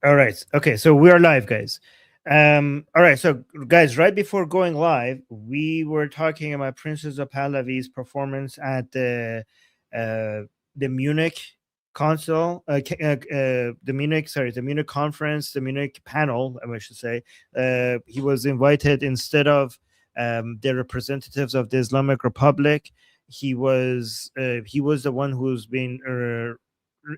All right. Okay. So we are live, guys. All right. So, guys, right before going live, we were talking about Princess of Pahlavi's performance at the Munich Council, the Munich conference, the Munich panel, I should say. He was invited instead of the representatives of the Islamic Republic. He was the one who's been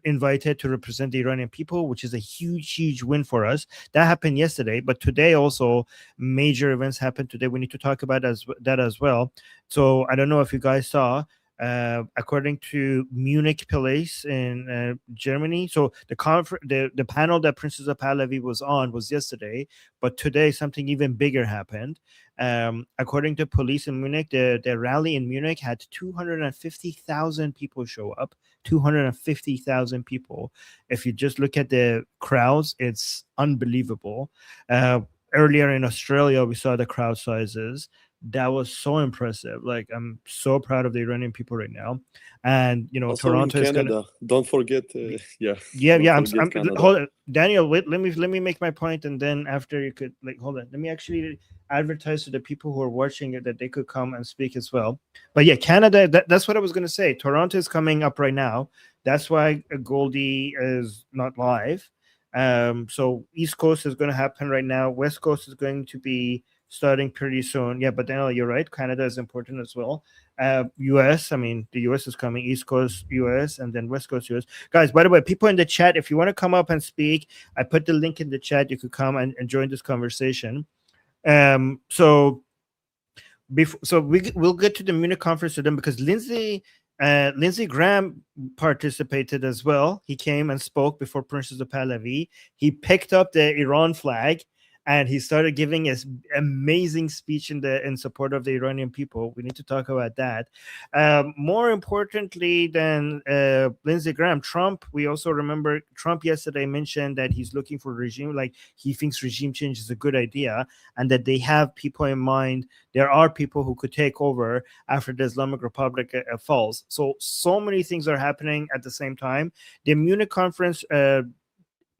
invited to represent the Iranian people, which is a huge, huge win for us. That happened yesterday, but today also major events happened today. We need to talk about that as well. So I don't know if you guys saw. According to Munich police in Germany, so the panel that Princess Pahlavi was on was yesterday, but today something even bigger happened. According to police in Munich, the rally in Munich had 250,000 people show up. 250,000 people. If you just look at the crowds, it's unbelievable. Earlier in Australia, we saw the crowd sizes. That was so impressive. Like, I'm so proud of the Iranian people right now. And Also in Toronto is gonna. Canada, don't forget. Yeah, Yeah, don't yeah. forget Canada. Hold on, Daniel. Wait, let me make my point, and then after you could hold on. Let me actually advertise to the people who are watching it that they could come and speak as well. But yeah, Canada. That's what I was gonna say. Toronto is coming up right now. That's why Goldie is not live. So East Coast is going to happen right now. West Coast is going to be starting pretty soon. Yeah, but Daniel, you're right. Canada is important as well. US, I mean, the US is coming. East Coast US and then West Coast US. Guys, by the way, people in the chat, if you want to come up and speak, I put the link in the chat. You could come and join this conversation. So we'll get to the Munich conference with them because Lindsey Graham participated as well. He came and spoke before Princess Pahlavi. He picked up the Iran flag and he started giving his amazing speech in support of the Iranian people. We need to talk about that. More importantly than Lindsey Graham, Trump. We also remember Trump yesterday mentioned that he's looking for regime, like he thinks regime change is a good idea, and that they have people in mind. There are people who could take over after the Islamic Republic falls. So many things are happening at the same time. The Munich conference.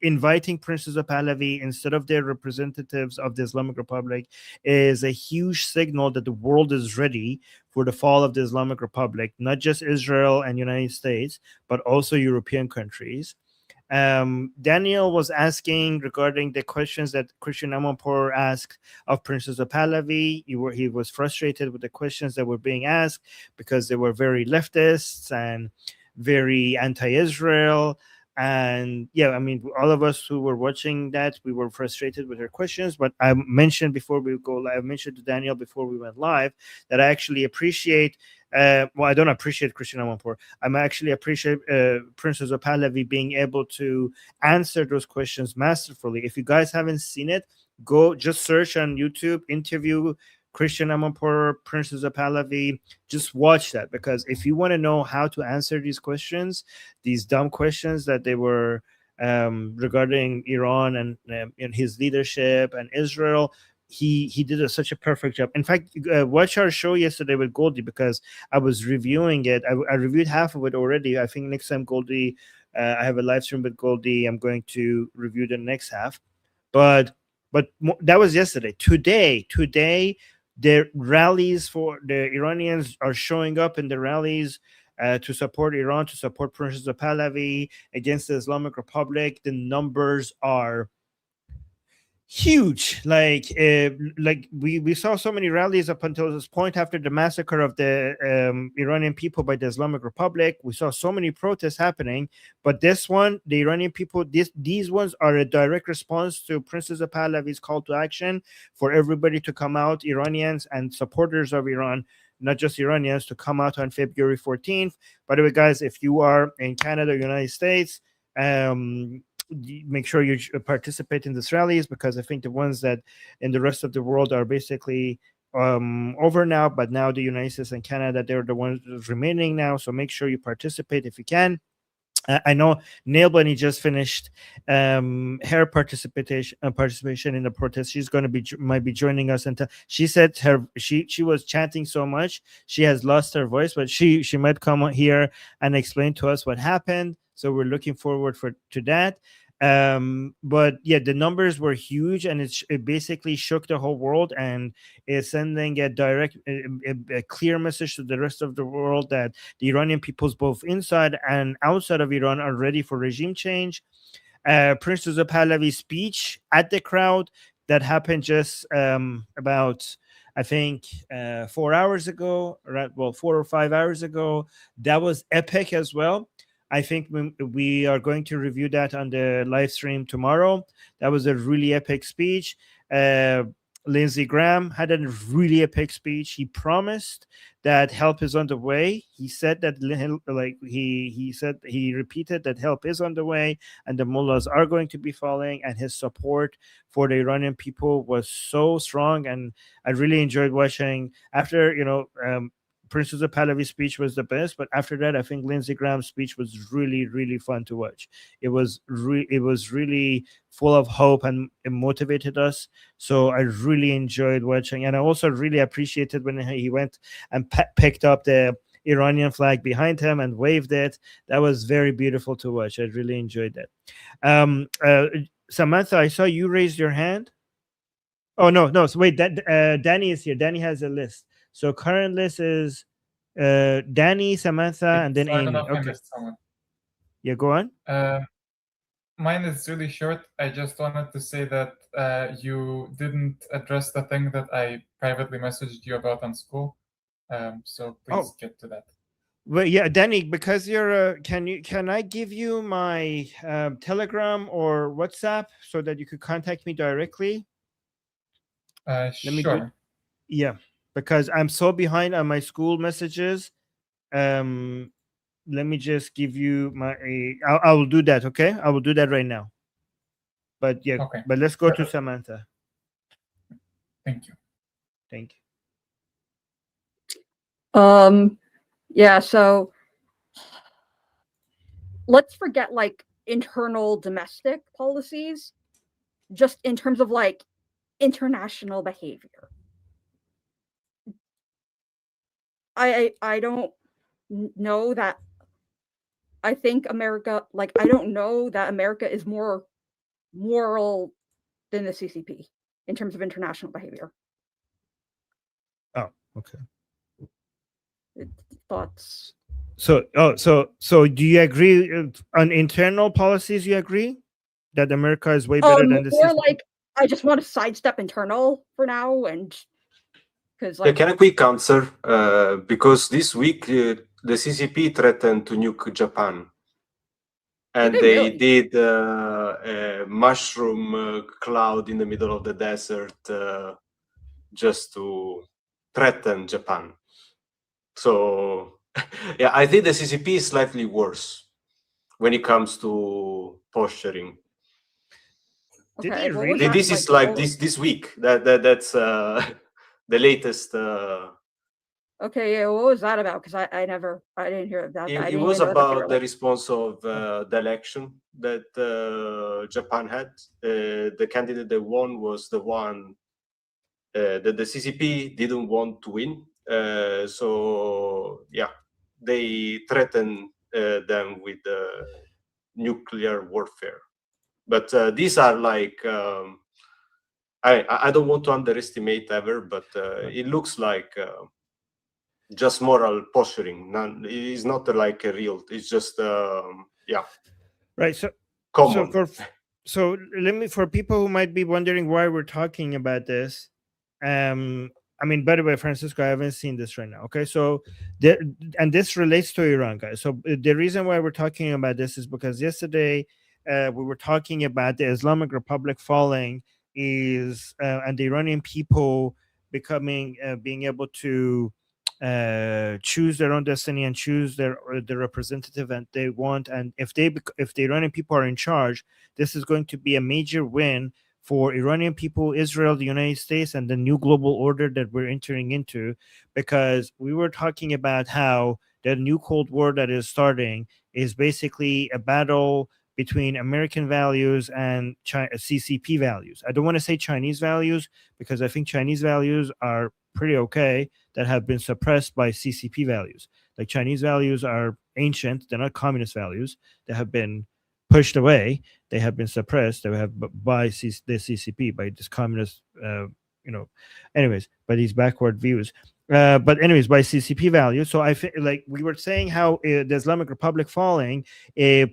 Inviting Princess Pahlavi instead of their representatives of the Islamic Republic is a huge signal that the world is ready for the fall of the Islamic Republic, not just Israel and United States, but also European countries. Daniel was asking regarding the questions that Christian Amanpour asked of Princess Pahlavi. He was frustrated with the questions that were being asked because they were very leftists and very anti-Israel. And yeah, I mean, all of us who were watching that, we were frustrated with her questions. But I mentioned before we go live, I mentioned to Daniel before we went live that I actually appreciate. Well, I don't appreciate Christian Amanpour. I'm actually appreciate Princess Pahlavi being able to answer those questions masterfully. If you guys haven't seen it, go just search on YouTube interview Christian Amanpour, Princess Pahlavi. Just watch that, because if you want to know how to answer these questions, these dumb questions that they were regarding Iran and his leadership and Israel, he did such a perfect job. In fact, watch our show yesterday with Goldie, because I was reviewing it. I reviewed half of it already. I think next time Goldie, I have a live stream with Goldie, I'm going to review the next half. But that was yesterday. Today, the rallies for the Iranians are showing up in the rallies to support Iran, to support Princess Pahlavi against the Islamic Republic. The numbers are huge. Like we saw so many rallies up until this point after the massacre of the Iranian people by the Islamic Republic. We saw so many protests happening, but this one, the Iranian people, these ones are a direct response to Princess Pahlavi's call to action for everybody to come out, Iranians and supporters of Iran, not just Iranians, to come out on February 14th. By the way, guys, if you are in Canada, United States, make sure you participate in these rallies, because I think the ones that in the rest of the world are basically over now, but now the United States and Canada, they're the ones remaining now. So make sure you participate if you can. I know Nail Bunny just finished her participation in the protest. She's going to might be joining us, and she said she was chanting so much she has lost her voice, but she might come here and explain to us what happened. So we're looking forward to that. But yeah, the numbers were huge, and it basically shook the whole world, and is sending a direct, a clear message to the rest of the world that the Iranian peoples, both inside and outside of Iran, are ready for regime change. Prince Reza Pahlavi's speech at the crowd that happened just about, I think, 4 hours ago, right? Well, 4 or 5 hours ago. That was epic as well. I think we are going to review that on the live stream tomorrow. That was a really epic speech. Lindsey Graham had a really epic speech. He promised that help is on the way. He said that, like he repeated that help is on the way, and the mullahs are going to be falling. And his support for the Iranian people was so strong, and I really enjoyed watching. After Prince Reza Pahlavi's speech was the best, but after that, I think Lindsey Graham's speech was really, really fun to watch. It was really full of hope, and it motivated us. So I really enjoyed watching, and I also really appreciated when he went and picked up the Iranian flag behind him and waved it. That was very beautiful to watch. I really enjoyed that. Samantha, I saw you raised your hand. Oh no! So wait, Danny is here. Danny has a list. So current list is Danny, Samantha, and then I don't Amy. know if I Okay. missed someone. Yeah, go on. Mine is really short. I just wanted to say that you didn't address the thing that I privately messaged you about on school. So please get to that. Well, yeah, Danny, because you're can I give you my Telegram or WhatsApp so that you could contact me directly? Sure. Yeah, because I'm so behind on my school messages. Let me just give you my. I will do that. Okay, I will do that right now. But yeah, okay. But let's go to Samantha. Thank you. Thank you. Yeah. So let's forget like internal domestic policies, just in terms of like international behavior. I don't know that. I think America, like, I don't know that America is more moral than the CCP in terms of international behavior. Oh, okay. Thoughts? So do you agree on internal policies? You agree that America is way better than the CCP? Like, I just want to sidestep internal for now, and because like, can I quick answer? Because this week the CCP threatened to nuke Japan, and they did a mushroom cloud in the middle of the desert just to threaten Japan. So yeah, I think the CCP is slightly worse when it comes to posturing. Okay, this is like this week. That's the latest. Okay, yeah, what was that about? Because I didn't hear about that. It was about the response of the election that Japan had. The candidate that won was the one that the CCP didn't want to win. So yeah, they threatened them with nuclear warfare. But these are like I don't want to underestimate ever, but it looks like just moral posturing. It's not like a real. It's just yeah. Right. So common. So let me, for people who might be wondering why we're talking about this. I mean, by the way, Francisco, I haven't seen this right now. Okay, so and this relates to Iran, guys. So the reason why we're talking about this is because yesterday we were talking about the Islamic Republic falling and the Iranian people becoming being able to choose their own destiny and choose the representative that they want. And if the Iranian people are in charge, this is going to be a major win for Iranian people, Israel, the United States, and the new global order that we're entering into. Because we were talking about how the new Cold War that is starting is basically a battle between American values and CCP values. I don't want to say Chinese values, because I think Chinese values are pretty okay, that have been suppressed by CCP values. Like, Chinese values are ancient, they're not communist values. They have been pushed away. They have been suppressed. They have by the CCP, by this communist, anyways, by these backward views. But anyways, by CCP values. So I feel like we were saying how the Islamic Republic falling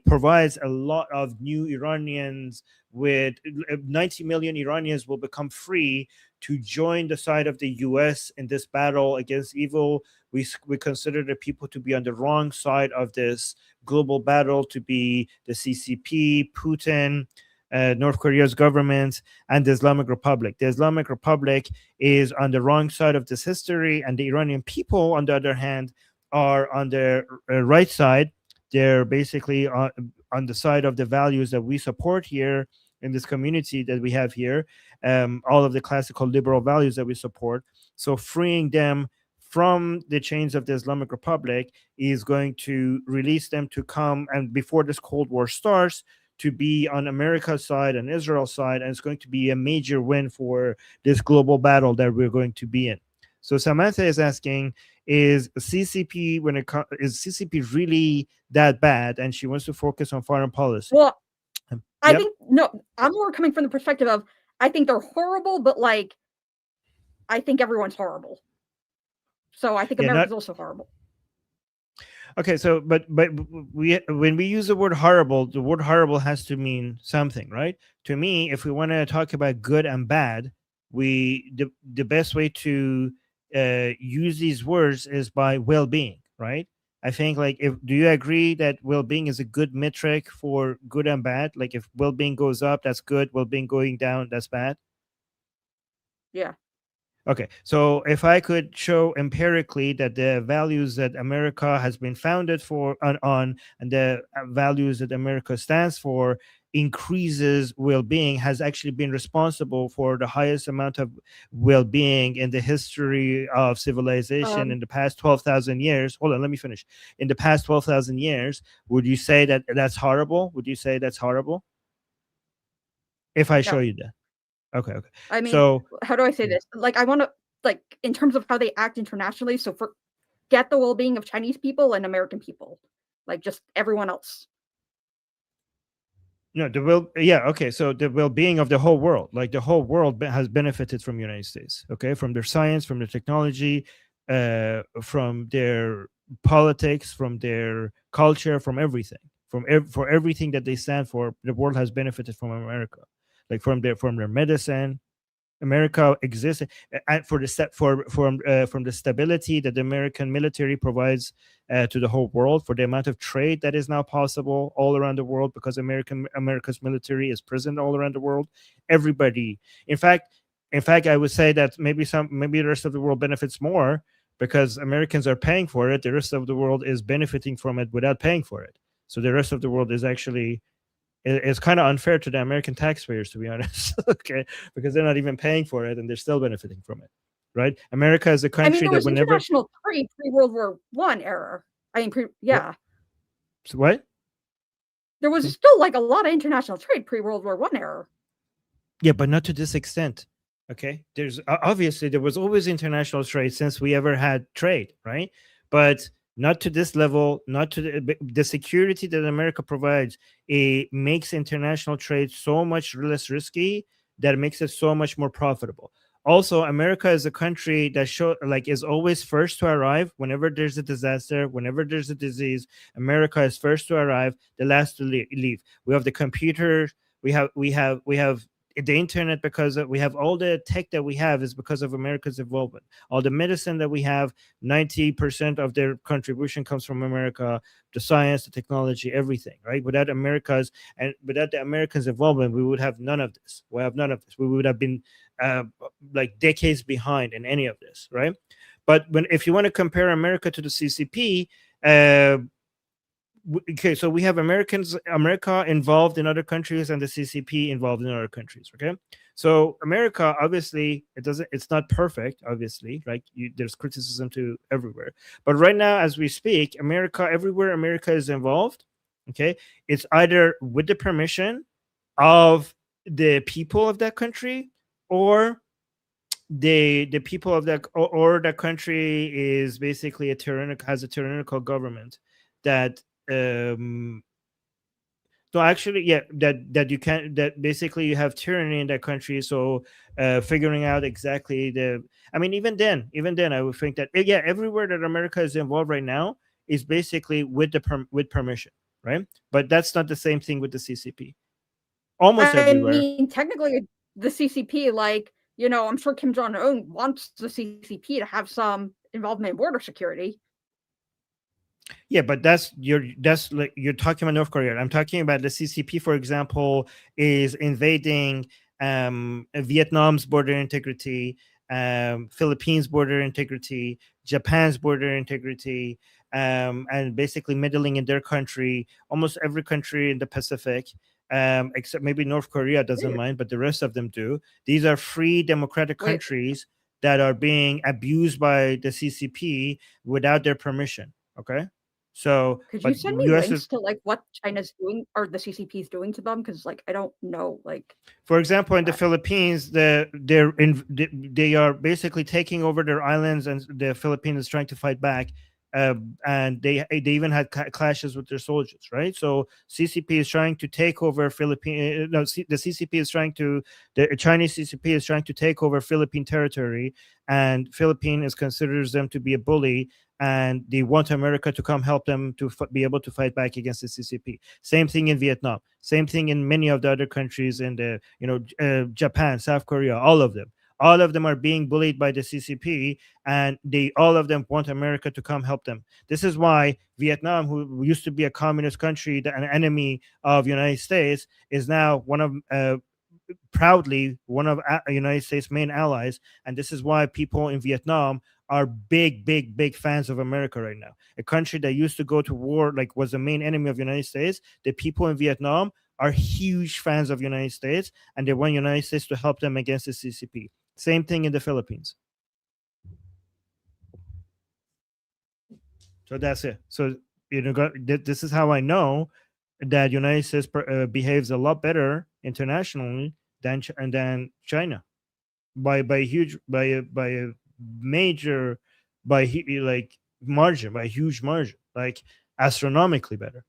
provides a lot of new Iranians. With 90 million Iranians will become free to join the side of the U.S. in this battle against evil. We consider the people to be on the wrong side of this global battle, to be the CCP, Putin, North Korea's government, and the Islamic Republic. The Islamic Republic is on the wrong side of this history, and the Iranian people, on the other hand, are on the right side. They're basically on the side of the values that we support here in this community that we have here, all of the classical liberal values that we support. So freeing them from the chains of the Islamic Republic is going to release them to come, and before this Cold War starts, to be on America's side and Israel's side, and it's going to be a major win for this global battle that we're going to be in. So Samantha is asking, is CCP is CCP really that bad? And she wants to focus on foreign policy. Well, I think no, I'm more coming from the perspective of I think they're horrible, but like I think everyone's horrible. So I think America's also horrible. Okay, so but when we use the word horrible has to mean something, right? To me, if we want to talk about good and bad, the best way to use these words is by well-being, right? I think, like, do you agree that well-being is a good metric for good and bad? Like, if well-being goes up, that's good. Well-being going down, that's bad. Yeah. Okay, so if I could show empirically that the values that America has been founded on and the values that America stands for increases well-being, has actually been responsible for the highest amount of well-being in the history of civilization in the past 12,000 years. Hold on, let me finish. In the past 12,000 years, would you say that that's horrible? Would you say that's horrible? If I show you that. Okay. I mean, so how do I say this? Like, I want to, like, in terms of how they act internationally. So forget the well-being of Chinese people and American people, like just everyone else. No, okay. So the well-being of the whole world, like the whole world has benefited from the United States. Okay, from their science, from their technology, from their politics, from their culture, from everything, for everything that they stand for. The world has benefited from America. Like from their medicine, America exists, and from the stability that the American military provides to the whole world, for the amount of trade that is now possible all around the world because America's military is present all around the world. Everybody, in fact, I would say that maybe the rest of the world benefits more because Americans are paying for it. The rest of the world is benefiting from it without paying for it. So the rest of the world is actually. It's kind of unfair to the American taxpayers, to be honest. Okay, because they're not even paying for it and they're still benefiting from it, right? America is a country there was international trade pre-World War I era. I mean, yeah. So what? There was still like a lot of international trade pre-World War I era. Yeah, but not to this extent. Okay, there's obviously there was always international trade since we ever had trade, right? But not to this level, not to the security that America provides. It makes international trade so much less risky that it makes it so much more profitable. Also, America is a country that is always first to arrive whenever there's a disaster, whenever there's a disease. America is first to arrive, the last to leave. We have the computers, we have the internet, because we have all the tech that we have is because of America's involvement. All the medicine that we have, 90% of their contribution comes from America. The science, the technology, everything, right? Without the Americans' involvement, we would have none of this. We have none of this. We would have been like decades behind in any of this, right? But if you want to compare America to the CCP, okay, so we have America involved in other countries and the CCP involved in other countries. Okay, so America, obviously, it's not perfect, obviously, like there's criticism to everywhere. But right now, as we speak, everywhere America is involved, okay, it's either with the permission of the people of that country, or the people of that, or the country is basically has a tyrannical government that So actually, yeah, that you can, that basically you have tyranny in that country. So figuring out exactly I mean, even then, I would think that yeah, everywhere that America is involved right now is basically with with permission, right? But that's not the same thing with the CCP. Almost everywhere. I mean, technically, the CCP, like, you know, I'm sure Kim Jong-un wants the CCP to have some involvement in border security. Yeah, but that's like you're talking about North Korea. I'm talking about the CCP, for example, is invading Vietnam's border integrity, Philippines' border integrity, Japan's border integrity, and basically meddling in their country, almost every country in the Pacific, except maybe North Korea doesn't mind, but the rest of them do. These are free democratic countries that are being abused by the CCP without their permission. Okay. So could you send me US links to like what China's doing or the CCP is doing to them? Because like I don't know. Like, for example, in the Philippines, they are basically taking over their islands, and the Philippines is trying to fight back. And they even had clashes with their soldiers, right? So CCP is trying to take over Philippine. No, the CCP is trying to. The Chinese CCP is trying to take over Philippine territory, and Philippines considers them to be a bully, and they want America to come help them to be able to fight back against the CCP. Same thing in Vietnam. Same thing in many of the other countries in the, Japan, South Korea, all of them. All of them are being bullied by the CCP, and all of them want America to come help them. This is why Vietnam, who used to be a communist country, an enemy of United States, is now proudly one of United States' main allies. And this is why people in Vietnam are big fans of America right now. A country that used to go to war, like was the main enemy of United States, the people in Vietnam are huge fans of United States, and they want United States to help them against the CCP. Same thing in the Philippines. So that's it. So this is how I know that United States behaves a lot better internationally than China by a huge huge margin, like astronomically better.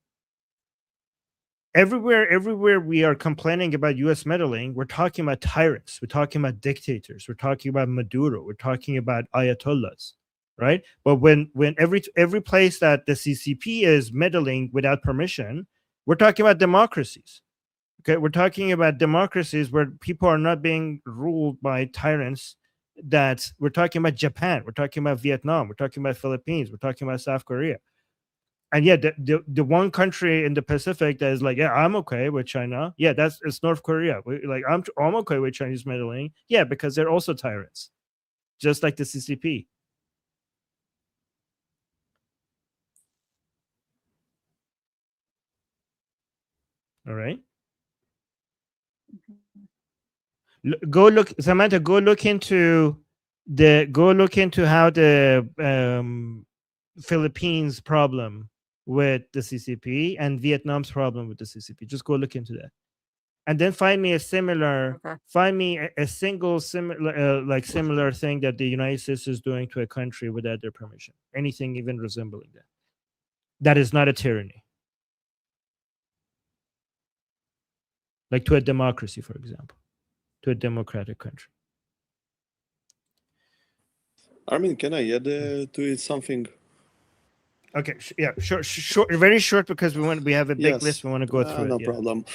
Everywhere we are complaining about US meddling, we're talking about tyrants, we're talking about dictators, we're talking about Maduro, we're talking about ayatollahs, right? But when every place that the CCP is meddling without permission, we're talking about democracies. Okay, we're talking about democracies where people are not being ruled by tyrants. That we're talking about Japan, we're talking about Vietnam, we're talking about Philippines, we're talking about South Korea. And yeah, the one country in the Pacific that is like, yeah, I'm okay with China. Yeah, it's North Korea. I'm okay with Chinese meddling. Yeah, because they're also tyrants, just like the CCP. All right. Samantha, go look into how the Philippines problem with the CCP and Vietnam's problem with the CCP. Just go look into that, and then find me a similar, a single similar thing that the United States is doing to a country without their permission. Anything even resembling that. That is not a tyranny. Like to a democracy, for example, to a democratic country. Armin, can I add to it something? Okay, yeah, short, very short, because we have a big list. We want to go through no it. problem.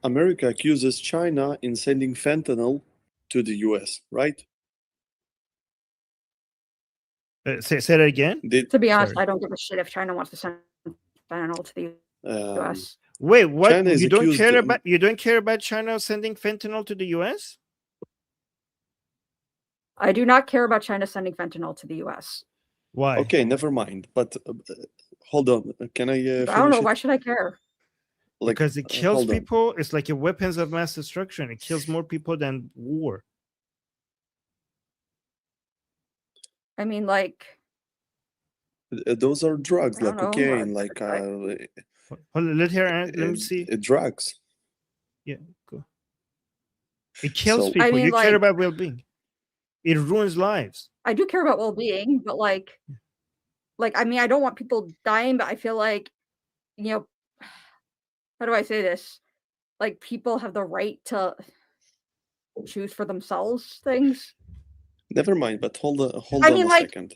America accuses China in sending fentanyl to the US, right? Say that again. To be honest, I don't give a shit if China wants to send fentanyl to the US. Wait, what? You don't care about China sending fentanyl to the US? I do not care about China sending fentanyl to the US. Why? Okay, never mind. But hold on. Can I finish I don't know. it? Why should I care? Because it kills people. It's like a weapons of mass destruction. It kills more people than war. I mean, those are drugs, like cocaine, let me see. Drugs. Yeah, go. It kills people. I mean, you care about well-being. It ruins lives. I do care about well-being, but I mean, I don't want people dying, but I feel like, how do I say this? Like, people have the right to choose for themselves things. Never mind, but hold I on mean, a like- second.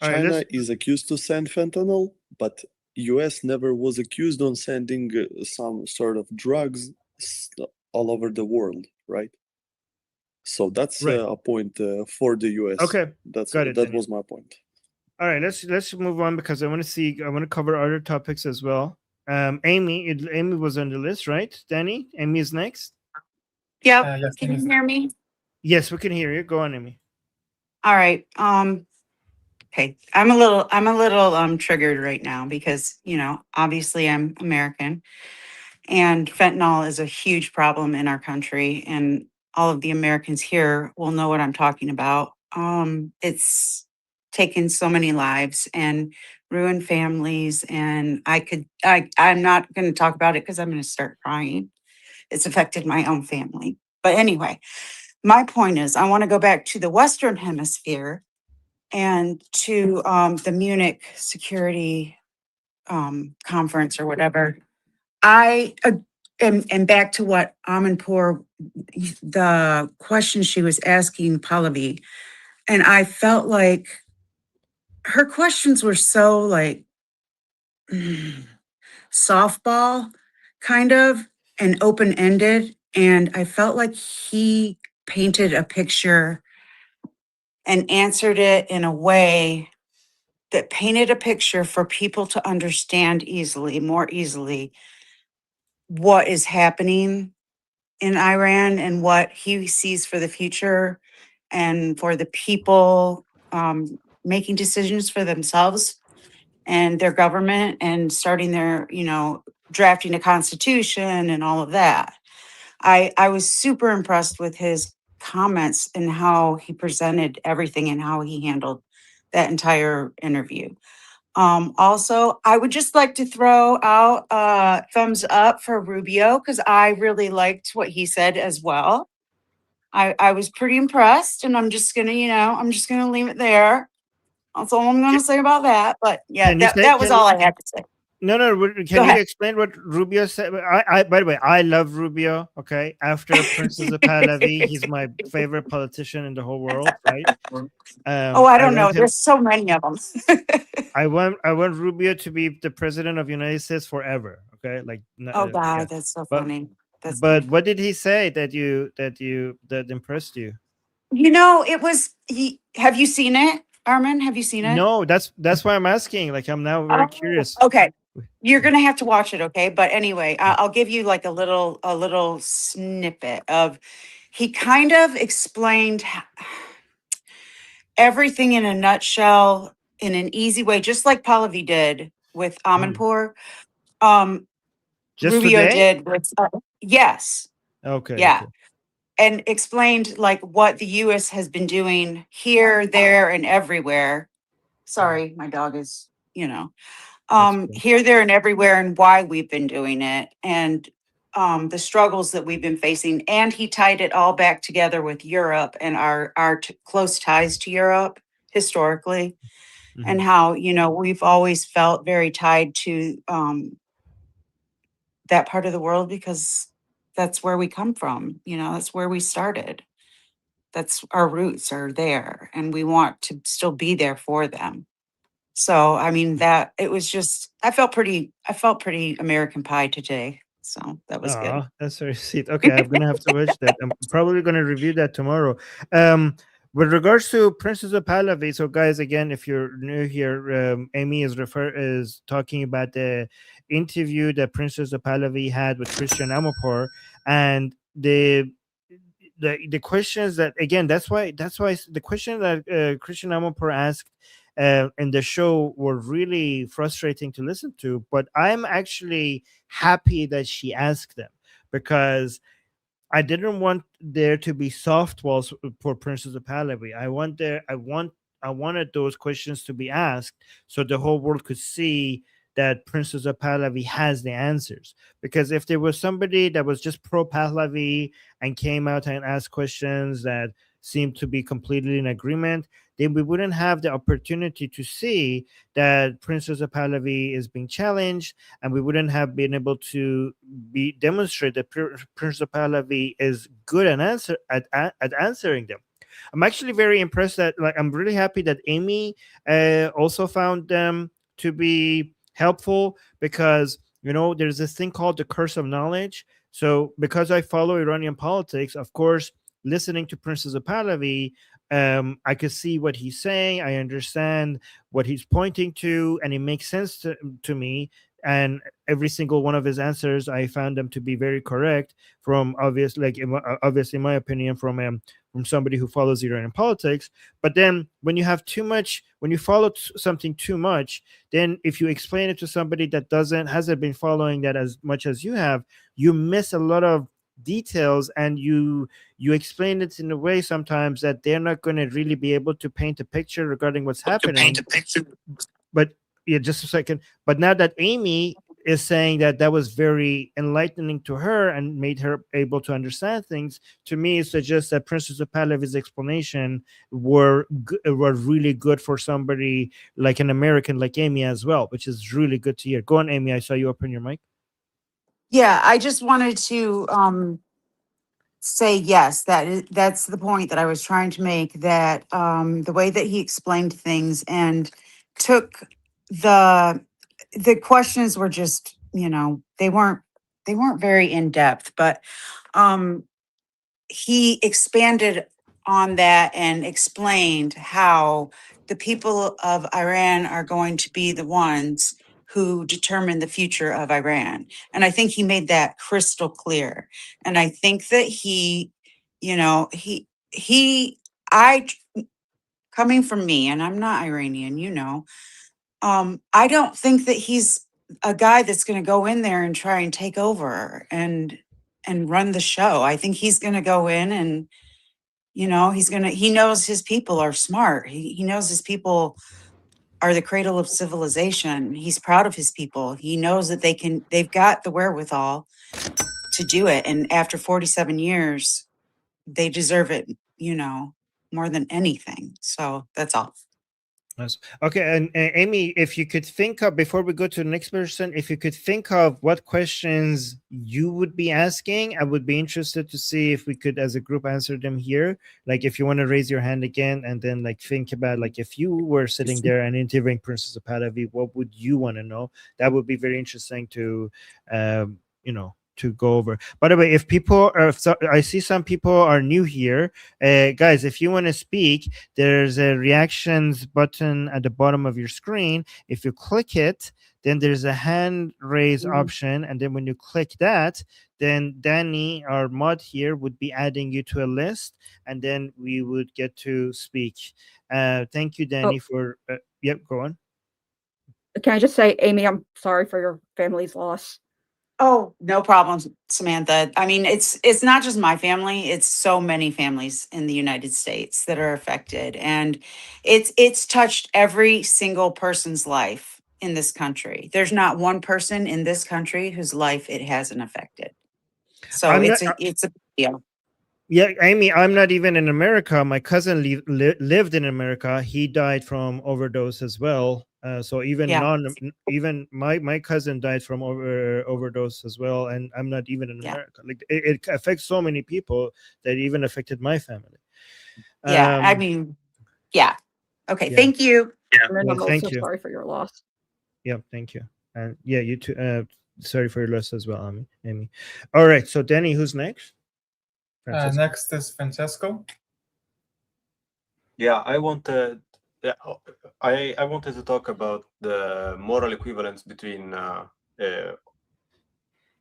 All right, China let's- is accused to send fentanyl, but US never was accused on sending some sort of drugs all over the world, right? So that's Right. a point for the US. Okay, That got it, Daniel. was my point. All right, let's move on because I want to cover other topics as well. Amy was on the list, right? Danny, Amy is next. Yep. Yes, Can you Amy. hear me? Yes, we can hear you. Go on, Amy. All right. Okay. I'm a little triggered right now because, obviously I'm American and fentanyl is a huge problem in our country, and all of the Americans here will know what I'm talking about. It's taken so many lives and ruined families, and I'm not going to talk about it because I'm going to start crying. It's affected my own family. But anyway, my point is I want to go back to the Western Hemisphere and to the Munich Security Conference or whatever. I am back to what Amanpour, the question she was asking Pahlavi, and I felt like her questions were so like softball kind of and open-ended, and I felt like he painted a picture and answered it in a way that painted a picture for people to understand more easily what is happening in Iran and what he sees for the future and for the people making decisions for themselves and their government and starting their, drafting a constitution and all of that. I was super impressed with his comments and how he presented everything and how he handled that entire interview. Also, I would just like to throw out a thumbs up for Rubio because I really liked what he said as well. I was pretty impressed, and I'm just gonna leave it there. That's all I'm gonna say about that. But yeah, that was all I had to say. No. Can you explain what Rubio said? By the way, I love Rubio. Okay, after Prince Reza Pahlavi, he's my favorite politician in the whole world. Right? I don't know. There's so many of them. I want Rubio to be the president of the United States forever. Okay, like. Oh God, yeah. that's so funny. But what did he say that impressed you? It was have you seen it, Armin? Have you seen it? No, that's why I'm asking. Like, I'm now very curious. Okay, you're gonna have to watch it. Okay, but anyway, I'll give you like a little snippet of. He kind of explained everything in a nutshell in an easy way, just like Pahlavi did with Amanpour. Just Rubio today? did with yes. Okay. Yeah. Okay. And explained like what the US has been doing here, there, and everywhere. Sorry, my dog is, here, there, and everywhere, and why we've been doing it, and the struggles that we've been facing. And he tied it all back together with Europe and our close ties to Europe historically, and how, we've always felt very tied to that part of the world because that's where we come from. That's where we started. That's our roots are there, and we want to still be there for them. So, I mean, that it was just, I felt pretty American Pie today. So that was good. That's very sweet. Okay, I'm gonna have to watch that. I'm probably gonna review that tomorrow. With regards to Prince Reza Pahlavi, so guys, again, if you're new here, Amy is talking about the interview that Prince Reza Pahlavi had with Christian Amanpour, and the questions that, again, that's why the question that Christian Amanpour asked in the show were really frustrating to listen to, but I'm actually happy that she asked them, because I didn't want there to be soft walls for Prince Reza Pahlavi. I wanted those questions to be asked so the whole world could see that Prince Reza Pahlavi has the answers. Because if there was somebody that was just pro Pahlavi and came out and asked questions that seemed to be completely in agreement, then we wouldn't have the opportunity to see that Prince Reza Pahlavi is being challenged, and we wouldn't have been able to demonstrate that Prince Reza Pahlavi is good at answering them. I'm actually very impressed that, like, I'm really happy that Amy also found them to be helpful, because there's this thing called the curse of knowledge. So because I follow Iranian politics, of course, listening to Prince Reza Pahlavi, I could see what he's saying. I understand what he's pointing to, and it makes sense to me. And every single one of his answers, I found them to be very correct. From obviously, in my opinion, from somebody who follows Iranian politics. But then when you have too much, when you follow something too much, then if you explain it to somebody that hasn't been following that as much as you have, you miss a lot of details, and you explain it in a way sometimes that they're not going to really be able to paint a picture regarding what's happening. But yeah, just a second. But now that Amy is saying that was very enlightening to her and made her able to understand things, to me it suggests that Prince Reza Pahlavi's explanation were really good for somebody like an American like Amy as well, which is really good to hear. Go on, Amy. I saw you open your mic. Yeah, I just wanted to say yes, that's the point that I was trying to make, that the way that he explained things and took the questions were just, they weren't very in depth, but he expanded on that and explained how the people of Iran are going to be the ones who determine the future of Iran. And I think he made that crystal clear. And I think that coming from me, and I'm not Iranian, I don't think that he's a guy that's going to go in there and try and take over and run the show. I think he's going to go in and, he knows his people are smart. He knows his people are the cradle of civilization. He's proud of his people. He knows that they've got the wherewithal to do it. And after 47 years, they deserve it, more than anything. So that's all. Okay, and Amy, if you could think of, before we go to the next person, if you could think of what questions you would be asking, I would be interested to see if we could, as a group, answer them here. Like, if you want to raise your hand again, and then think about, if you were sitting there and interviewing Princess Pahlavi, what would you want to know? That would be very interesting to, to go over. By the way, if people are, I see some people are new here, guys, if you want to speak, there's a reactions button at the bottom of your screen. If you click it, then there's a hand raise option, and then when you click that, then Danny, our mod here, would be adding you to a list, and then we would get to speak. Thank you, Danny, for yep, go on. Can I just say, Amy, I'm sorry for your family's loss. Oh, no problem, Samantha. I mean, it's not just my family, it's so many families in the United States that are affected. And it's touched every single person's life in this country. There's not one person in this country whose life it hasn't affected. So it's a big deal. Yeah, Amy, I'm not even in America. My cousin lived in America. He died from overdose as well. So even my cousin died from overdose as well, and I'm not even in America. Like, it affects so many people that it even affected my family. I mean, yeah. Okay, thank you. And I'm also sorry for your loss. Yeah, thank you. And yeah, you too. Sorry for your loss as well, Amy. All right, so Danny, who's next? Next is Francesco. Yeah, I wanted to talk about the moral equivalence between the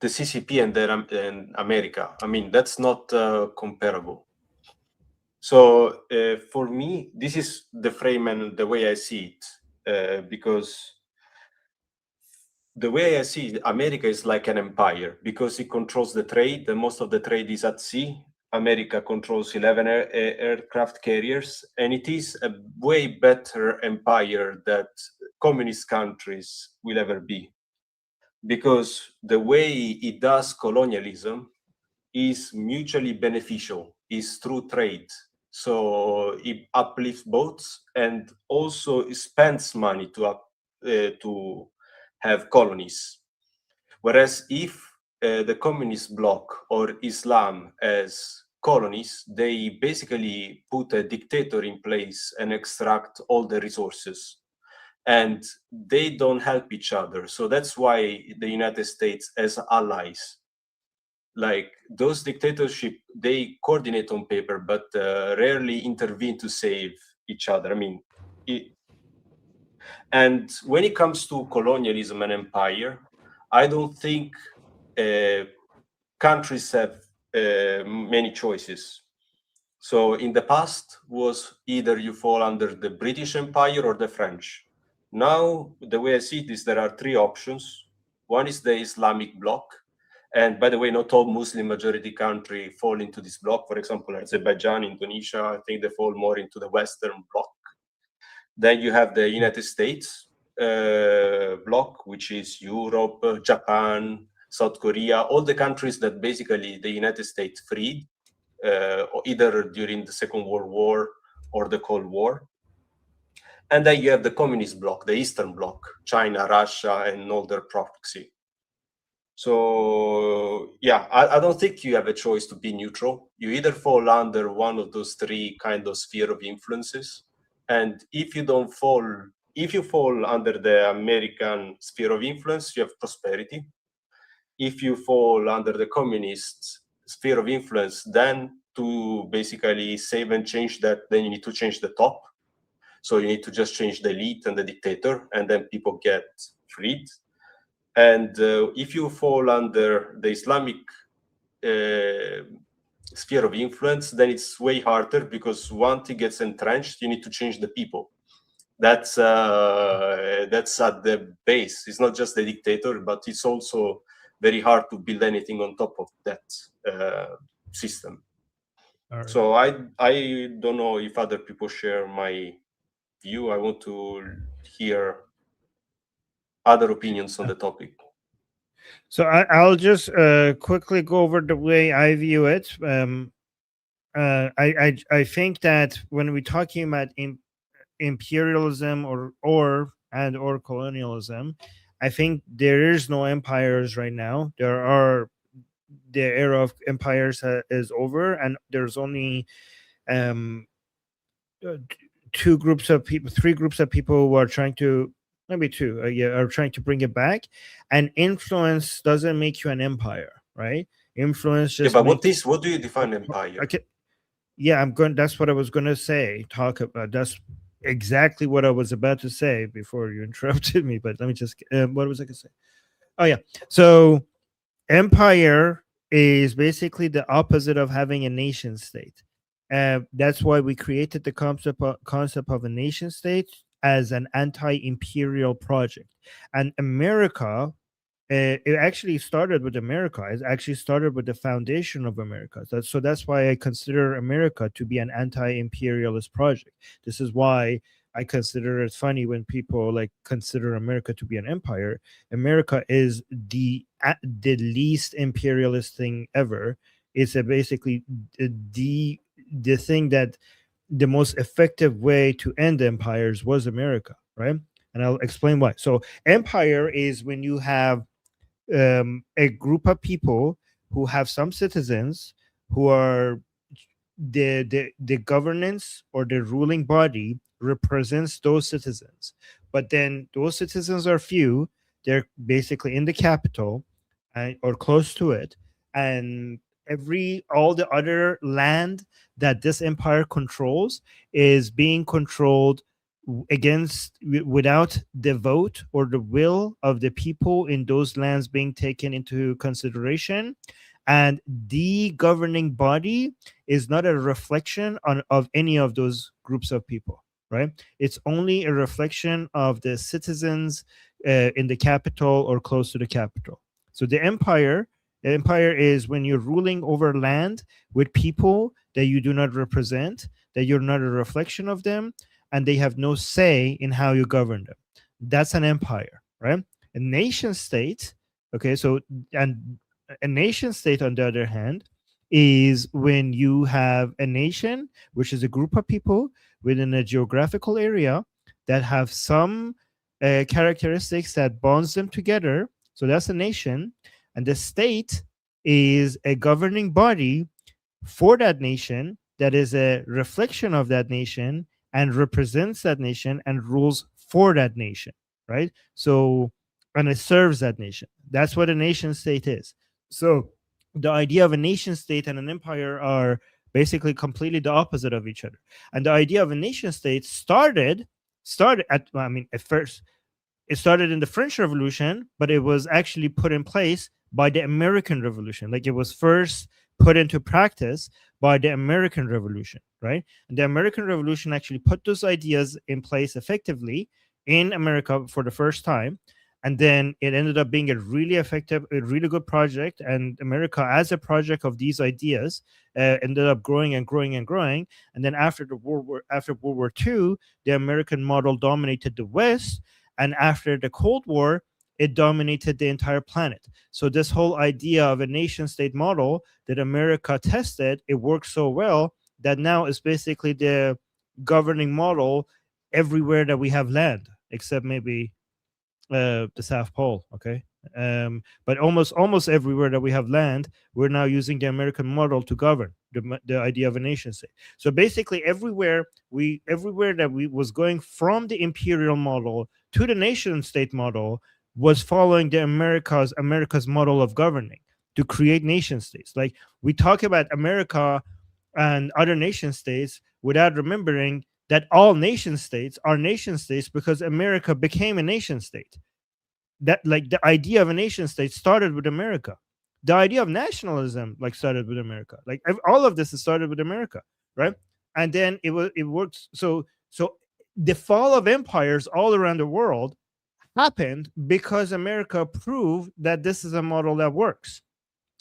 CCP and America. I mean, that's not comparable. So for me, this is the frame and the way I see it, because the way I see it, America is like an empire because it controls the trade, and most of the trade is at sea. America controls 11 aircraft carriers, and it is a way better empire that communist countries will ever be. Because the way it does colonialism is mutually beneficial, is through trade. So it uplifts both and also spends money to have colonies. Whereas if the communist bloc or Islam as colonies, they basically put a dictator in place and extract all the resources. And they don't help each other. So that's why the United States as allies, like those dictatorship, they coordinate on paper, but rarely intervene to save each other. I mean, and when it comes to colonialism and empire, I don't think countries have many choices. So in the past was either you fall under the British Empire or the French. Now, the way I see it is there are three options. One is the Islamic bloc. And by the way, not all Muslim majority country fall into this bloc. For example, Azerbaijan, Indonesia, I think they fall more into the Western bloc. Then you have the United States bloc, which is Europe, Japan, South Korea, all the countries that basically the United States freed, either during the Second World War or the Cold War. And then you have the communist bloc, the Eastern bloc, China, Russia, and all their proxy. So yeah, I don't think you have a choice to be neutral. You either fall under one of those three kind of sphere of influences. And if you fall under the American sphere of influence, you have prosperity. If you fall under the communist sphere of influence, then to basically save and change that, then you need to change the top. So you need to just change the elite and the dictator, and then people get freed. And if you fall under the Islamic sphere of influence, then it's way harder, because once it gets entrenched, you need to change the people. That's at the base. It's not just the dictator, but it's also very hard to build anything on top of that system. Right. So I don't know if other people share my view. I want to hear other opinions on the topic. So I'll just quickly go over the way I view it. I think that when we're talking about imperialism or colonialism, I think there is no empires right now. The era of empires is over, and there's only three groups of people who are trying to, maybe two, are trying to bring it back. And influence doesn't make you an empire, right? Influence just. Yeah, but what do you define empire? Okay. Yeah, that's what I was gonna say. Talk about that's exactly what I was about to say before you interrupted me. But let me just. What was I gonna say? Oh yeah. So, empire is basically the opposite of having a nation state. That's why we created the concept of a nation state as an anti-imperial project. And America, it actually started with America. It actually started with the foundation of America. So that's why I consider America to be an anti-imperialist project. This is why I consider it funny when people like consider America to be an empire. America is the least imperialist thing ever. It's basically the thing that the most effective way to end empires was America, right? And I'll explain why. So empire is when you have a group of people who have some citizens who are the governance or the ruling body represents those citizens, but then those citizens are few. They're basically in the capital or close to it, and all the other land that this empire controls is being controlled without the vote or the will of the people in those lands being taken into consideration. And the governing body is not a reflection of any of those groups of people, right? It's only a reflection of the citizens in the capital or close to the capital. So the empire is when you're ruling over land with people that you do not represent, that you're not a reflection of them, and they have no say in how you govern them. That's an empire, right? A nation state, okay, so, and a nation state, on the other hand, is when you have a nation, which is a group of people within a geographical area that have some characteristics that bonds them together. So that's a nation. And the state is a governing body for that nation that is a reflection of that nation and represents that nation and rules for that nation, right? So, and it serves that nation. That's what a nation state is. So the idea of a nation state and an empire are basically completely the opposite of each other. And the idea of a nation state started at, I mean, at first it started in the French Revolution, but it was actually put in place by the American Revolution. Like, it was first put into practice by the American Revolution, right? And the American Revolution actually put those ideas in place effectively in America for the first time. And then it ended up being a really effective, a really good project. And America, as a project of these ideas, ended up growing and growing and growing. And then after World War II, the American model dominated the West. And after the Cold War, it dominated the entire planet. So this whole idea of a nation-state model that America tested, it worked so well that now it's basically the governing model everywhere that we have land, except maybe the South Pole. Okay, but almost everywhere that we have land, we're now using the American model to govern the idea of a nation state. So basically, everywhere that we was going from the imperial model to the nation state model was following the America's model of governing to create nation states. Like, we talk about America and other nation states without remembering that all nation states are nation states because America became a nation state. That, like, the idea of a nation state started with America. The idea of nationalism, like, started with America. Like, all of this has started with America, right? And then it works. So the fall of empires all around the world happened because America proved that this is a model that works.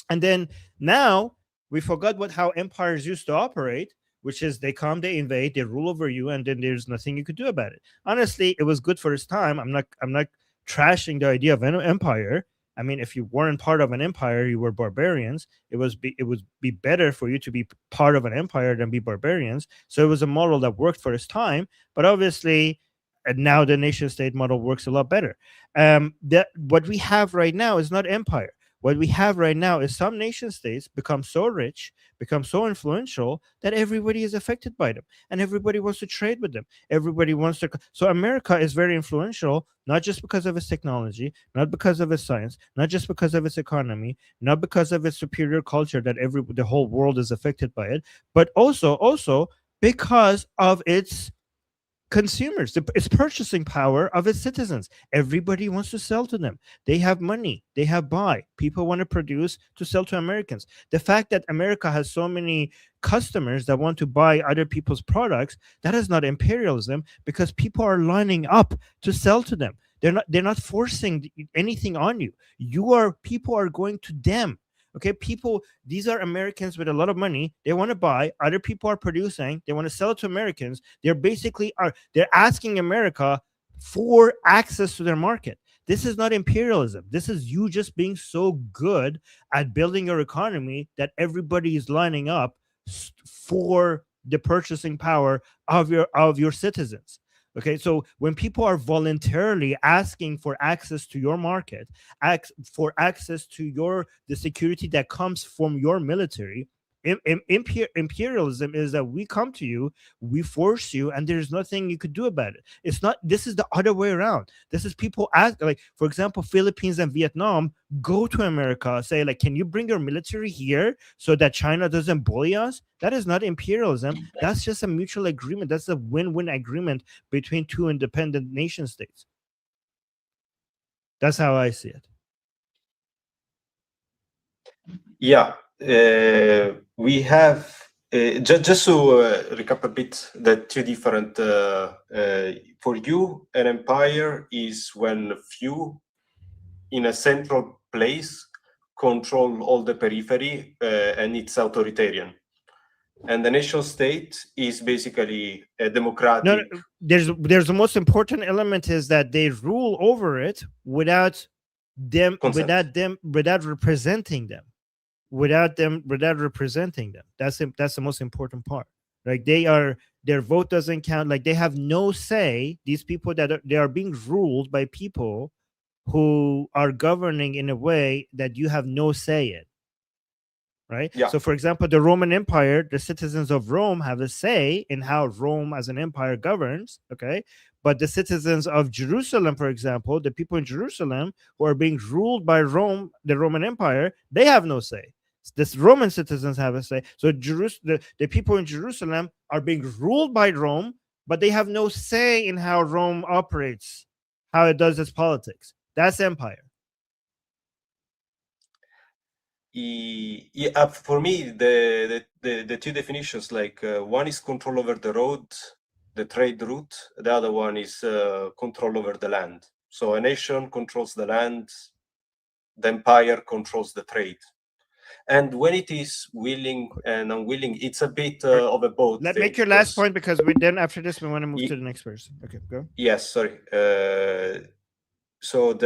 And then now we forgot how empires used to operate, which is they come, they invade, they rule over you, and then there's nothing you could do about it. Honestly, it was good for its time. I'm not trashing the idea of an empire. I mean, if you weren't part of an empire, you were barbarians. It would be better for you to be part of an empire than be barbarians. So it was a model that worked for its time, but obviously, and now the nation state model works a lot better. What we have right now is not empire. What we have right now is some nation states become so rich, become so influential that everybody is affected by them, and everybody wants to trade with them. Everybody wants to. So America is very influential, not just because of its technology, not because of its science, not just because of its economy, not because of its superior culture that the whole world is affected by it, but also because of its consumers, its purchasing power of its citizens. Everybody wants to sell to them. They have money, they have buy. People want to produce to sell to Americans. The fact that America has so many customers that want to buy other people's products, that is not imperialism, because people are lining up to sell to them. They're not forcing anything on you. People are going to them. Okay, these are Americans with a lot of money. They want to buy. Other people are producing. They want to sell it to Americans. They're asking America for access to their market. This is not imperialism. This is you just being so good at building your economy that everybody is lining up for the purchasing power of your citizens. Okay, so when people are voluntarily asking for access to your market, for access to the security that comes from your military, imperialism is that we come to you, we force you, and there's nothing you could do about it. It's not. This is the other way around. This is people ask, like, for example, Philippines and Vietnam go to America, say, like, can you bring your military here so that China doesn't bully us? That is not imperialism. That's just a mutual agreement. That's a win-win agreement between two independent nation states. That's how I see it. Yeah. We have just to recap a bit the two different for you, an empire is when few in a central place control all the periphery and it's authoritarian, and the nation state is basically a democratic. No, there's the most important element is that they rule over it without representing them. without representing them. That's the most important part. Like their vote doesn't count. Like they have no say. These people they are being ruled by people who are governing in a way that you have no say in. Right. Yeah. So, for example, the Roman Empire, the citizens of Rome have a say in how Rome as an empire governs. Okay. But the citizens of Jerusalem, for example, the people in Jerusalem who are being ruled by Rome, the Roman Empire, they have no say. The Roman citizens have a say. So the people in Jerusalem are being ruled by Rome, but they have no say in how Rome operates, how it does its politics. That's empire. Yeah, for me, the two definitions, like one is control over the road, the trade route. The other one is control over the land. So a nation controls the land, the empire controls the trade. And when it is willing and unwilling, it's a bit of a both. Let's make your last point, because then after this we want to move to the next person. Okay, go. Yes, sorry. So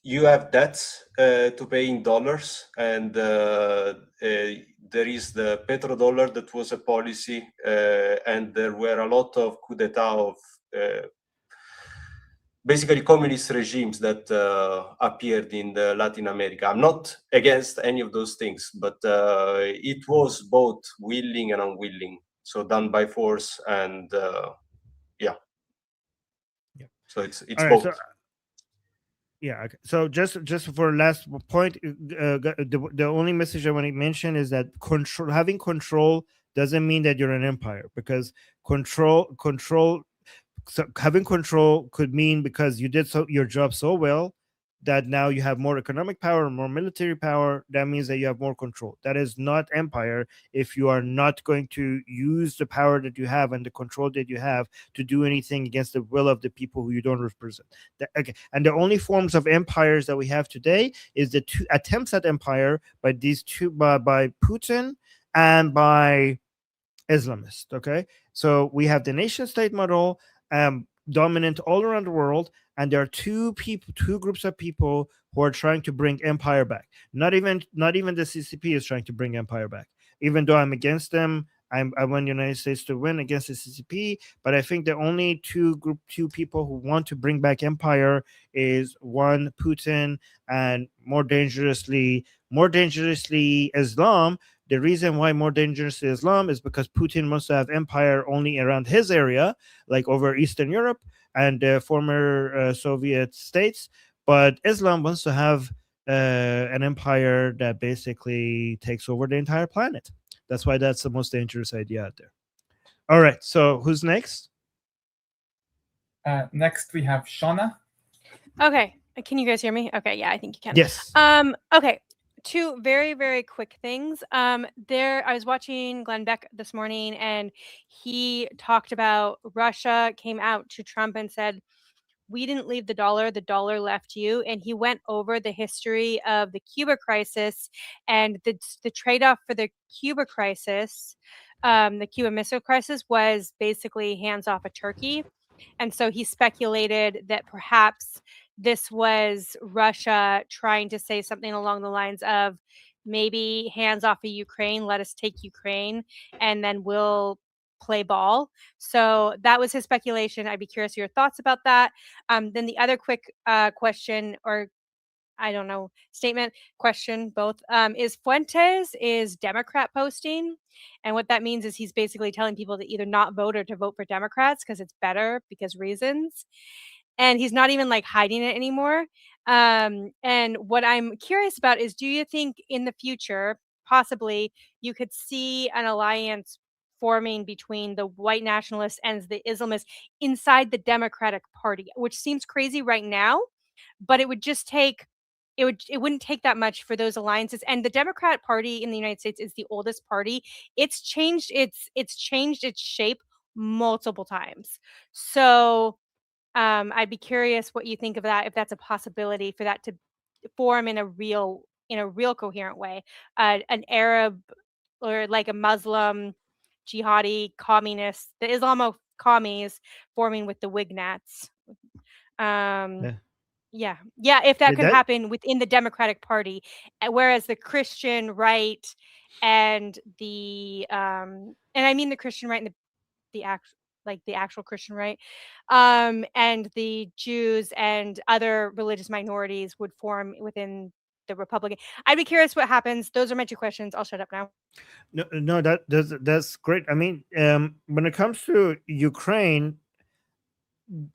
you have debts to pay in dollars, and there is the petrodollar that was a policy, and there were a lot of coup d'etat of basically communist regimes that appeared in Latin America. I'm not against any of those things, but it was both willing and unwilling, so done by force, and yeah. So it's All both. right, yeah. Okay. So just for last point, the only message I want to mention is that having control doesn't mean that you're an empire, because having control could mean because you did your job so well that now you have more economic power, more military power. That means that you have more control. That is not empire if you are not going to use the power that you have and the control that you have to do anything against the will of the people who you don't represent. Okay. And the only forms of empires that we have today is the two attempts at empire by Putin and by Islamists. Okay. So we have the nation state model, dominant all around the world, and there are two groups of people who are trying to bring empire back. Not even the CCP is trying to bring empire back, even though I'm against them. I want the United States to win against the CCP, but I think the only two people who want to bring back empire is one, Putin, and more dangerously Islam. The reason why more dangerous is Islam is because Putin wants to have empire only around his area, like over Eastern Europe and former Soviet states. But Islam wants to have an empire that basically takes over the entire planet. That's why that's the most dangerous idea out there. All right. So who's next? Next we have Shauna. Okay. Can you guys hear me? Okay. Yeah, I think you can. Yes. Okay. Two very, very quick things. I was watching Glenn Beck this morning, and he talked about Russia came out to Trump and said, "We didn't leave the dollar left you." And he went over the history of the Cuba crisis and the trade-off for the Cuba crisis. The Cuba Missile Crisis was basically hands off of Turkey. And so he speculated that perhaps this was Russia trying to say something along the lines of maybe hands off of Ukraine, let us take Ukraine, and then we'll play ball. So that was his speculation. I'd be curious your thoughts about that. Then the other quick question, or I don't know, statement, question, both, is Fuentes is Democrat posting. And what that means is he's basically telling people to either not vote or to vote for Democrats because it's better, because reasons. And he's not even like hiding it anymore. And what I'm curious about is, do you think in the future, possibly, you could see an alliance forming between the white nationalists and the Islamists inside the Democratic Party, which seems crazy right now, but it would just take it wouldn't take that much for those alliances. And the Democrat Party in the United States is the oldest party. It's changed its shape multiple times. So I'd be curious what you think of that, if that's a possibility for that to form in a real coherent way. An Arab or like a Muslim jihadi communist, the Islamo commies forming with the Wignats. Yeah. Yeah. If that Did could that- happen within the Democratic Party, whereas the Christian right and the and I mean the Christian right and the actual Christian right, and the Jews and other religious minorities would form within the Republican. I'd be curious what happens. Those are my 2 questions. I'll shut up now. No, that's great. I mean, when it comes to Ukraine,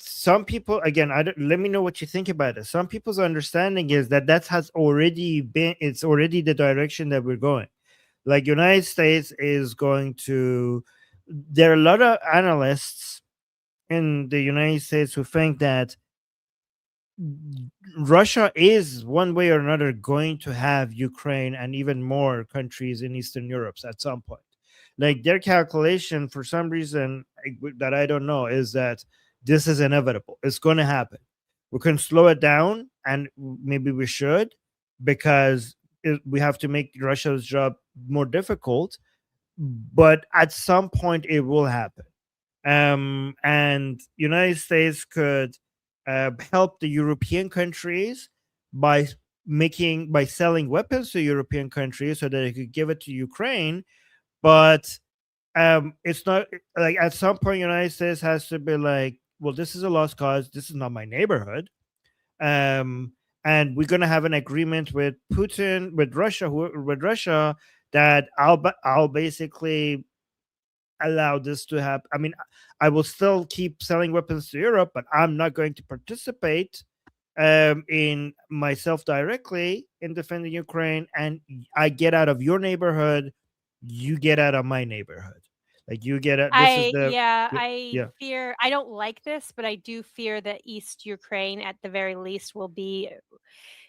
some people, again, let me know what you think about it. Some people's understanding is that has already been, it's already the direction that we're going. Like United States is going to, there are a lot of analysts in the United States who think that Russia is one way or another going to have Ukraine and even more countries in Eastern Europe at some point. Like their calculation, for some reason that I don't know, is that this is inevitable. It's going to happen. We can slow it down, and maybe we should, because we have to make Russia's job more difficult. But at some point, it will happen. And United States could help the European countries by selling weapons to European countries so that they could give it to Ukraine. But it's not like at some point United States has to be like, well, this is a lost cause. This is not my neighborhood. And we're going to have an agreement with Putin, with Russia, that I'll basically allow this to happen. I mean, I will still keep selling weapons to Europe, but I'm not going to participate in myself directly in defending Ukraine. And I get out of your neighborhood, you get out of my neighborhood. Like you get out. I fear, I don't like this, but I do fear that East Ukraine at the very least will be,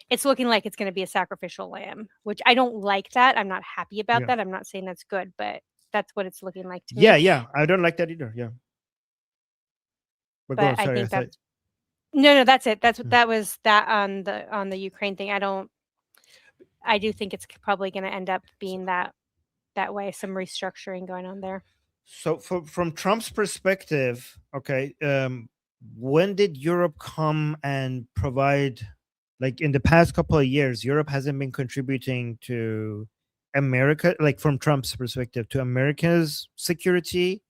it's looking like it's going to be a sacrificial lamb, which I don't like that. I'm not happy about that. I'm not saying that's good, but that's what it's looking like to me. Yeah. I don't like that either. Yeah. But I think that's no, that's it. That was that on the Ukraine thing. I do think it's probably going to end up being that way, some restructuring going on there. So from Trump's perspective, okay, when did Europe come and provide, like in the past couple of years, Europe hasn't been contributing to America, like from Trump's perspective, to America's security,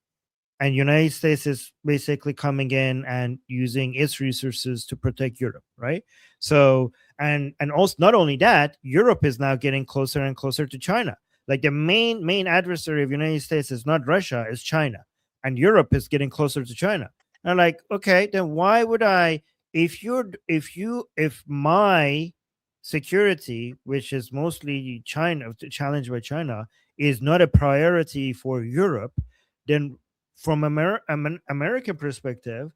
and United States is basically coming in and using its resources to protect Europe, right? So, and also not only that, Europe is now getting closer and closer to China. Like the main adversary of United States is not Russia, it's China, and Europe is getting closer to China. And like, okay, then why would I? If my security, which is mostly China, challenged by China, is not a priority for Europe, then from American perspective,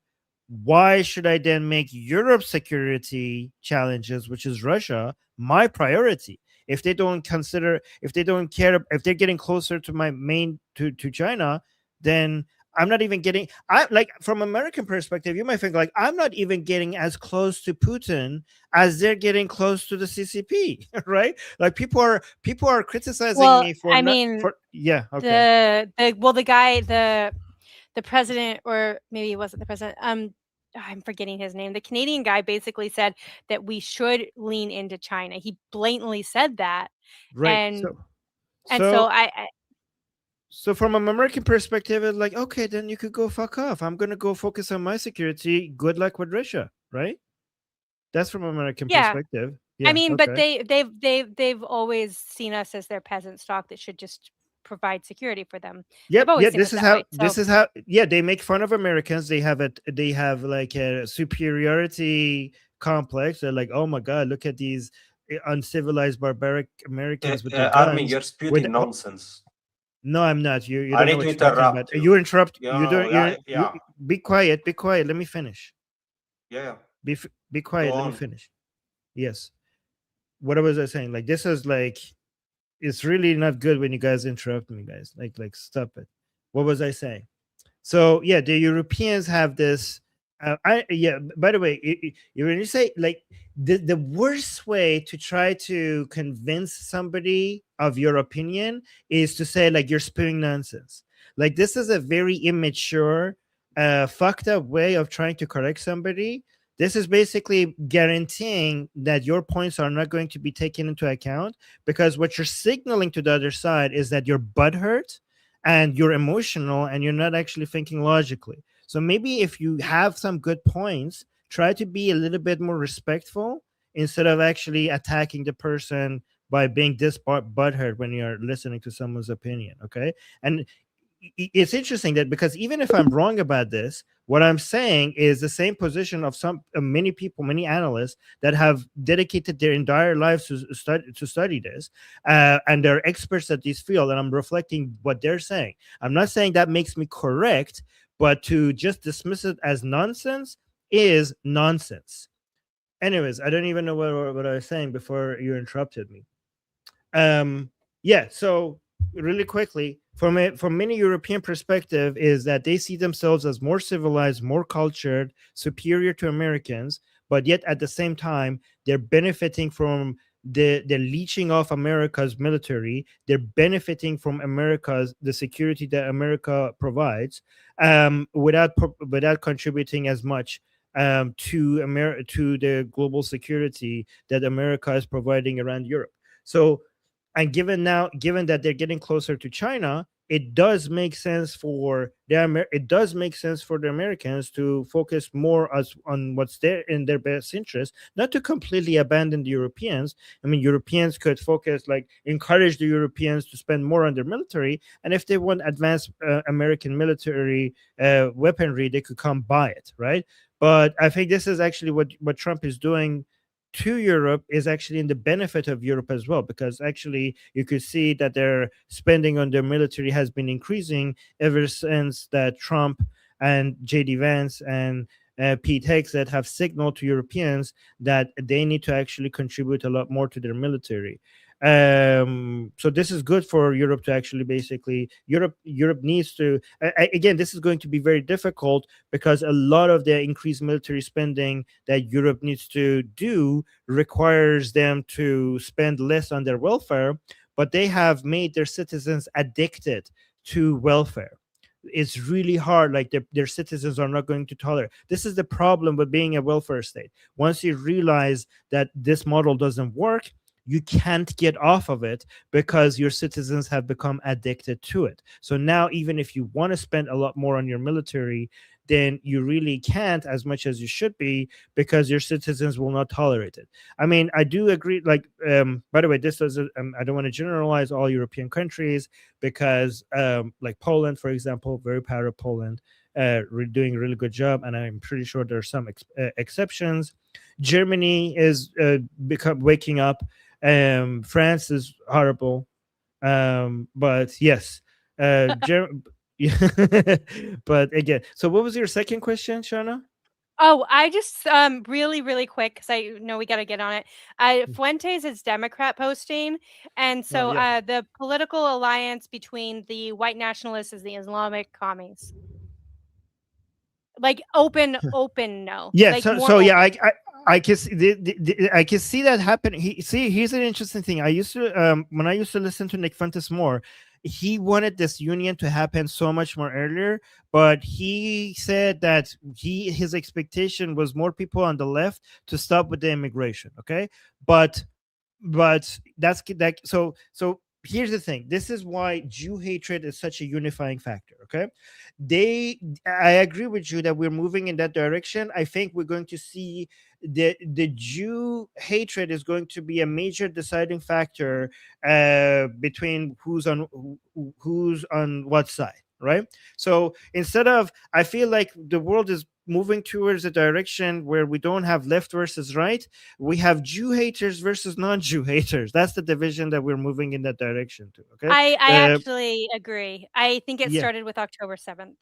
why should I then make Europe's security challenges, which is Russia, my priority? If they don't consider, if they don't care, if they're getting closer to my to China, then I'm not even getting, I like from American perspective, you might think like I'm not even getting as close to Putin as they're getting close to the CCP, right? Like people are criticizing me for the president, or maybe it wasn't the president, I'm forgetting his name. The Canadian guy basically said that we should lean into China. He blatantly said that. Right. So from an American perspective, it's like, okay, then you could go fuck off. I'm going to go focus on my security. Good luck with Russia, right? That's from an American perspective. Yeah, I mean, okay. But they've always seen us as their peasant stock that should just provide security for them. Yeah, this is how they make fun of Americans. They have like a superiority complex. They're like, oh my god, look at these uncivilized barbaric Americans with their guns. Armin, you're spewing nonsense. No, I'm not. You I don't know what you're talking about. You interrupt. You be quiet. Be quiet. Let me finish. Yeah. Be quiet. Let me finish. Yes. What was I saying? Like this is like, it's really not good when you guys interrupt me, guys. Like stop it. What was I saying? So yeah, the Europeans have this. By the way, when you say like the worst way to try to convince somebody of your opinion is to say like you're spewing nonsense. Like this is a very immature, fucked up way of trying to correct somebody. This is basically guaranteeing that your points are not going to be taken into account, because what you're signaling to the other side is that you're butthurt and you're emotional and you're not actually thinking logically. So maybe if you have some good points, try to be a little bit more respectful instead of actually attacking the person by being this butthurt when you're listening to someone's opinion. Okay. And it's interesting that, because even if I'm wrong about this, what I'm saying is the same position of many people, many analysts that have dedicated their entire lives to study this, and they're experts at this field, and I'm reflecting what they're saying. I'm not saying that makes me correct, but to just dismiss it as nonsense is nonsense. Anyways, I don't even know what I was saying before you interrupted me. Yeah, so really quickly, from many European perspective, is that they see themselves as more civilized, more cultured, superior to Americans, but yet at the same time they're benefiting from the leeching off America's military. They're benefiting from the security that America provides, without contributing as much to the global security that America is providing around Europe. So, and given that they're getting closer to China, it does make sense for the Americans to focus more on what's in their best interest, not to completely abandon the Europeans. I mean, Europeans could encourage the Europeans to spend more on their military, and if they want advanced American military weaponry, they could come buy it, right? But I think this is actually what Trump is doing to Europe is actually in the benefit of Europe as well, because actually you could see that their spending on their military has been increasing ever since that Trump and J.D. Vance and Pete Hegseth have signaled to Europeans that they need to actually contribute a lot more to their military. So this is good for Europe to actually Europe needs to, again, this is going to be very difficult because a lot of the increased military spending that Europe needs to do requires them to spend less on their welfare, but they have made their citizens addicted to welfare. It's really hard. Like their citizens are not going to tolerate. This is the problem with being a welfare state. Once you realize that this model doesn't work, you can't get off of it because your citizens have become addicted to it. So now, even if you want to spend a lot more on your military, then you really can't as much as you should be because your citizens will not tolerate it. I mean, I do agree. Like, by the way, this doesn't. I don't want to generalize all European countries because, like Poland, for example, very proud of Poland, doing a really good job, and I'm pretty sure there are some exceptions. Germany is waking up. France is horrible, but yes, but again, so what was your second question, Shana? Oh, I just really, really quick, because I know we got to get on it. Fuentes is Democrat posting, and so the political alliance between the white nationalists is the Islamic commies. Like open no. Yeah, like so yeah, I can see I can see that happen. Here's an interesting thing. I used to when I used to listen to Nick Fuentes more, he wanted this union to happen so much more earlier, but he said that his expectation was more people on the left to stop with the immigration. Okay, but that's that. So here's the thing. This is why Jew hatred is such a unifying factor. Okay, I agree with you that we're moving in that direction. I think we're going to see the Jew hatred is going to be a major deciding factor between who's on what side, right? So instead of, I feel like the world is moving towards a direction where we don't have left versus right. We have Jew haters versus non-Jew haters. That's the division that we're moving in that direction to. Okay, I actually agree. I think it started with October 7th.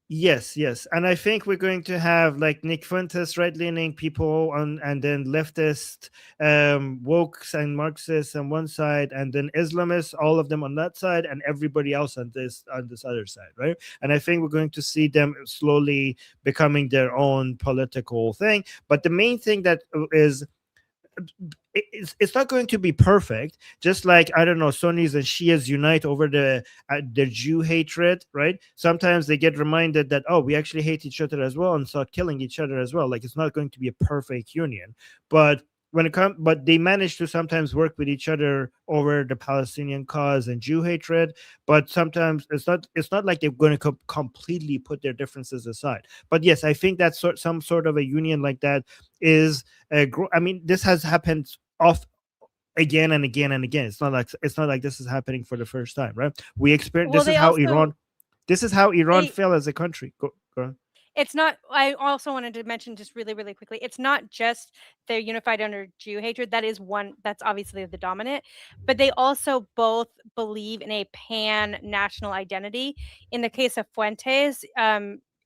Yes, and I think we're going to have like Nick Fuentes, right-leaning people and then leftist wokes and Marxists on one side, and then Islamists, all of them on that side, and everybody else on this other side, right? And I think we're going to see them slowly becoming their own political thing. But the main thing that is it's not going to be perfect. Just like, I don't know, Sunnis and Shias unite over the Jew hatred, right? Sometimes they get reminded that, oh, we actually hate each other as well, and start killing each other as well. Like, it's not going to be a perfect union, but but they manage to sometimes work with each other over the Palestinian cause and Jew hatred. But sometimes it's not like they're going to completely put their differences aside. But yes, I think that some sort of a union like that is I mean, this has happened again and again and again. It's not like this is happening for the first time, right? We experience this is how Iran fell as a country. Go on. It's not, I also wanted to mention just really, really quickly, it's not just they're unified under Jew hatred. That is one, that's obviously the dominant, but they also both believe in a pan-national identity. In the case of Fuentes,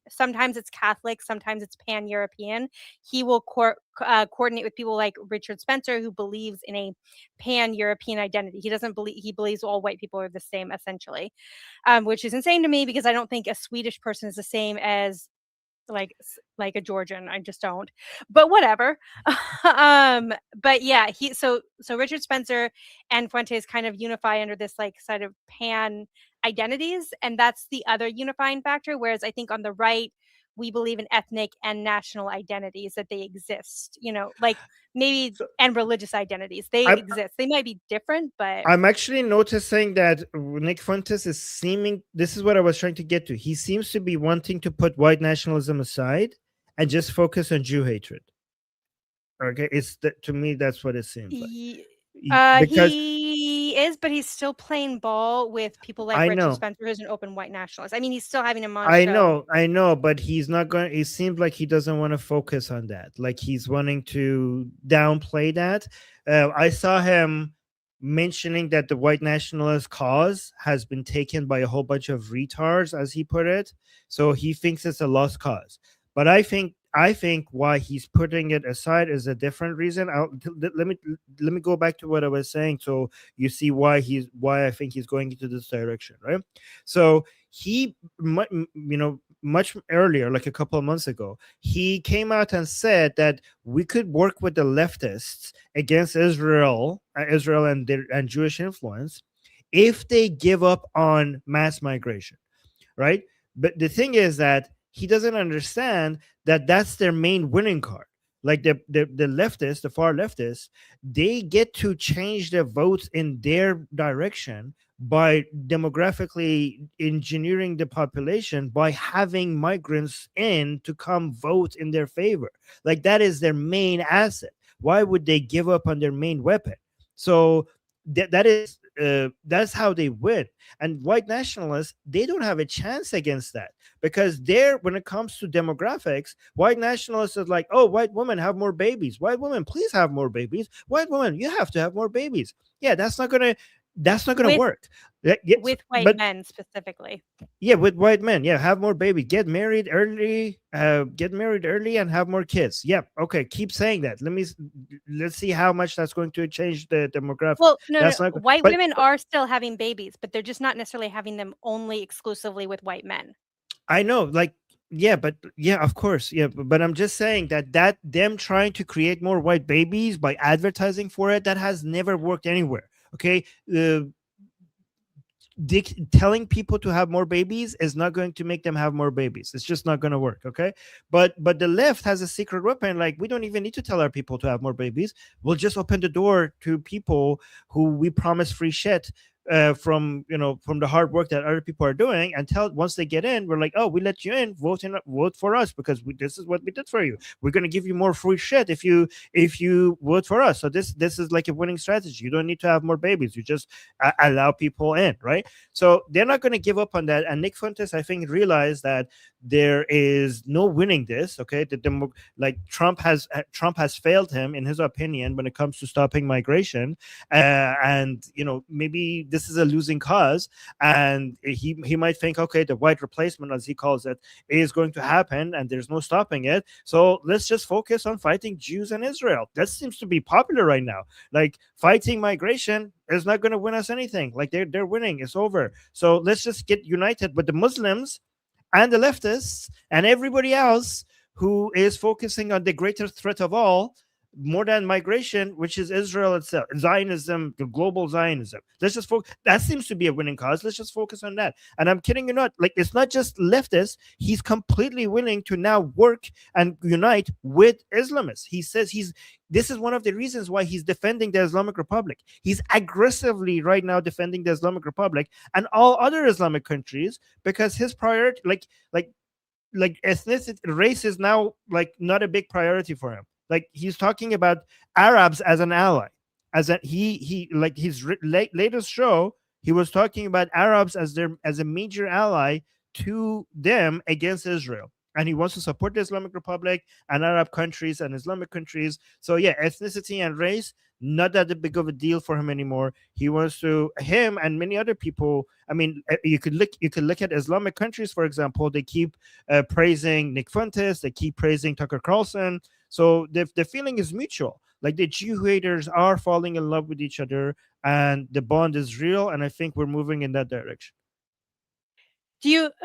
sometimes it's Catholic, sometimes it's pan-European. He will coordinate with people like Richard Spencer, who believes in a pan-European identity. He believes all white people are the same, essentially, which is insane to me, because I don't think a Swedish person is the same as like a Georgian. I just don't, but whatever. But yeah, so Richard Spencer and Fuentes kind of unify under this like sort of pan identities, and that's the other unifying factor. Whereas I think on the right, we believe in ethnic and national identities, that they exist, like maybe, and religious identities. They exist. They might be different, but I'm actually noticing that Nick Fuentes is this is what I was trying to get to. He seems to be wanting to put white nationalism aside and just focus on Jew hatred. Okay, to me, that's what it seems like. Because he is, but he's still playing ball with people like Richard Spencer, who's an open white nationalist. I mean, he's still having him on. I know, but he's not going. It seems like he doesn't want to focus on that. Like, he's wanting to downplay that. I saw him mentioning that the white nationalist cause has been taken by a whole bunch of retards, as he put it. So he thinks it's a lost cause. But I think why he's putting it aside is a different reason. Let me go back to what I was saying, so you see why I think he's going into this direction, right? So he, much earlier, like a couple of months ago, he came out and said that we could work with the leftists against Israel and Jewish influence if they give up on mass migration, right? But the thing is that he doesn't understand that that's their main winning card. Like the leftists, the far leftists, they get to change their votes in their direction by demographically engineering the population, by having migrants in to come vote in their favor. Like, that is their main asset. Why would they give up on their main weapon? So that's how they win. And white nationalists, they don't have a chance against that, because when it comes to demographics, white nationalists are like, oh, white women have more babies. White women, please have more babies. White women, you have to have more babies. Yeah, that's not gonna work. With white men specifically. Yeah, with white men. Yeah, have more babies. Get married early. And have more kids. Yeah, okay. Keep saying that. Let's see how much that's going to change the demographics. Well, white women are still having babies, but they're just not necessarily having them only exclusively with white men. I know, like, yeah, but yeah, of course, yeah, but I'm just saying that them trying to create more white babies by advertising for it, that has never worked anywhere. Okay, telling people to have more babies is not going to make them have more babies. It's just not going to work. Okay, but the left has a secret weapon. Like, we don't even need to tell our people to have more babies. We'll just open the door to people who we promise free shit from the hard work that other people are doing, and once they get in, we're like, oh, we let you in, vote for us, because this is what we did for you. We're going to give you more free shit if you vote for us. So this is like a winning strategy. You don't need to have more babies. You just allow people in, right? So they're not going to give up on that. And Nick Fuentes, I think, realized that there is no winning this. Okay, Trump has failed him, in his opinion, when it comes to stopping migration, and maybe this is a losing cause, and he might think, okay, the white replacement, as he calls it, is going to happen, and there's no stopping it. So let's just focus on fighting Jews and Israel. That seems to be popular right now. Like, fighting migration is not going to win us anything. Like, they're winning. It's over. So let's just get united with the Muslims and the leftists and everybody else who is focusing on the greater threat of all, more than migration, which is Israel itself, Zionism, the global Zionism. Let's just focus. That seems to be a winning cause. Let's just focus on that. And I'm kidding you not. Like, it's not just leftists. He's completely willing to now work and unite with Islamists. He says this is one of the reasons why he's defending the Islamic Republic. He's aggressively right now defending the Islamic Republic and all other Islamic countries, because his priority, like ethnicity, race is now like not a big priority for him. Like, he's talking about Arabs as an ally, as a he like his latest show, he was talking about Arabs as a major ally to them against Israel. And he wants to support the Islamic Republic and Arab countries and Islamic countries. So yeah, ethnicity and race, not that big of a deal for him anymore. He wants to, him and many other people. I mean, you could look at Islamic countries, for example. They keep praising Nick Fuentes. They keep praising Tucker Carlson. So the feeling is mutual. Like, the Jew haters are falling in love with each other, and the bond is real. And I think we're moving in that direction.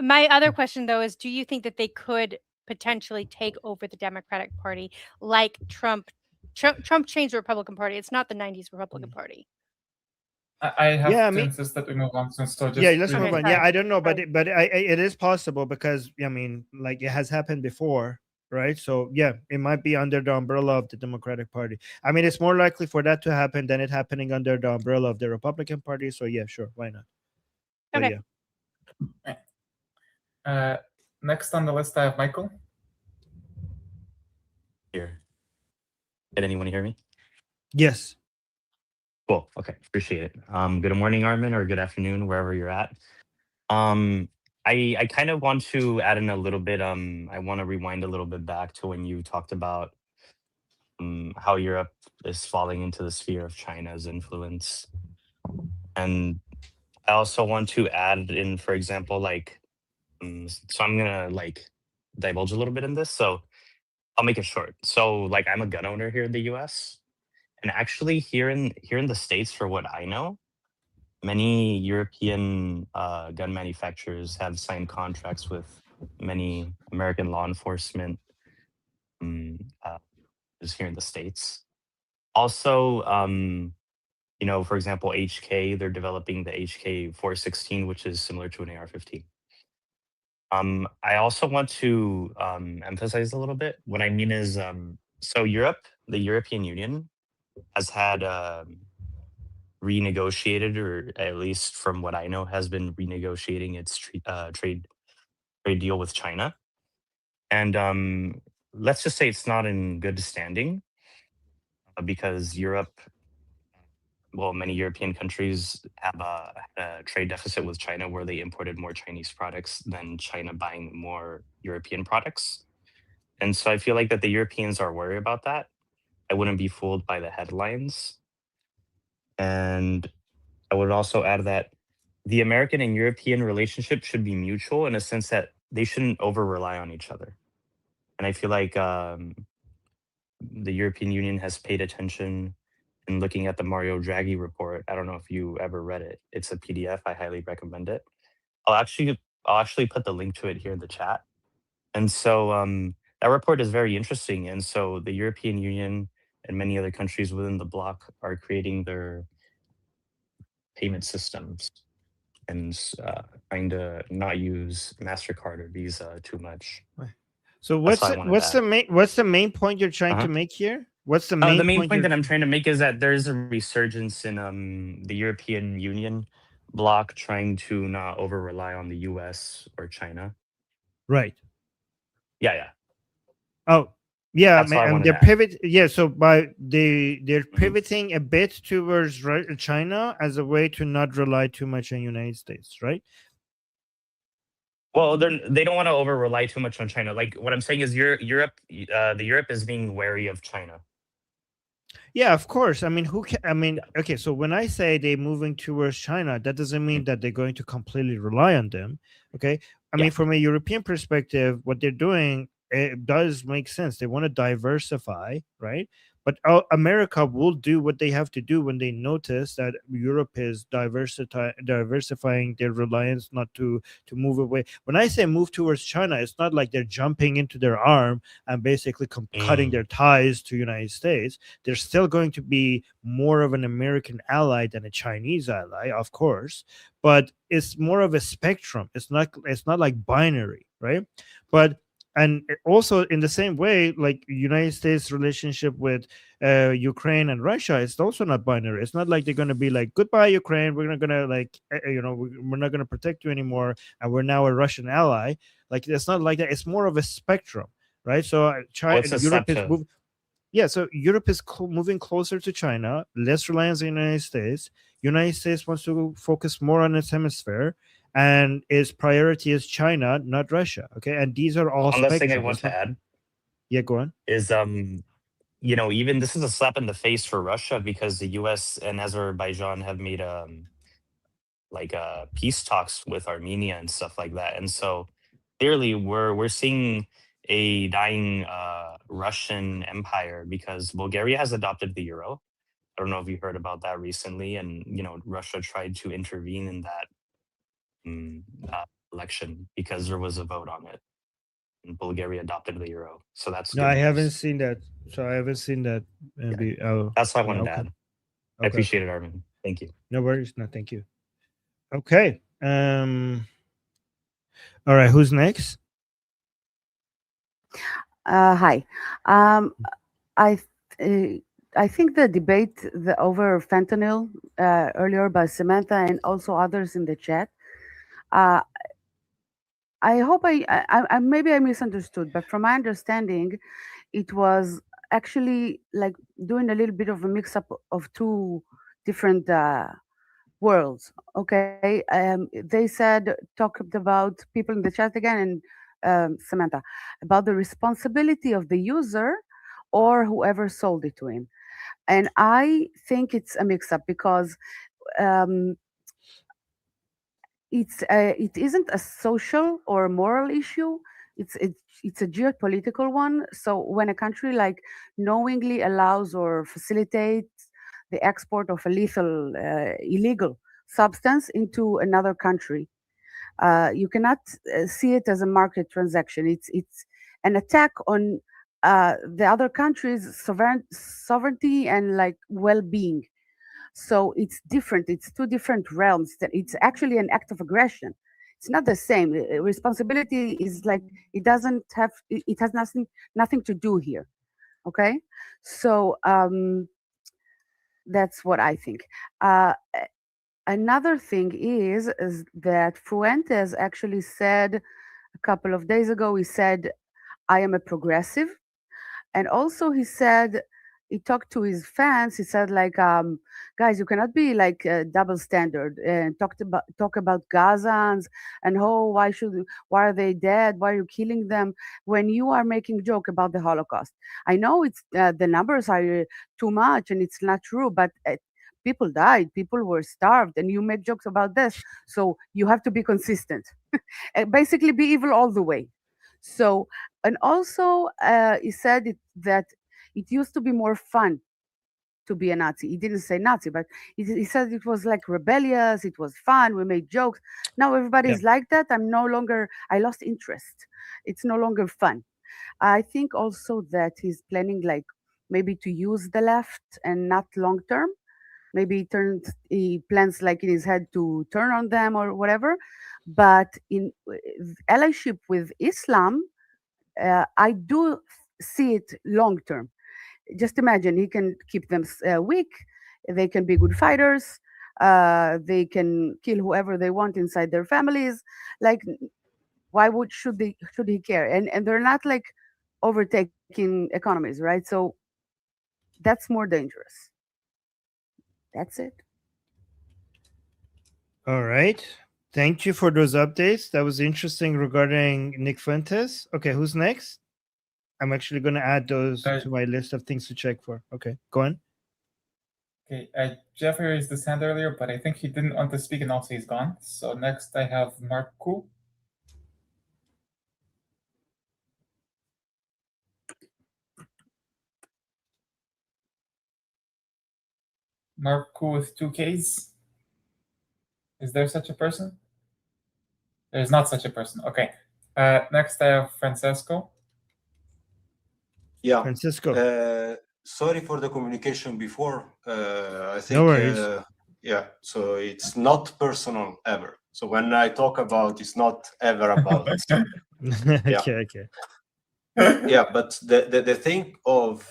My other question though is, do you think that they could potentially take over the Democratic Party like Trump changed the Republican Party? It's not the 90s Republican Party. I have to insist that we move on. So just let's move on. Yeah, I don't know, but it is possible, because I mean, like, it has happened before, right? So yeah, it might be under the umbrella of the Democratic Party. I mean, it's more likely for that to happen than it happening under the umbrella of the Republican Party. So yeah, sure, why not? Okay. Next on the list, I have Michael. Here. Did anyone hear me? Yes. Cool. Okay. Appreciate it. Good morning, Armin, or good afternoon, wherever you're at. I kind of want to add in a little bit. I want to rewind a little bit back to when you talked about how Europe is falling into the sphere of China's influence. And I also want to add in, for example, like, so I'm gonna like divulge a little bit in this. So I'll make it short. So like, I'm a gun owner here in the US. And actually here in the States, for what I know, many European gun manufacturers have signed contracts with many American law enforcement is here in the States. Also, you know, for example, HK, they're developing the HK 416, which is similar to an AR-15. I also want to emphasize a little bit. What I mean is, so Europe, the European Union, has had renegotiated, or at least from what I know, has been renegotiating its trade deal with China. And let's just say it's not in good standing, because Europe, well, many European countries have a trade deficit with China, where they imported more Chinese products than China buying more European products. And so I feel like that the Europeans are worried about that. I wouldn't be fooled by the headlines. And I would also add that the American and European relationship should be mutual, in a sense that they shouldn't over rely on each other. And I feel like the European Union has paid attention in looking at the Mario Draghi report. I don't know if you ever read it. It's a PDF. I highly recommend it. I'll actually put the link to it here in the chat. And so that report is very interesting. And so the European Union and many other countries within the bloc are creating their payment systems and trying to not use MasterCard or Visa too much. So what's the main point you're trying to make here? What's the main point that I'm trying to make is that there's a resurgence in the European Union bloc trying to not over rely on the US or China. Right. Yeah. Oh, yeah. They're pivot. Yeah. So they're pivoting a bit towards China as a way to not rely too much on the United States, right? Well, they don't want to over rely too much on China. Like, what I'm saying is Europe is being wary of China. Yeah, of course. I mean, okay, so when I say they're moving towards China, that doesn't mean that they're going to completely rely on them. Okay. I mean, from a European perspective, what they're doing, it does make sense. They want to diversify, right? But America will do what they have to do when they notice that Europe is diversifying their reliance, not to move away. When I say move towards China, it's not like they're jumping into their arm and basically cutting their ties to United States. They're still going to be more of an American ally than a Chinese ally, of course, but it's more of a spectrum. It's not like binary, right? But and also in the same way, like United States relationship with Ukraine and Russia, it's also not binary. It's not like they're going to be like, goodbye Ukraine, we're not going to like we're not going to protect you anymore, and we're now a Russian ally. Like it's not like that. It's more of a spectrum, right? So Europe is moving. Yeah, so Europe is moving closer to China, less reliance on the United States. United States wants to focus more on its hemisphere, and its priority is China, not Russia. Okay, and these are all One last thing I spectrum. want to add Yeah, go on. is even this is a slap in the face for Russia, because the US and Azerbaijan have made peace talks with Armenia and stuff like that. And so clearly we're seeing a dying Russian empire, because Bulgaria has adopted the euro. I don't know if you heard about that recently, and Russia tried to intervene in that election because there was a vote on it, and Bulgaria adopted the euro. So that's No, good I haven't news. seen that. So I haven't seen that. Maybe That's all I wanted to okay. add. I appreciate it, Armin. Thank you. No worries. No, thank you. Okay. All right. Who's next? Hi. I think the debate over fentanyl earlier by Samantha and also others in the chat. I hope I maybe I misunderstood, but from my understanding, it was actually like doing a little bit of a mix up of two different worlds. Okay, they talked about people in the chat again, and Samantha, about the responsibility of the user or whoever sold it to him, and I think it's a mix up because it isn't a social or moral issue. It's a geopolitical one. So when a country like knowingly allows or facilitates the export of a lethal illegal substance into another country, you cannot see it as a market transaction. It's an attack on the other country's sovereignty and like well-being. So it's different. It's two different realms. It's actually an act of aggression. It's not the same. Responsibility is like it doesn't have. It has nothing to do here. Okay, so that's what I think. Another thing is that Fuentes actually said a couple of days ago. He said, "I am a progressive," and also he talked to his fans. He said, like, guys, you cannot be like double standard and talk about Gazans and why are they dead? Why are you killing them when you are making joke about the Holocaust? I know it's the numbers are too much and it's not true, but people died, people were starved, and you make jokes about this. So you have to be consistent. Basically, be evil all the way. So, and also he said that it used to be more fun to be a Nazi. He didn't say Nazi, but he said it was like rebellious, it was fun, we made jokes. Now everybody's like that. I lost interest. It's no longer fun. I think also that he's planning like maybe to use the left and not long term. Maybe he plans like in his head to turn on them or whatever. But in allyship with Islam, I do see it long term. Just imagine he can keep them weak. They can be good fighters. They can kill whoever they want inside their families. Like, why should he care? And they're not like overtaking economies, right? So that's more dangerous. That's it. All right. Thank you for those updates. That was interesting regarding Nick Fuentes. Okay, who's next? I'm actually going to add those to my list of things to check for. Okay, go on. Okay, Jeffrey raised his hand earlier, but I think he didn't want to speak, and also he's gone. So next I have Marku. Marku with 2 Ks. Is there such a person? There is not such a person. Okay. Next, I have Francesco. Yeah. Francisco. Sorry for the communication before. I think. No worries. Yeah. So it's not personal ever. So when I talk about, it's not ever about. Okay. Yeah, but the thing of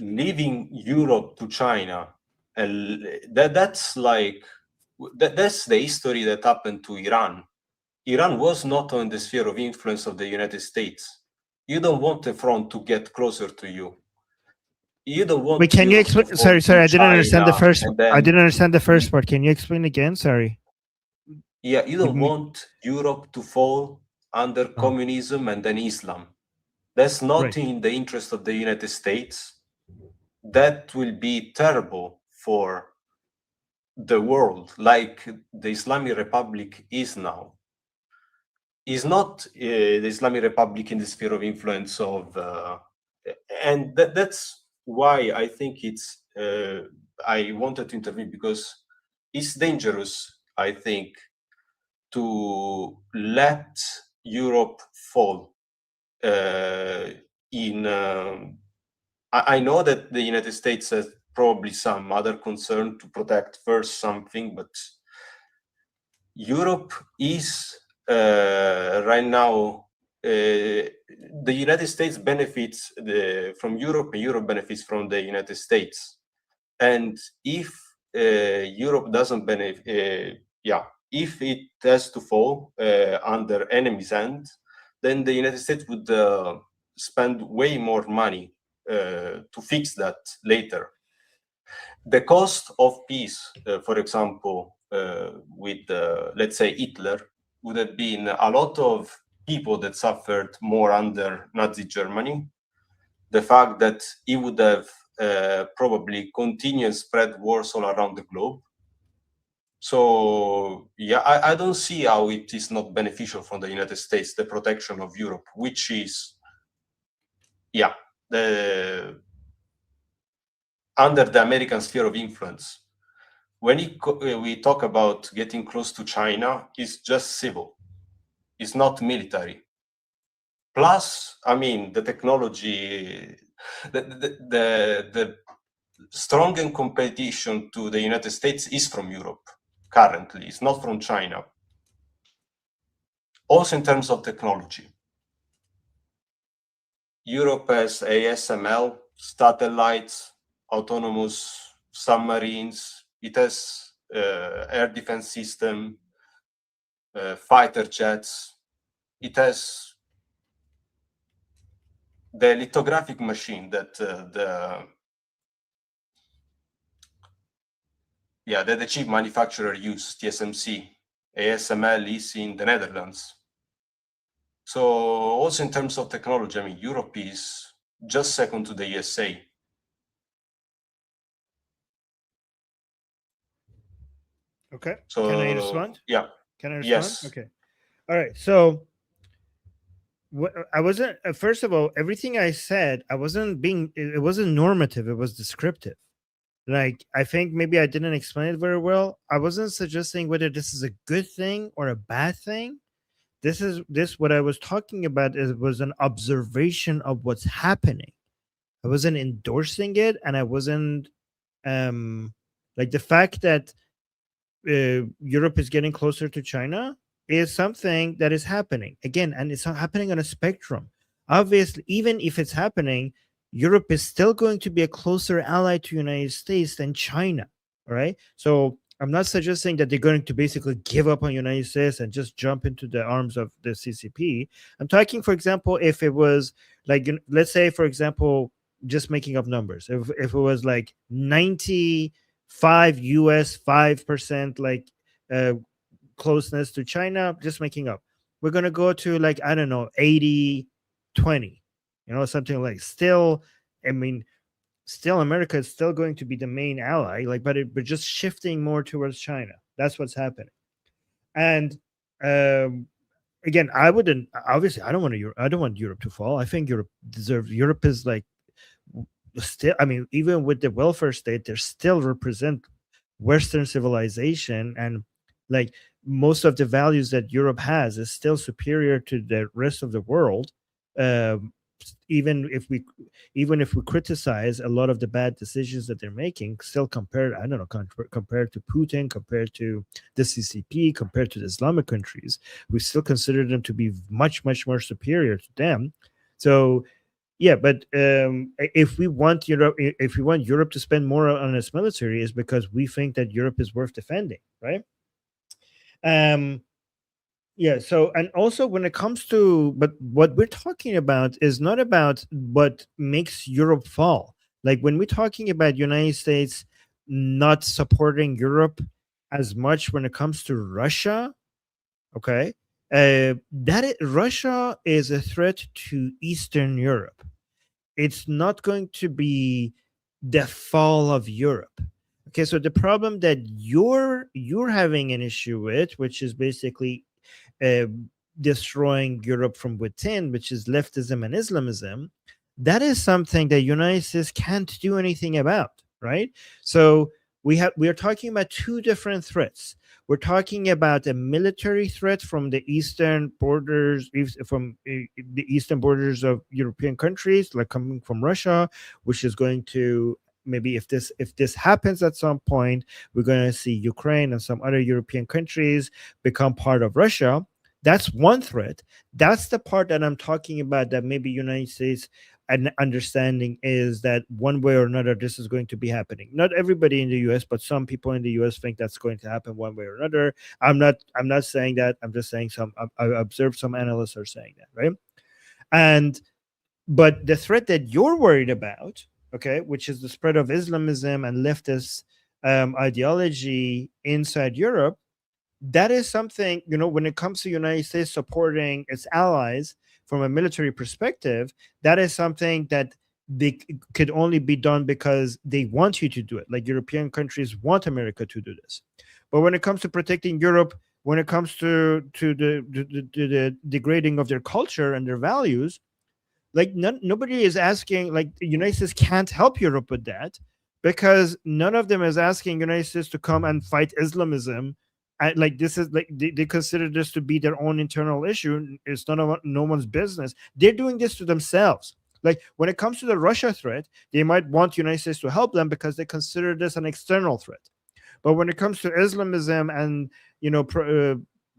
leaving Europe to China, and that's like that's the history that happened to Iran. Iran was not on the sphere of influence of the United States. You don't want the front to get closer to you. You don't want. Wait, can you explain? Sorry, I didn't understand the first. I didn't understand the first part. Can you explain again? Sorry. Yeah, you don't want Europe to fall under communism and then Islam. That's not in the interest of the United States. That will be terrible for the world, like the Islamic Republic is now. Is not the Islamic Republic in the sphere of influence of, and that's why I think it's. I wanted to intervene because it's dangerous, I think, to let Europe fall. I know that the United States has probably some other concern to protect first something, but Europe is right now. The United States benefits from Europe, and Europe benefits from the United States. And if Europe doesn't benefit, if it has to fall under enemy's hand, then the United States would spend way more money to fix that later. The cost of peace, for example, with, let's say, Hitler, would have been a lot of people that suffered more under Nazi Germany. The fact that he would have probably continued and spread wars all around the globe. So, yeah, I don't see how it is not beneficial from the United States, the protection of Europe, which is, under the American sphere of influence. When we talk about getting close to China, it's just civil. It's not military. Plus, I mean, the technology, the strong competition to the United States is from Europe currently. It's not from China. Also in terms of technology. Europe has ASML, satellites, autonomous submarines. It has air defense system, fighter jets. It has the lithographic machine that the chip manufacturer use, TSMC. ASML is in the Netherlands. So also in terms of technology, I mean, Europe is just second to the USA. Okay. So, can I respond? Yeah. Can I respond? Yes. Okay. All right. So I wasn't, first of all, everything I said, I wasn't being, it wasn't normative. It was descriptive. Like, I think maybe I didn't explain it very well. I wasn't suggesting whether this is a good thing or a bad thing. What I was talking about was an observation of what's happening. I wasn't endorsing it, and I wasn't like the fact that Europe is getting closer to China is something that is happening again, and it's not happening on a spectrum. Obviously, even if it's happening, Europe is still going to be a closer ally to the United States than China. All right. So I'm not suggesting that they're going to basically give up on the United States and just jump into the arms of the CCP. I'm talking, for example, if it was like, let's say, for example, just making up numbers. If it was like 95 US, 5% like closeness to China, just making up. We're going to go to like, I don't know, 80, 20, something like still, I mean, still America is still going to be the main ally, like, but just shifting more towards China. That's what's happening. And again, I wouldn't, obviously, I don't want Europe to fall. I think Europe is like, still, I mean, even with the welfare state, they still represent Western civilization, and like most of the values that Europe has is still superior to the rest of the world. Um, even if we criticize a lot of the bad decisions that they're making, still compared, I don't know, compared to Putin, compared to the CCP, compared to the Islamic countries, we still consider them to be much more superior to them. So yeah, but if we want Europe to spend more on its military, is because we think that Europe is worth defending, right? Yeah, so, and also when it comes to, but what we're talking about is not about what makes Europe fall. Like when we're talking about United States not supporting Europe as much when it comes to Russia, okay, Russia is a threat to Eastern Europe. It's not going to be the fall of Europe. Okay, so the problem that you're having an issue with, which is basically uh, destroying Europe from within, which is leftism and Islamism, that is something that United States can't do anything about, right? So we are talking about two different threats. We're talking about a military threat from the eastern borders, from the eastern borders of European countries, like coming from Russia, which is going to, maybe if this happens at some point, we're going to see Ukraine and some other European countries become part of Russia. That's one threat. That's the part that I'm talking about, that maybe United States and understanding is that one way or another this is going to be happening. Not everybody in the US, but some people in the US think that's going to happen one way or another. I'm not saying that. I'm just saying I observed some analysts are saying that, right? But the threat that you're worried about, okay, which is the spread of Islamism and leftist ideology inside Europe, that is something, when it comes to United States supporting its allies from a military perspective, that is something that they could only be done because they want you to do it. Like European countries want America to do this. But when it comes to protecting Europe, when it comes to the degrading of their culture and their values, like nobody is asking, like the United States can't help Europe with that, because none of them is asking United States to come and fight Islamism. And like this is like they consider this to be their own internal issue. It's no one's business. They're doing this to themselves. Like when it comes to the Russia threat, they might want United States to help them because they consider this an external threat. But when it comes to Islamism and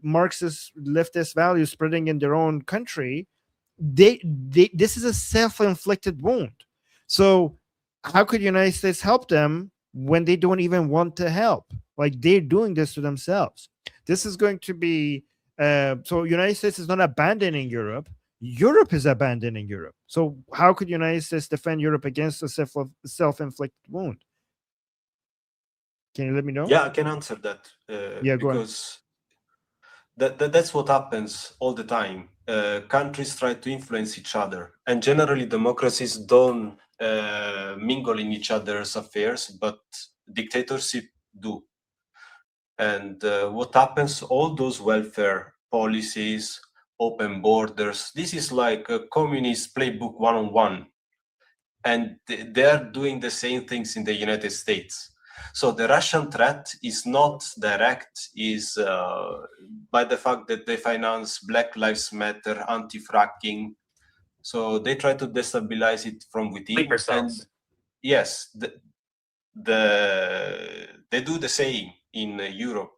Marxist leftist values spreading in their own country, this is a self-inflicted wound. So how could United States help them when they don't even want to help? Like they're doing this to themselves. This is going to be so United States is not abandoning Europe. Europe is abandoning Europe. So how could United States defend Europe against a self-inflicted wound? Can you let me know? Yeah, I can answer that. Yeah, go ahead. Because that's what happens all the time. Countries try to influence each other, and generally democracies don't mingle in each other's affairs, but dictatorship do. And what happens, all those welfare policies, open borders, this is like a communist playbook 101. And they're doing the same things in the United States. So the Russian threat is not direct, is by the fact that they finance Black Lives Matter, anti-fracking. So they try to destabilize it from within. Sleeper And cells. yes, they do the same in Europe.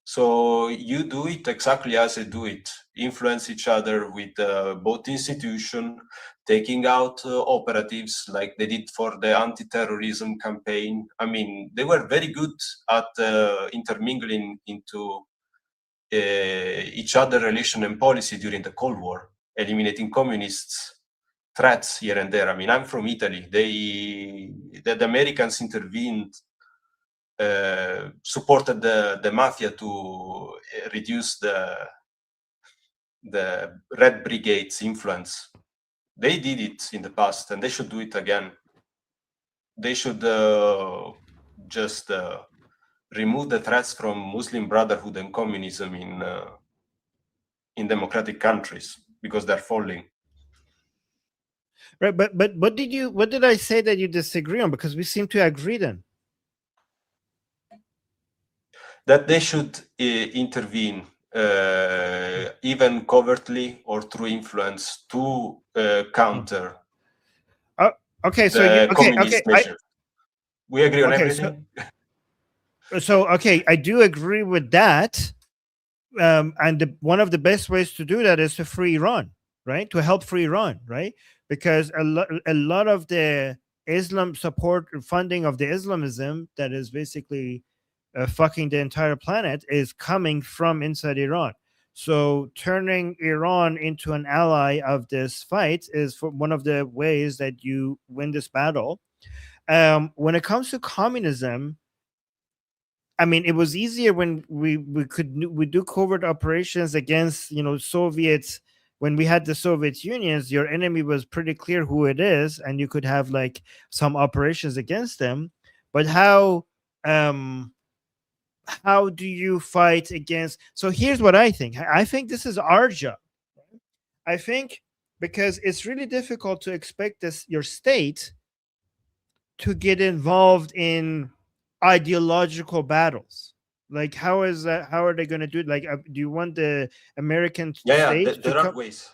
So you do it exactly as they do it, influence each other with both institutions, taking out operatives like they did for the anti-terrorism campaign. I mean, they were very good at intermingling into each other relation and policy during the Cold War, eliminating communists' threats here and there. I mean, I'm from Italy. The Americans intervened, supported the mafia to reduce the Red Brigade's influence. They did it in the past, and they should do it again. They should just remove the threats from Muslim Brotherhood and communism in democratic countries, because they're falling. Right, but what did I say that you disagree on? Because we seem to agree then. That they should intervene, even covertly or through influence, to counter okay, so the communist measures. We agree on everything. So okay, I do agree with that. And one of the best ways to do that is to free Iran, right? To help free Iran, right? Because a lot of the Islam support funding of the Islamism that is basically fucking the entire planet is coming from inside Iran. So turning Iran into an ally of this fight is one of the ways that you win this battle. When it comes to communism, I mean, it was easier when we do covert operations against Soviets. When we had the Soviet Unions, your enemy was pretty clear who it is, and you could have like some operations against them. But how do you fight against? So here's what I think. I think this is our job. I think because it's really difficult to expect your state to get involved in ideological battles. Like, how is that? How are they going to do it? Like, do you want the American state there are ways.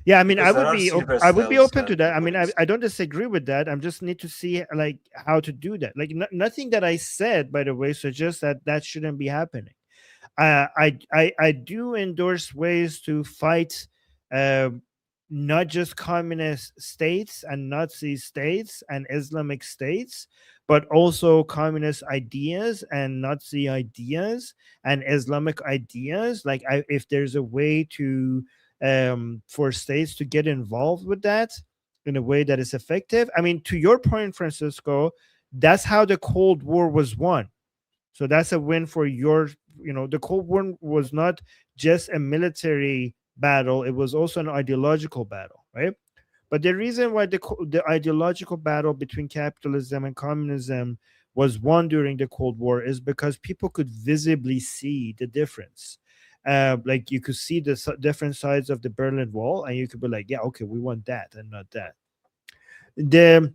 Yeah, I mean, Because I would be open to that. I mean, I don't disagree with that. I'm just need to see like how to do that. Like, nothing that I said, by the way, suggests that shouldn't be happening. I do endorse ways to fight not just communist states and Nazi states and Islamic states, but also communist ideas and Nazi ideas and Islamic ideas. Like, if there's a way to for states to get involved with that in a way that is effective. I mean, to your point, Francisco, that's how the Cold War was won. So that's a win for the Cold War was not just a military battle, it was also an ideological battle, right? But the reason why the ideological battle between capitalism and communism was won during the Cold War is because people could visibly see the difference. Like, you could see the different sides of the Berlin Wall, and you could be like, yeah, okay, we want that and not that. The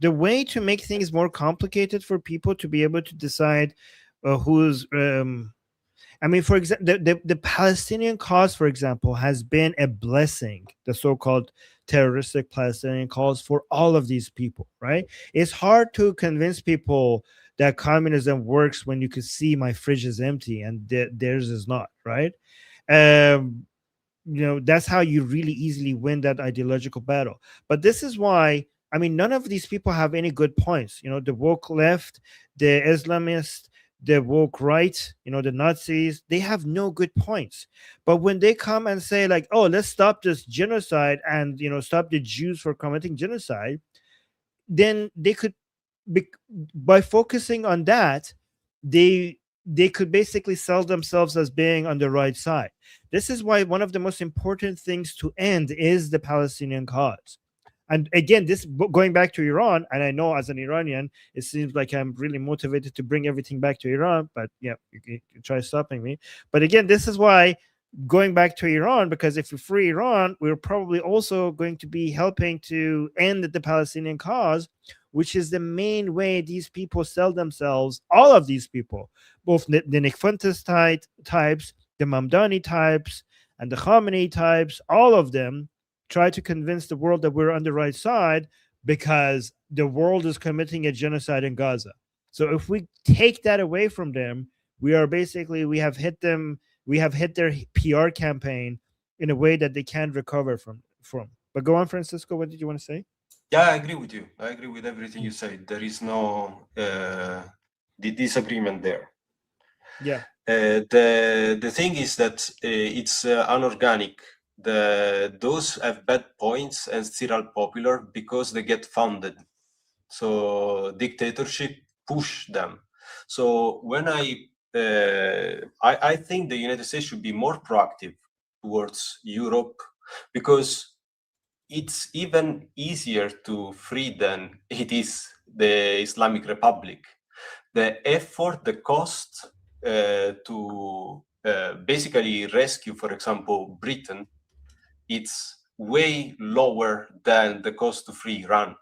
way to make things more complicated for people to be able to decide who's I mean, for example, the Palestinian cause, for example, has been a blessing. The so-called terroristic Palestinian cause for all of these people, right? It's hard to convince people that communism works when you can see my fridge is empty and theirs is not, right? That's how you really easily win that ideological battle. But this is why, I mean, none of these people have any good points. The woke left, the Islamists, the woke right, the Nazis, they have no good points. But when they come and say like, oh, let's stop this genocide and stop the Jews for committing genocide, then they could by focusing on that, they could basically sell themselves as being on the right side. This is why one of the most important things to end is the Palestinian cause. And again, this going back to Iran, and I know as an Iranian, it seems like I'm really motivated to bring everything back to Iran, but yeah, you try stopping me. But again, this is why going back to Iran, because if we free Iran, we're probably also going to be helping to end the Palestinian cause, which is the main way these people sell themselves. All of these people, both the Nick Fuentes types, the Mamdani types, and the Khamenei types, all of them try to convince the world that we're on the right side because the world is committing a genocide in Gaza. So if we take that away from them, we have hit their PR campaign in a way that they can't recover from. But go on, Francisco, what did you want to say? Yeah, I agree with you. I agree with everything you said. There is no disagreement there. Yeah. The thing is that it's unorganic. Those have bad points and still are popular because they get funded. So dictatorship push them. So when I think the United States should be more proactive towards Europe, because it's even easier to free than it is the Islamic Republic. The effort, the cost to basically rescue, for example, Britain, it's way lower than the cost to free Iran.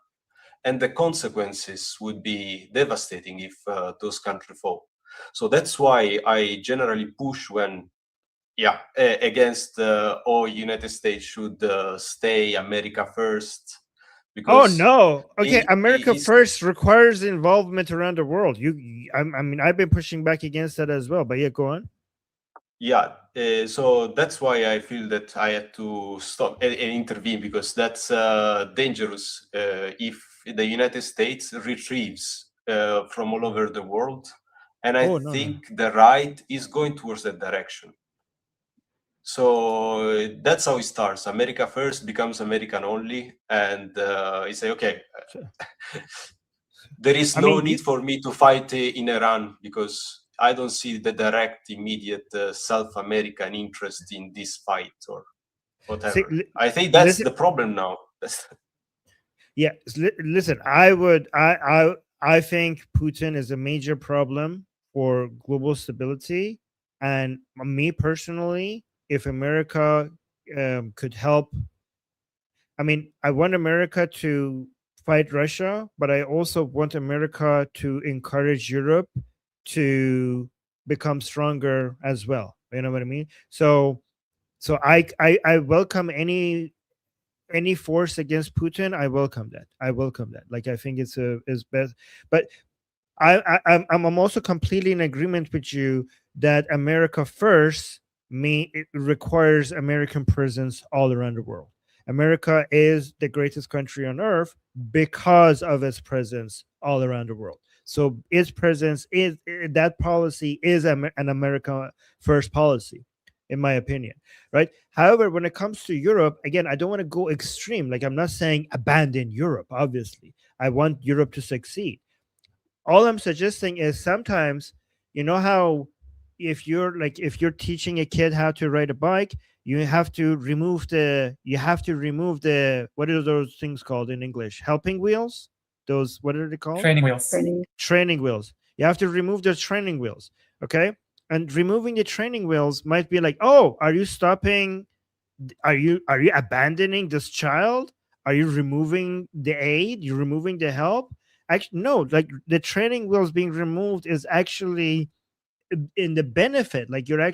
And the consequences would be devastating if those countries fall. So that's why I generally push when, against United States should stay America first. Because no, okay, America first requires involvement around the world. I mean, I've been pushing back against that as well. But yeah, go on. Yeah, so that's why I feel that I had to stop and intervene, because that's dangerous if the United States retrieves from all over the world. And I think the right is going towards that direction. So that's how it starts. America first becomes American only. And you say, okay, there is no need for me to fight in Iran, because I don't see the direct, immediate South American interest in this fight or whatever. See, I think that's the problem now. Yeah, listen, I think Putin is a major problem for global stability. And me personally, if America could help, I mean, I want America to fight Russia, but I also want America to encourage Europe to become stronger as well. You know what I mean? So I welcome any force against Putin. I welcome that. Like, I think it's best. But I'm also completely in agreement with you that America first it requires American presence all around the world. America is the greatest country on earth because of its presence all around the world. So its presence is that policy is an America first policy, in my opinion, right? However, when it comes to Europe, again, I don't want to go extreme. Like, I'm not saying abandon Europe. Obviously, I want Europe to succeed. All I'm suggesting is sometimes, you know how if you're teaching a kid how to ride a bike, you have to remove the what are those things called in English? Helping wheels? Those, what are they called? Training wheels. Training wheels. You have to remove those training wheels. Okay. And removing the training wheels might be like, oh, are you stopping? Are you abandoning this child? Are you removing the aid? You're removing the help? Actually, no. Like, the training wheels being removed is actually in the benefit. Like, you're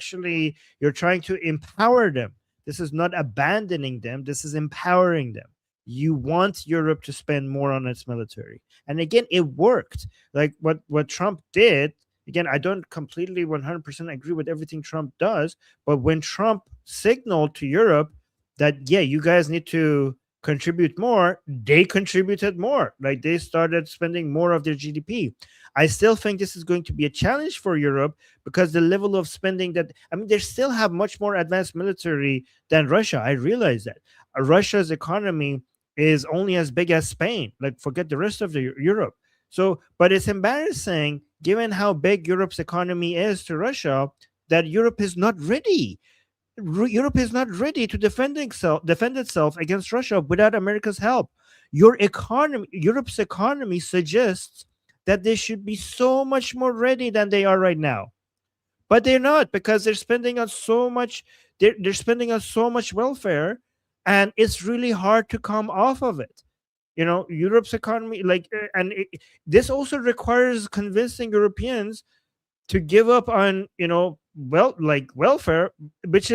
trying to empower them. This is not abandoning them. This is empowering them. You want Europe to spend more on its military, and again, it worked. Like what Trump did. Again, I don't completely 100% agree with everything Trump does, but when Trump signaled to Europe that, yeah, you guys need to contribute more, they contributed more. Like, they started spending more of their GDP. I still think this is going to be a challenge for Europe, because the level of spending they still have much more advanced military than Russia. I realize that. Russia's economy is only as big as Spain. Like, forget the rest of Europe. So, but it's embarrassing, given how big Europe's economy is to Russia, that Europe is not ready. Europe is not ready to defend itself against Russia without America's help. Europe's economy suggests that they should be so much more ready than they are right now, but they're not, because they're spending on so much. They're spending on so much welfare, and it's really hard to come off of it. Europe's economy, this also requires convincing Europeans to give up on, welfare, which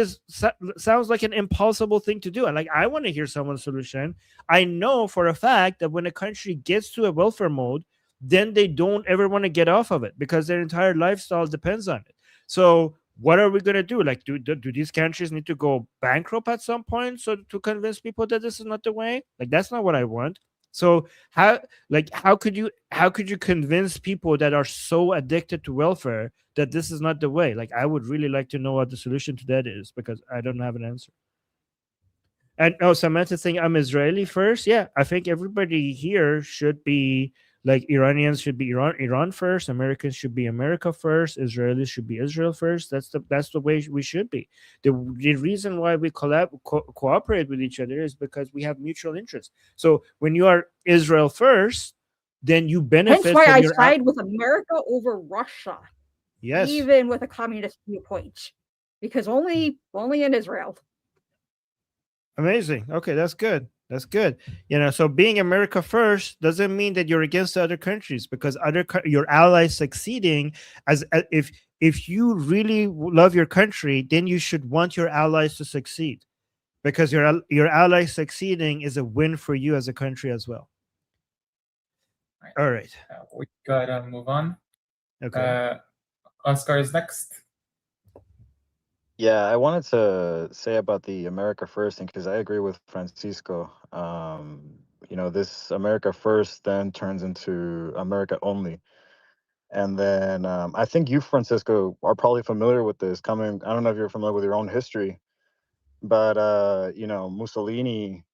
sounds like an impossible thing to do. And I want to hear someone's solution. I know for a fact that when a country gets to a welfare mode, then they don't ever want to get off of it, because their entire lifestyle depends on it. So what are we going to do? Like, do these countries need to go bankrupt at some point so to convince people that this is not the way? Like, that's not what I want. So how could you convince people that are so addicted to welfare that this is not the way? Like, I would really like to know what the solution to that is, because I don't have an answer. And Samantha saying I'm Israeli first. Yeah, I think everybody here should be like, Iranians should be Iran first, Americans should be America first, Israelis should be Israel first. That's the way we should be. The reason why we cooperate with each other is because we have mutual interests. So when you are Israel first, then you benefit. That's why I side with America over Russia. Yes, even with a communist viewpoint. because only in Israel. Amazing. Okay, that's good. That's good. So being America first doesn't mean that you're against the other countries, because your allies succeeding, if you really love your country, then you should want your allies to succeed, because your allies succeeding is a win for you as a country as well. Right. All right. We gotta move on. Okay. Oscar is next. Yeah, I wanted to say about the America First thing, because I agree with Francisco. This America First then turns into America Only. And then I think you, Francisco, are probably familiar with this. I don't know if you're familiar with your own history, but Mussolini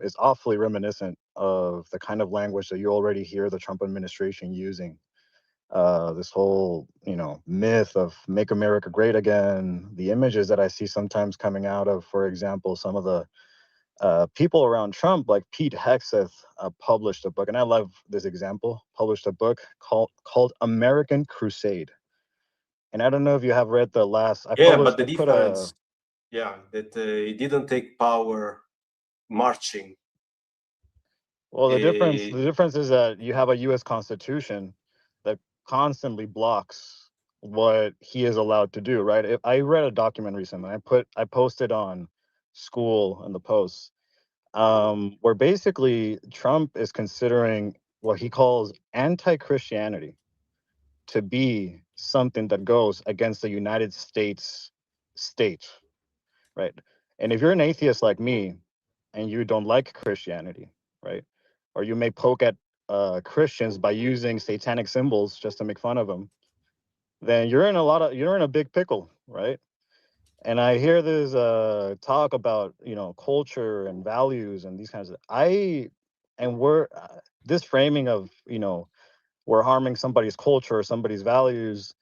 is awfully reminiscent of the kind of language that you already hear the Trump administration using. This whole, myth of make America great again, the images that I see sometimes coming out of, for example, some of the people around Trump, like Pete Hegseth, published a book, and I love this example, published a book called American Crusade. And I don't know if you have read the last, but the difference, that he didn't take power marching. Well, the difference is that you have a U.S. Constitution that constantly blocks what he is allowed to do, right? I read a document recently. I posted on School and the Post, where basically Trump is considering what he calls anti-Christianity to be something that goes against the United States state, right? And if you're an atheist like me and you don't like Christianity, right, or you may poke at Christians by using satanic symbols just to make fun of them, then you're in a big pickle, right? And I hear this talk about culture and values and these kinds of this framing of we're harming somebody's culture or somebody's values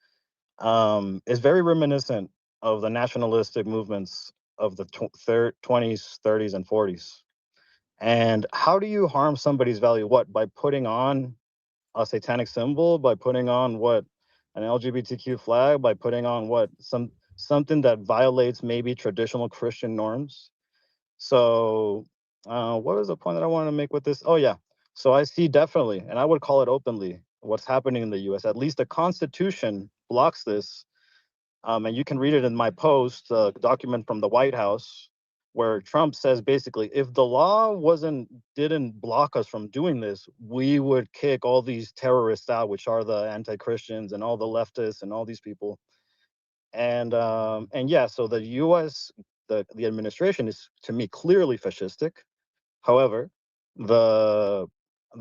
is very reminiscent of the nationalistic movements of the 20s, 30s, and 40s. And how do you harm somebody's value? What? By putting on a satanic symbol? By putting on what? An LGBTQ flag? By putting on what? Something that violates maybe traditional Christian norms? So what was the point that I wanted to make with this? Oh, yeah. So I see definitely, and I would call it openly, what's happening in the US. At least the Constitution blocks this. And you can read it in my post, document from the White House, where Trump says basically, if the law didn't block us from doing this, we would kick all these terrorists out, which are the anti-Christians and all the leftists and all these people. And yeah, so the US, the administration is, to me, clearly fascistic. However, the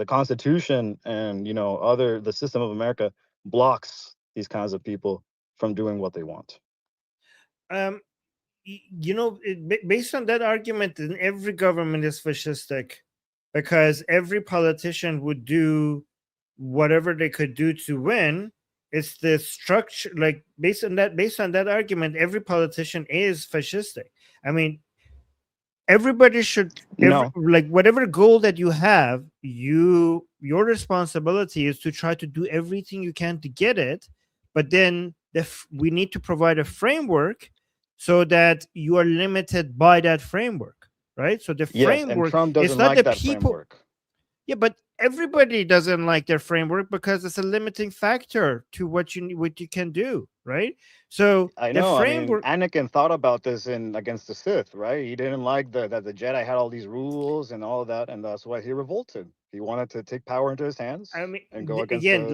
Constitution and the system of America blocks these kinds of people from doing what they want. Based on that argument, then every government is fascistic, because every politician would do whatever they could do to win. It's the structure, like based on that argument, every politician is fascistic. I mean, everybody should like whatever goal that you have, your responsibility is to try to do everything you can to get it. But then we need to provide a framework so that you are limited by that framework, right? So the framework, and Trump doesn't it's not like the that people. Framework. Yeah, but everybody doesn't like their framework because it's a limiting factor to what you can do, right? So I know. framework. I mean, Anakin thought about this in Against the Sith, right? He didn't like that the Jedi had all these rules and all of that, and that's why he revolted. He wanted to take power into his hands. I mean, and go against again,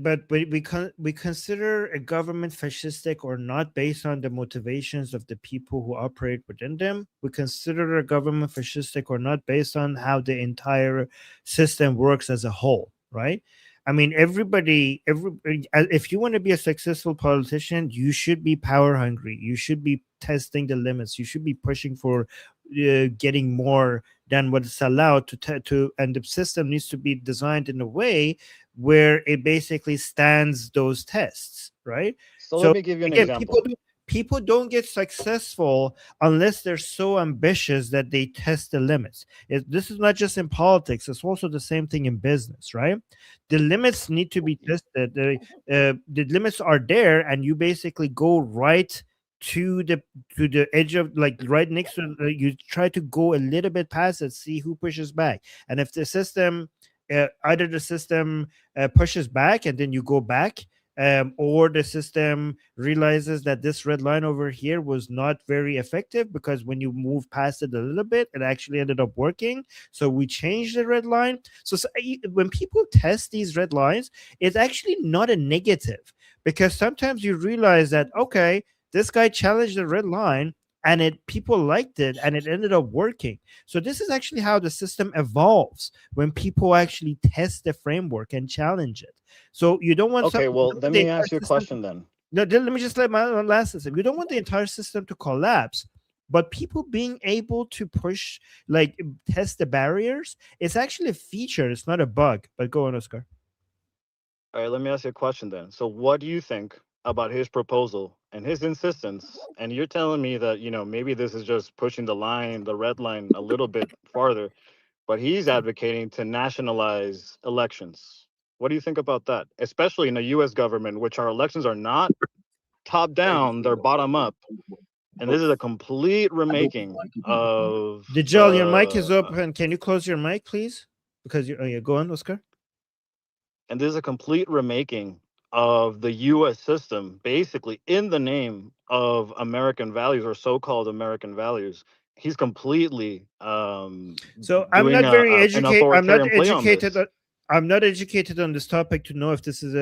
but we consider a government fascistic or not based on the motivations of the people who operate within them. We consider a government fascistic or not based on how the entire system works as a whole, right? I mean, everybody, if you want to be a successful politician, you should be power hungry. You should be testing the limits. You should be pushing for getting more than what's allowed to, and the system needs to be designed in a way where it basically stands those tests, right? So let me give you an example. People don't get successful unless they're so ambitious that they test the limits. This is not just in politics, it's also the same thing in business, right? The limits need to be tested. The limits are there, and you basically go right to the edge of, like, right next to, you try to go a little bit past it, see who pushes back. And if the system, either the system pushes back and then you go back, or the system realizes that this red line over here was not very effective, because when you move past it a little bit, it actually ended up working. So we changed the red line. So when people test these red lines, it's actually not a negative, because sometimes you realize that, okay, this guy challenged the red line and people liked it and it ended up working. So this is actually how the system evolves, when people actually test the framework and challenge it. So you don't want Okay, well, let me ask you a question then. No, let me just let my last system. You don't want the entire system to collapse, but people being able to push, like, test the barriers, it's actually a feature. It's not a bug. But go on, Oscar. All right, let me ask you a question then. So what do you think about his proposal and his insistence? And you're telling me that, maybe this is just pushing the red line a little bit farther, but he's advocating to nationalize elections. What do you think about that? Especially in the US government, which our elections are not top down, they're bottom up. And this is a complete remaking of... Gerald, your mic is open. Can you close your mic, please? Because go on, Oscar. And this is a complete remaking of the U.S. system, basically in the name of American values, or so-called American values. He's completely so I'm not very educated. I'm not educated on this topic to know if this is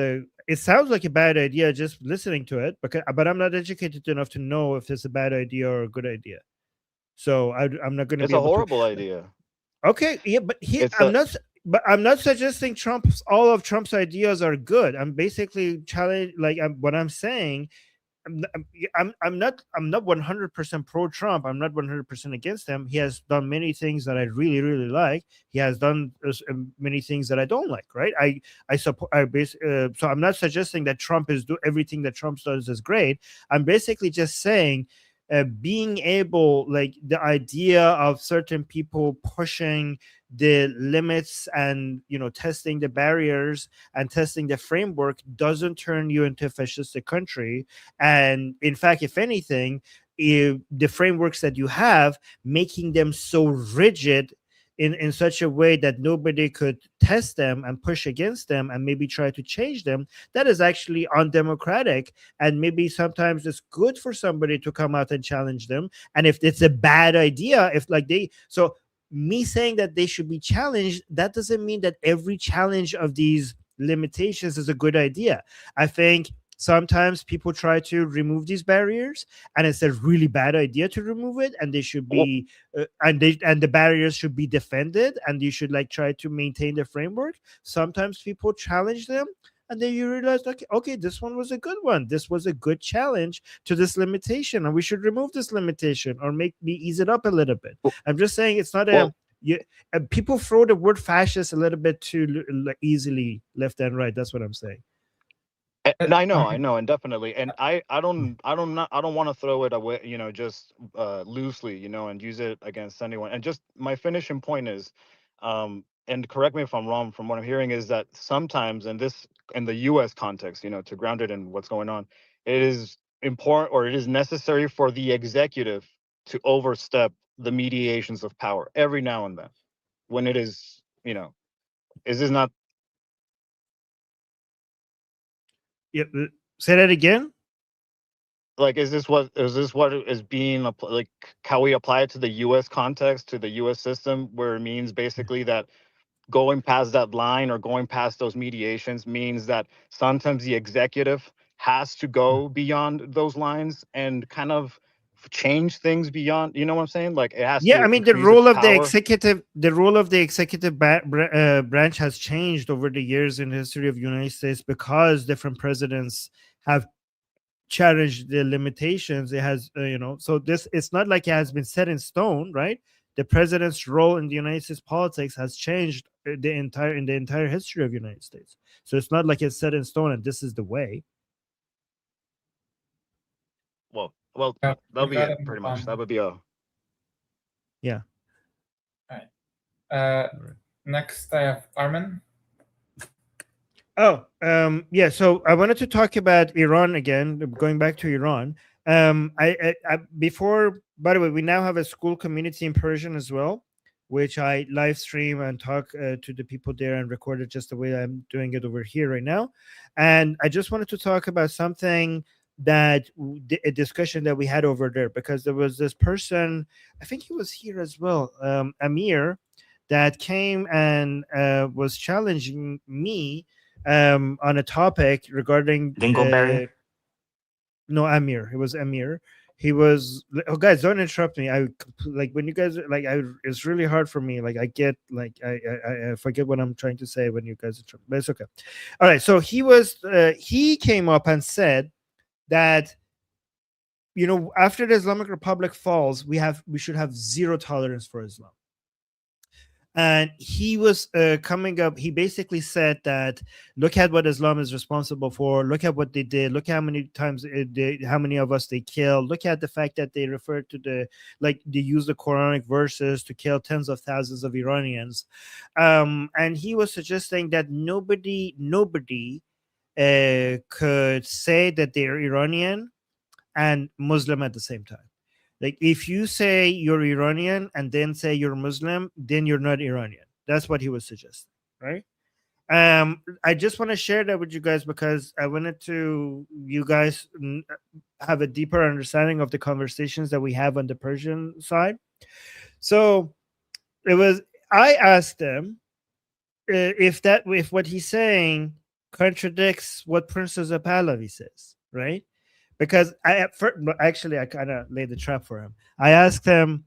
it sounds like a bad idea just listening to it, but I'm not educated enough to know if it's a bad idea or a good idea. So I'm not going to. It's a horrible idea. Okay, yeah, but I'm not suggesting all of Trump's ideas are good. I'm basically what I'm saying. I'm not 100% pro Trump. I'm not 100% against him. He has done many things that I really, really like. He has done many things that I don't like. Right? I support. So I'm not suggesting that Trump is everything that Trump does is great. I'm basically just saying, being able, like, the idea of certain people pushing the limits and testing the barriers and testing the framework doesn't turn you into a fascistic country. And in fact, if anything, the frameworks that you have, making them so rigid in such a way that nobody could test them and push against them and maybe try to change them, that is actually undemocratic. And maybe sometimes it's good for somebody to come out and challenge them. And if it's a bad idea, so me saying that they should be challenged, that doesn't mean that every challenge of these limitations is a good idea. I think sometimes people try to remove these barriers, and it's a really bad idea to remove it, and they should be and the barriers should be defended, and you should try to maintain the framework. Sometimes people challenge them, and then you realize, okay, this one was a good one. This was a good challenge to this limitation, and we should remove this limitation or ease it up a little bit. I'm just saying it's not people throw the word fascist a little bit too easily left and right. That's what I'm saying. And I know, and definitely, and I don't want to throw it away, just loosely, and use it against anyone. And just my finishing point is, and correct me if I'm wrong, from what I'm hearing, is that sometimes in the U.S. context, to ground it in what's going on, it is important, or it is necessary for the executive to overstep the mediations of power every now and then, when it is, is this not? Yeah, say that again. Like, is this what is being like? How we apply it to the U.S. context, to the U.S. system, where it means basically that going past that line or going past those mediations means that sometimes the executive has to go beyond those lines and kind of change things beyond. You know what I'm saying? Like, it has. Yeah, I mean, the role of the executive branch has changed over the years in the history of the United States, because different presidents have challenged the limitations. It has, so it's not like it has been set in stone, right? The president's role in the United States politics has changed in the entire history of the United States. So it's not like it's set in stone and this is the way. Well, that'll be it, pretty much. That would be all. Yeah. All right. Next, I have Armin. Oh, yeah. So I wanted to talk about Iran again, going back to Iran. Before, by the way, we now have a school community in Persian as well, which I live stream and talk to the people there and record it just the way I'm doing it over here right now. And I just wanted to talk about something that a discussion that we had over there, because there was this person, I think he was here as well, Amir, that came and was challenging me on a topic regarding Dingleberry. no, Amir. It was Amir. He was. Oh, guys, don't interrupt me. Like when you guys like. It's really hard for me. Like I get like I forget what I'm trying to say when you guys interrupt. But it's okay. All right. So he was. He came up and said that, you know, after the Islamic Republic falls, we should have zero tolerance for Islam. And he was coming up. He basically said that, look at what Islam is responsible for. Look at what they did. Look how many times how many of us they killed. Look at the fact that they referred to they use the Quranic verses to kill tens of thousands of Iranians. And he was suggesting that nobody could say that they're Iranian and Muslim at the same time. Like if you say you're Iranian and then say you're Muslim, then you're not Iranian. That's what he was suggesting, right? I just want to share that with you guys because I wanted to you guys have a deeper understanding of the conversations that we have on the Persian side. So I asked him if what he's saying contradicts what Prince Reza Pahlavi says, right? Because I kind of laid the trap for him. I asked him,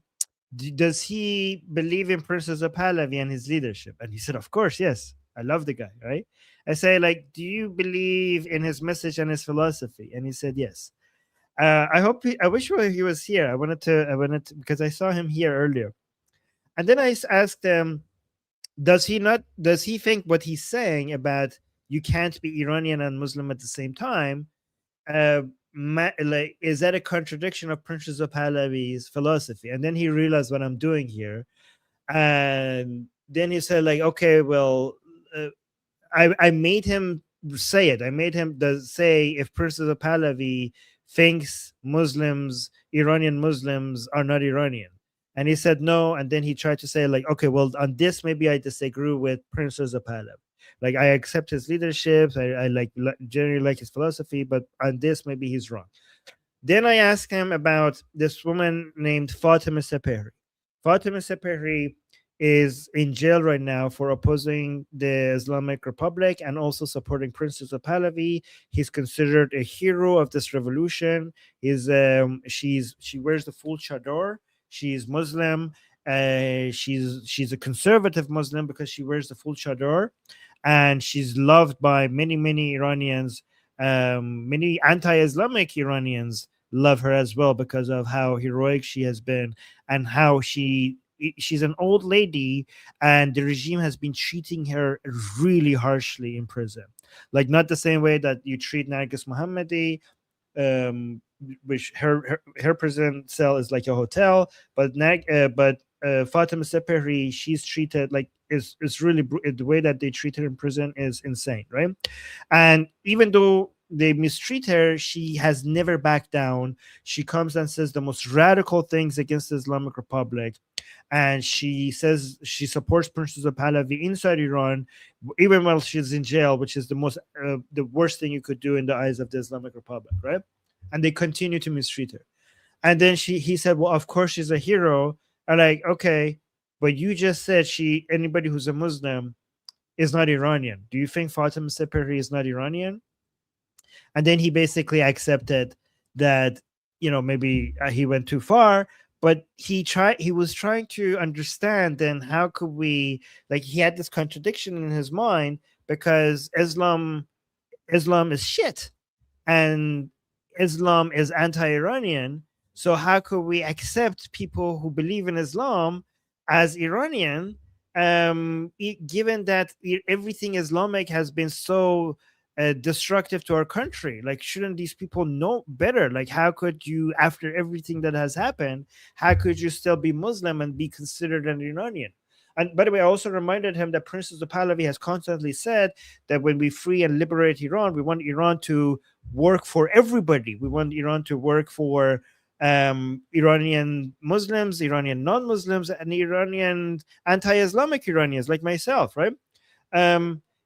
does he believe in Prince Reza Pahlavi and his leadership? And he said, of course, yes. I love the guy, right? I say, like, do you believe in his message and his philosophy? And he said, yes. I wish he was here. I wanted to, because I saw him here earlier. And then I asked him, does he think what he's saying about you can't be Iranian and Muslim at the same time, is that a contradiction of Prince Reza Pahlavi's philosophy? And then he realized what I'm doing here, and then he said, like, okay, well, I made him say it. I made him say if Prince Reza Pahlavi thinks Iranian Muslims are not Iranian, and he said no. And then he tried to say, like, okay, well, on this maybe I disagree with Prince Reza Pahlavi. Like, I accept his leadership. I generally like his philosophy, but on this, maybe he's wrong. Then I asked him about this woman named Fatima Sepehri. Fatima Sepehri is in jail right now for opposing the Islamic Republic and also supporting Prince Reza Pahlavi. He's considered a hero of this revolution. She wears the full chador. She's Muslim. She's a conservative Muslim because she wears the full chador. And she's loved by many Iranians. Many anti-Islamic Iranians love her as well because of how heroic she has been and how she's an old lady, and the regime has been treating her really harshly in prison. Like, not the same way that you treat Nargis Mohammadi, which her prison cell is like a hotel, but Fatima Sepehri, she's treated like is really the way that they treat her in prison is insane, right? And even though they mistreat her, she has never backed down. She comes and says the most radical things against the Islamic Republic, and she says she supports Prince Reza Pahlavi inside Iran, even while she's in jail, which is the worst thing you could do in the eyes of the Islamic Republic, right? And they continue to mistreat her. And then he said, well, of course she's a hero. I'm like, okay, but you just said anybody who's a Muslim is not Iranian. Do you think Fatima Sepehri is not Iranian? And then he basically accepted that, you know, maybe he went too far, but he was trying to understand then how could we, like, he had this contradiction in his mind because Islam is shit and Islam is anti-Iranian. So how could we accept people who believe in Islam as Iranian, given that everything Islamic has been so destructive to our country? Like, shouldn't these people know better? Like, how could you, after everything that has happened, how could you still be Muslim and be considered an Iranian? And by the way, I also reminded him that Prince Reza Pahlavi has constantly said that when we free and liberate Iran, we want Iran to work for everybody. We want Iran to work for Iranian Muslims, Iranian non-Muslims, and Iranian anti-Islamic Iranians like myself, right?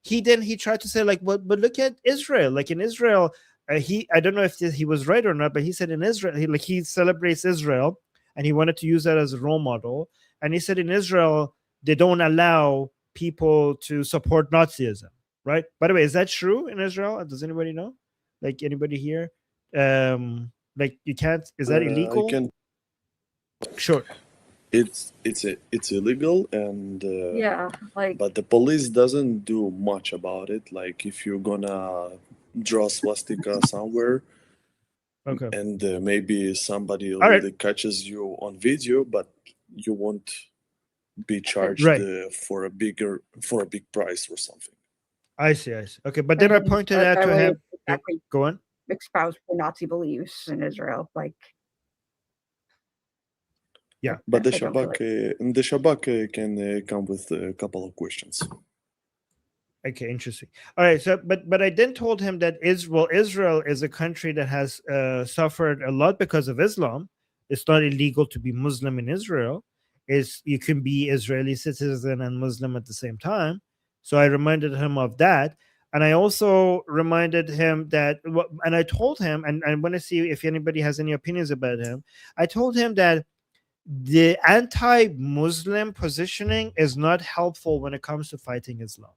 He tried to say like, but look at Israel. Like in Israel, I don't know if he was right or not, but he said in Israel, he celebrates Israel, and he wanted to use that as a role model. And he said in Israel, they don't allow people to support Nazism, right? By the way, is that true in Israel? Does anybody know? Like anybody here? Like you can't. Is that illegal? I can. Sure. It's illegal, and Yeah, like but the police doesn't do much about it. Like if you're gonna draw swastika somewhere, Okay. and maybe somebody All right. really catches you on video, but you won't be charged Right. for a big price or something. I see. Okay, but then I pointed out to him. Exactly Go on. espouse Nazi beliefs in Israel, like. Yeah, but the I don't feel Shabak can come with a couple of questions. Okay, interesting. All right, so but I then told him that Israel is a country that has suffered a lot because of Islam. It's not illegal to be Muslim in Israel. You can be Israeli citizen and Muslim at the same time. So I reminded him of that. And I also reminded him that, and I told him, and I want to see if anybody has any opinions about him. I told him that the anti-Muslim positioning is not helpful when it comes to fighting Islam.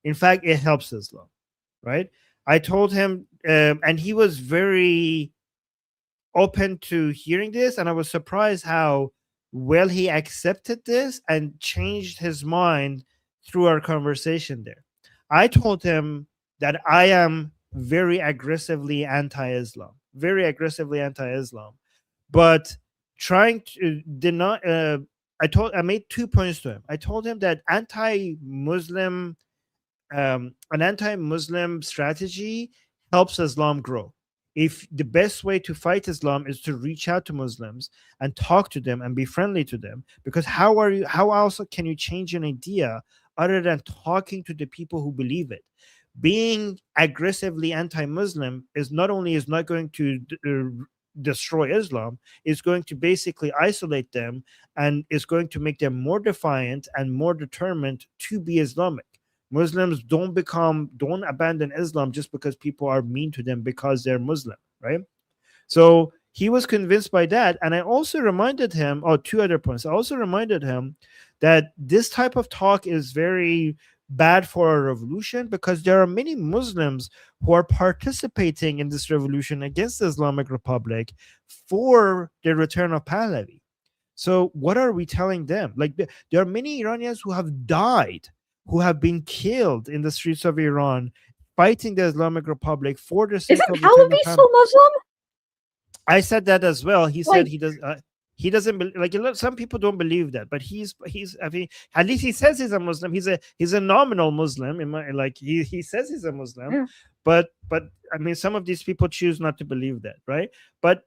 In fact, it helps Islam, right? I told him, and he was very open to hearing this, and I was surprised how well he accepted this and changed his mind through our conversation there. I told him that I am very aggressively anti-Islam, but trying to deny. I made 2 points to him. I told him that an anti-Muslim strategy helps Islam grow. If the best way to fight Islam is to reach out to Muslims and talk to them and be friendly to them, because how else can you change an idea other than talking to the people who believe it? Being aggressively anti-Muslim is not going to destroy Islam, it's going to basically isolate them, and it's going to make them more defiant and more determined to be Islamic. Muslims don't abandon Islam just because people are mean to them because they're Muslim, right? So he was convinced by that. And I also reminded him, two other points. I also reminded him that this type of talk is very bad for a revolution, because there are many Muslims who are participating in this revolution against the Islamic Republic for the return of Pahlavi. So what are we telling them? Like, there are many Iranians who have died, who have been killed in the streets of Iran, fighting the Islamic Republic for the sake of Pahlavi still Muslim? I said that as well. He said he does. He doesn't like. Some people don't believe that, but he's. I mean, at least he says he's a Muslim. He's a nominal Muslim. He says he's a Muslim, yeah. But I mean, some of these people choose not to believe that, right? But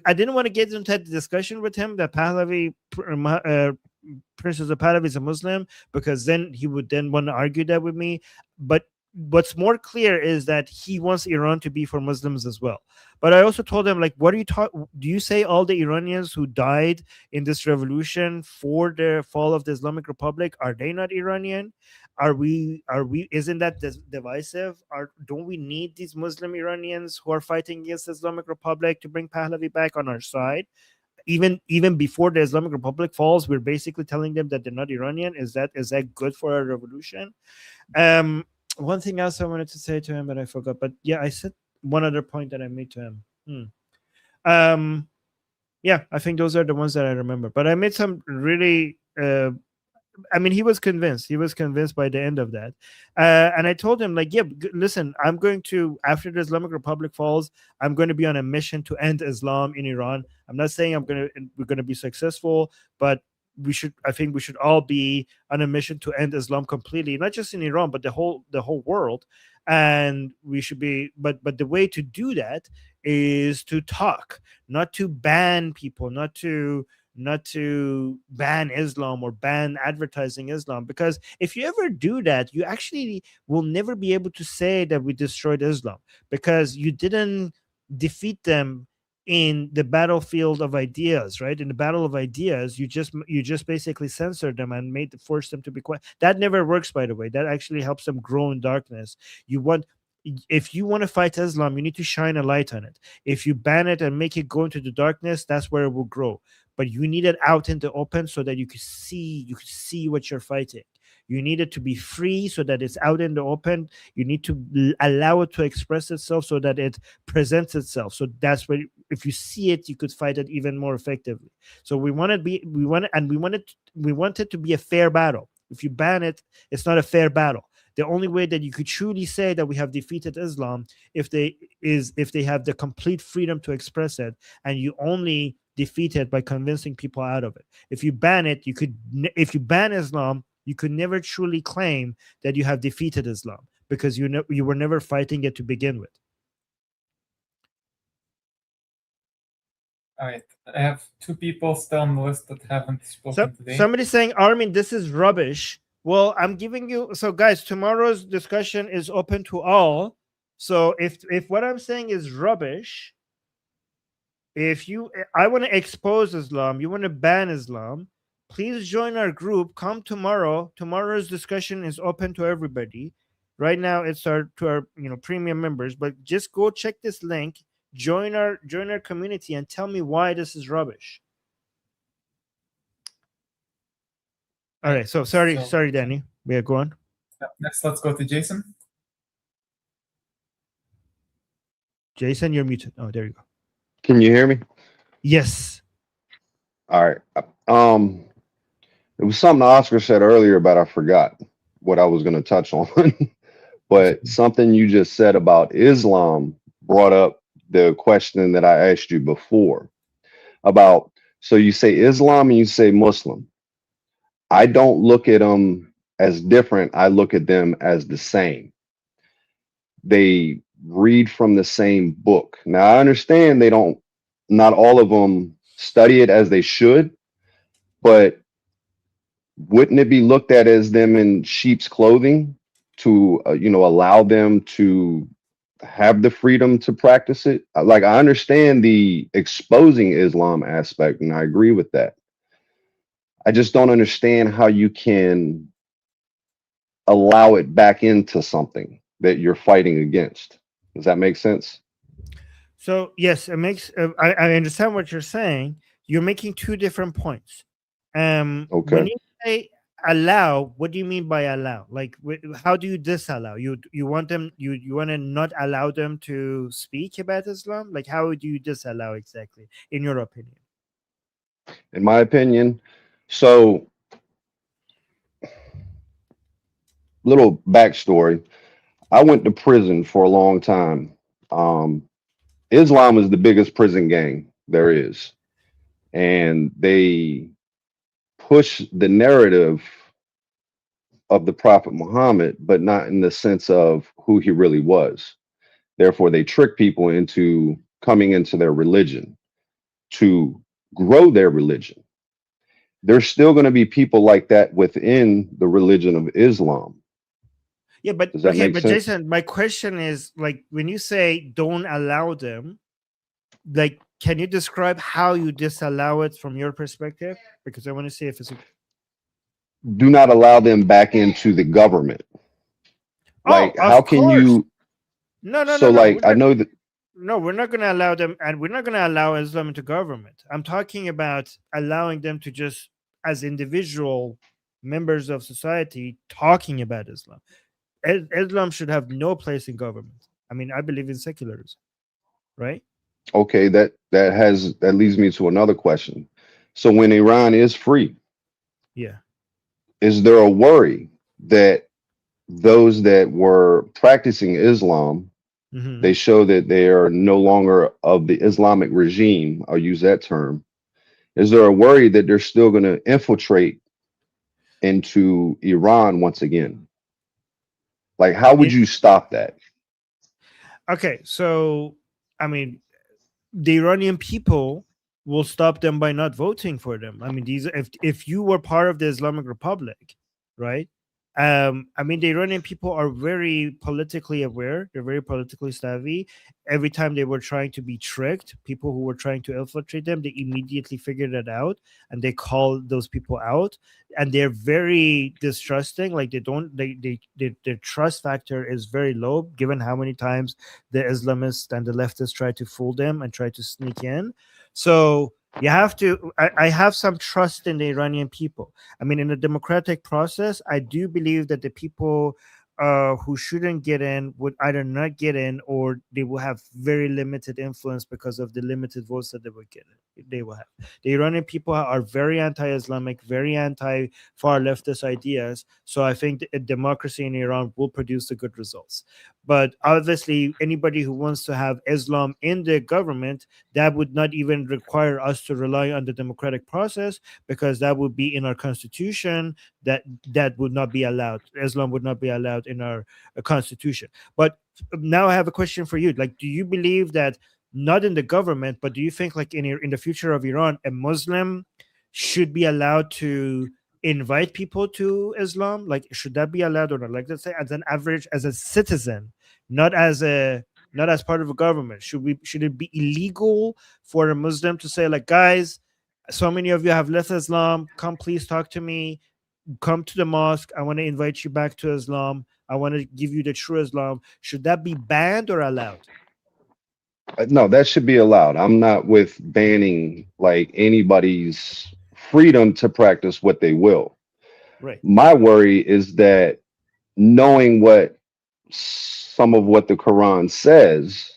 I didn't want to get into that discussion with him that Pahlavi, Prince Reza Pahlavi is a Muslim, because then he would then want to argue that with me. But what's more clear is that he wants Iran to be for Muslims as well. But I also told him, like, what are you do you say all the Iranians who died in this revolution for the fall of the Islamic Republic, are they not Iranian? Isn't that divisive? Don't we need these Muslim Iranians who are fighting against the Islamic Republic to bring Pahlavi back on our side? Even before the Islamic Republic falls, we're basically telling them that they're not Iranian. Is that good for our revolution? One thing else I wanted to say to him, but I forgot. But yeah, I said one other point that I made to him. Yeah, I think those are the ones that I remember. But I made some really. I mean, he was convinced. He was convinced by the end of that. And I told him, like, yeah, listen, I'm going to, after the Islamic Republic falls, I'm going to be on a mission to end Islam in Iran. I'm not saying we're going to be successful, but I think we should all be on a mission to end Islam completely, not just in Iran, but the whole world. And we should be, but the way to do that is to talk, not to ban people, not to not to ban Islam or ban advertising Islam, because if you ever do that, you actually will never be able to say that we destroyed Islam, because you didn't defeat them in the battlefield of ideas, right? In the battle of ideas, you just basically censored them and forced them to be quiet. That never works, by the way. That actually helps them grow in darkness. If you want to fight Islam, you need to shine a light on it. If you ban it and make it go into the darkness, that's where it will grow. But you need it out in the open so that you can see what you're fighting. You need it to be free so that it's out in the open. You need to allow it to express itself so that it presents itself. So that's where, if you see it, you could fight it even more effectively. So we want it to be a fair battle. If you ban it, it's not a fair battle. The only way that you could truly say that we have defeated Islam if they have the complete freedom to express it, and you only defeat it by convincing people out of it. If you ban it, if you ban Islam, you could never truly claim that you have defeated Islam, because you were never fighting it to begin with. All right, I have 2 people still on the list that haven't spoken today. Somebody's saying, Armin, this is rubbish. Well, I'm giving you, so guys, tomorrow's discussion is open to all. So if what I'm saying is rubbish, I want to expose Islam, you want to ban Islam, please join our group. Come tomorrow. Tomorrow's discussion is open to everybody. Right now it's to our premium members, but just go check this link, join our community, and tell me why this is rubbish. All right, so sorry, Danny. Yeah, go on. Next, let's go to Jason. Jason, you're muted. Oh, there you go. Can you hear me? Yes. All right. It was something Oscar said earlier, but I forgot what I was going to touch on. But something you just said about Islam brought up the question that I asked you before about, so you say Islam and you say Muslim. I don't look at them as different. I look at them as the same. They read from the same book. Now, I understand not all of them study it as they should, but wouldn't it be looked at as them in sheep's clothing to, allow them to have the freedom to practice it? Like, I understand the exposing Islam aspect, and I agree with that. I just don't understand how you can allow it back into something that you're fighting against. Does that make sense? So yes, it makes. I understand what you're saying. You're making 2 different points. Okay. When you say allow, what do you mean by allow? Like, how do you disallow? You want them? You want to not allow them to speak about Islam? Like, how do you disallow exactly, in your opinion? In my opinion, so little backstory. I went to prison for a long time. Islam is the biggest prison gang there is. And they push the narrative of the Prophet Muhammad, but not in the sense of who he really was. Therefore, they trick people into coming into their religion to grow their religion. There's still going to be people like that within the religion of Islam. Yeah, but okay, but sense? Jason, my question is, like, when you say don't allow them, like, can you describe how you disallow it from your perspective? Because I want to see if it's do not allow them back into the government. Like, how can you? No. So, like, I know that. No, we're not going to allow them, and we're not going to allow Islam into government. I'm talking about allowing them to just, as individual members of society, talking about Islam. Islam should have no place in government. I mean, I believe in secularism, right? Okay, that leads me to another question. So when Iran is free, yeah, is there a worry that those that were practicing Islam, they show that they are no longer of the Islamic regime, I'll use that term. Is there a worry that they're still going to infiltrate into Iran once again? Like, how would you stop that? Okay, so, I mean, the Iranian people will stop them by not voting for them. I mean, these if you were part of the Islamic Republic, right? I mean, the Iranian people are very politically aware. They're very politically savvy. Every time they were trying to be tricked, people who were trying to infiltrate them, they immediately figured it out and they called those people out. And they're very distrusting. Like their trust factor is very low, given how many times the Islamists and the leftists try to fool them and try to sneak in. So you have to. I have some trust in the Iranian people. I mean, in the democratic process, I do believe that the people who shouldn't get in would either not get in, or they will have very limited influence because of the limited votes that they will get. They will have. The Iranian people are very anti-Islamic, very anti-far leftist ideas. So I think a democracy in Iran will produce the good results. But obviously, anybody who wants to have Islam in the government, that would not even require us to rely on the democratic process, because that would be in our constitution. That would not be allowed. Islam would not be allowed in our constitution. But now I have a question for you. Like, do you believe that not in the government, but do you think like in the future of Iran, a Muslim should be allowed to invite people to Islam? Like, should that be allowed or not? Like, let's say as an average, as a citizen, not as part of a government. Should it be illegal for a Muslim to say, like, guys, so many of you have left Islam, come please talk to me, come to the mosque, I want to invite you back to Islam, I want to give you the true Islam? Should that be banned or allowed? No, that should be allowed. I'm not with banning like anybody's freedom to practice what they will. Right. My worry is that knowing what some of what the Quran says,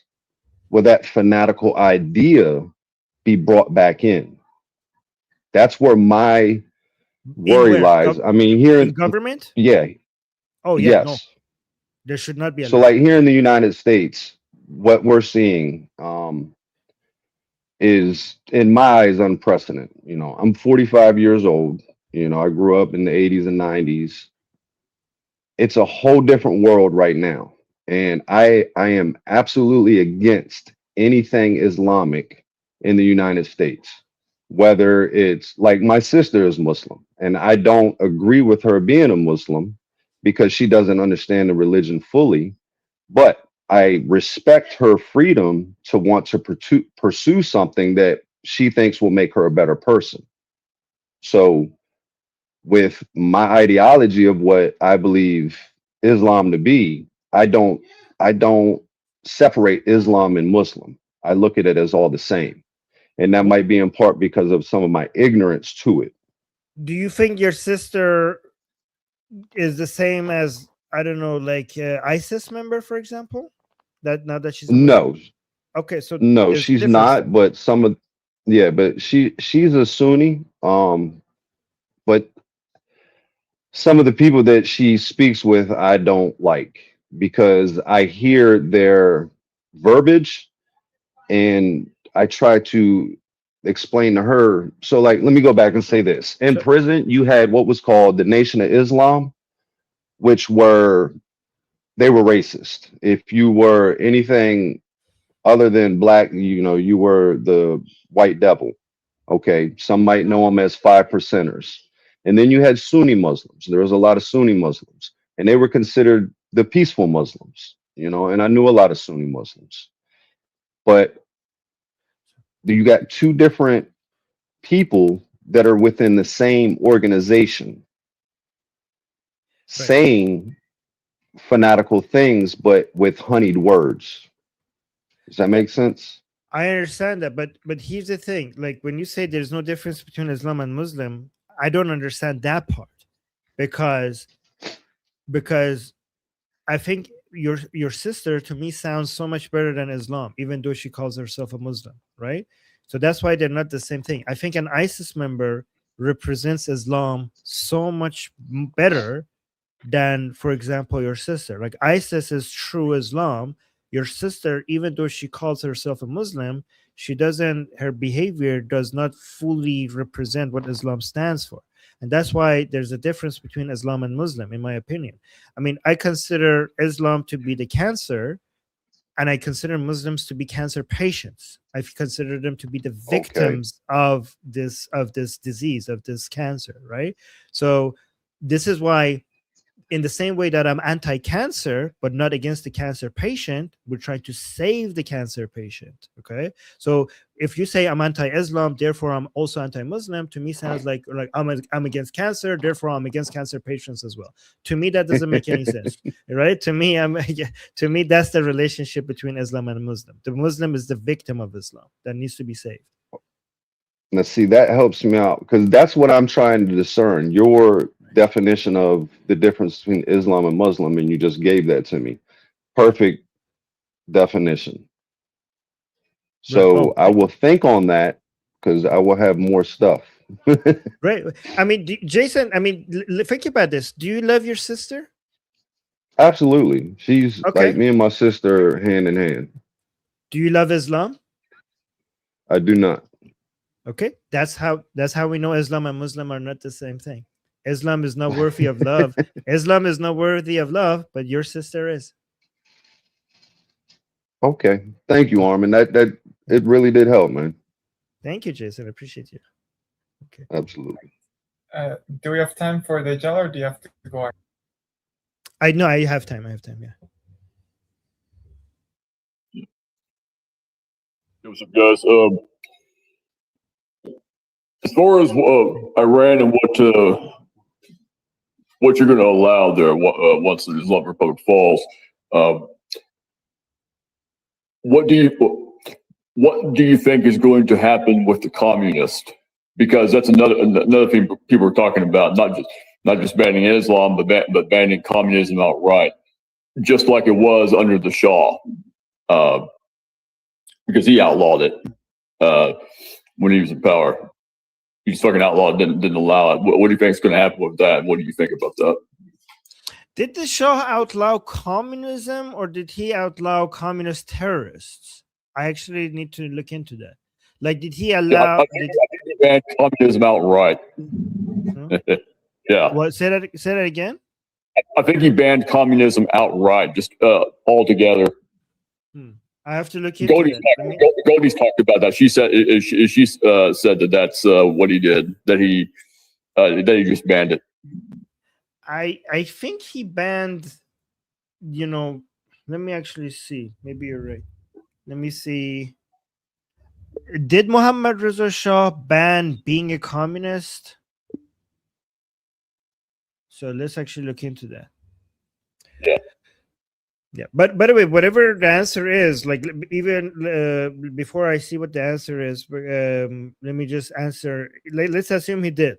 will that fanatical idea be brought back in? That's where my worry lies. I mean, here in government? Yeah. Oh, yeah. Yes. No. There should not be allowed. So like here in the United States, what we're seeing is, in my eyes, unprecedented. You know, I'm 45 years old. You know, I grew up in the 80s and 90s. It's a whole different world right now. And I am absolutely against anything Islamic in the United States. Whether it's like my sister is Muslim, and I don't agree with her being a Muslim because she doesn't understand the religion fully, but I respect her freedom to want to pursue something that she thinks will make her a better person. So with my ideology of what I believe Islam to be, I don't separate Islam and Muslim. I look at it as all the same. And that might be in part because of some of my ignorance to it. Do you think your sister is the same as, I don't know, like ISIS member, for example? That now that she's a No. Okay, so no, she's not. But but she's a Sunni. But some of the people that she speaks with, I don't like, because I hear their verbiage and I try to explain to her. So like, let me go back and say this. In prison, you had what was called the Nation of Islam, which they were racist. If you were anything other than black, you know, you were the white devil. Okay. Some might know them as 5%ers. And then you had Sunni Muslims. There was a lot of Sunni Muslims, and they were considered the peaceful Muslims, you know, and I knew a lot of Sunni Muslims. But you got two different people that are within the same organization saying fanatical things, but with honeyed words. Does that make sense? I understand that, but here's the thing. Like, when you say there's no difference between Islam and Muslim, I don't understand that part, because I think your sister to me sounds so much better than Islam, even though she calls herself a Muslim, right? So that's why they're not the same thing. I think an ISIS member represents Islam so much better than, for example, your sister. Like, ISIS is true Islam. Your sister, even though she calls herself a Muslim, her behavior does not fully represent what Islam stands for. And that's why there's a difference between Islam and Muslim, in my opinion. I mean, I consider Islam to be the cancer, and I consider Muslims to be cancer patients. I consider them to be the victims of this disease, of this cancer, right? So this is why, in the same way that I'm anti-cancer, but not against the cancer patient, we're trying to save the cancer patient. Okay, so if you say I'm anti-Islam, therefore I'm also anti-Muslim, to me sounds like I'm against cancer, therefore I'm against cancer patients as well. To me, that doesn't make any sense, right? To me, that's the relationship between Islam and Muslim. The Muslim is the victim of Islam that needs to be saved. Now, see, that helps me out because that's what I'm trying to discern. Your definition of the difference between Islam and Muslim, and you just gave that to me. Perfect definition. So I will think on that because I will have more stuff. Right. I mean, Jason, I mean, think about this. Do you love your sister? Absolutely. She's like me and my sister hand in hand. Do you love Islam? I do not. Okay. That's how we know Islam and Muslim are not the same thing. Islam is not worthy of love. Islam is not worthy of love, but your sister is. Okay. Thank you, Armin. That it really did help, man. Thank you, Jason. I appreciate you. Okay. Absolutely. Do we have time for the gel, or do you have to go on? I know I have time. Yeah. What's up, guys? As far as Iran and what you're going to allow there once the Islamic Republic falls, what do you think is going to happen with the communists? Because that's another thing people are talking about, not just banning Islam, but banning communism outright, just like it was under the Shah, because he outlawed it when he was in power. He just fucking outlawed it, didn't allow it. What do you think is going to happen with that? What do you think about that? Did the Shah outlaw communism, or did he outlaw communist terrorists? I actually need to look into that. Like, did he allow? I think he banned communism outright. Yeah. What? Say that again. I think he banned communism outright, just altogether. I have to look into that. Goldie's talked about that. She said said that that's what he did. That he just banned it. I think he banned. Let me actually see. Maybe you're right. Let me see. Did Mohammad Reza Shah ban being a communist? So let's actually look into that. Yeah. But by the way, whatever the answer is, like, even before I see what the answer is, let me just answer. Let's assume he did.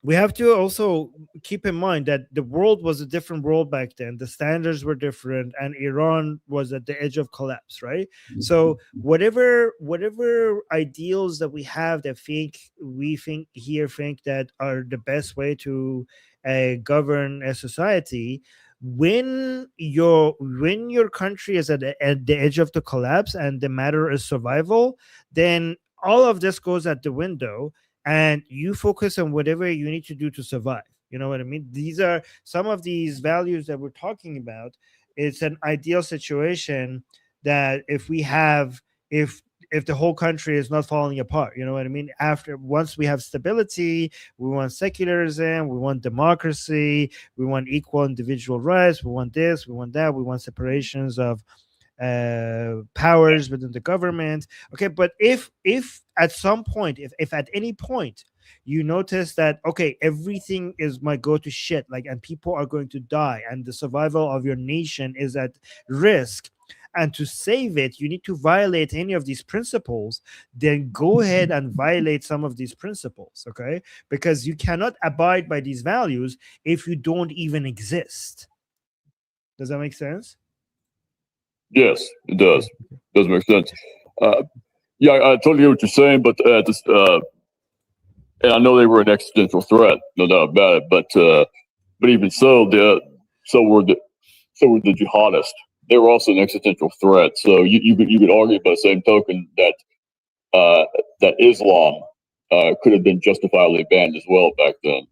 We have to also keep in mind that the world was a different world back then. The standards were different, and Iran was at the edge of collapse, right? So whatever ideals that we have that we think that are the best way to govern a society, when your country is at the edge of the collapse and the matter is survival, then all of this goes out the window, and you focus on whatever you need to do to survive. You know what I mean? These are some of these values that we're talking about. It's an ideal situation that if the whole country is not falling apart, you know what I mean? Once we have stability, we want secularism, we want democracy, we want equal individual rights, we want this, we want that, we want separations of powers within the government. Okay, but if at some point, if at any point you notice that, okay, everything might go to shit, like, and people are going to die, and the survival of your nation is at risk, and to save it, you need to violate any of these principles, then go ahead and violate some of these principles, okay? Because you cannot abide by these values if you don't even exist. Does that make sense? Yes, it does. Does make sense. Yeah, I totally get what you're saying, but and I know they were an existential threat, no doubt about it. But even so, so were the jihadists. They were also an existential threat. So you could argue by the same token that that Islam could have been justifiably banned as well back then.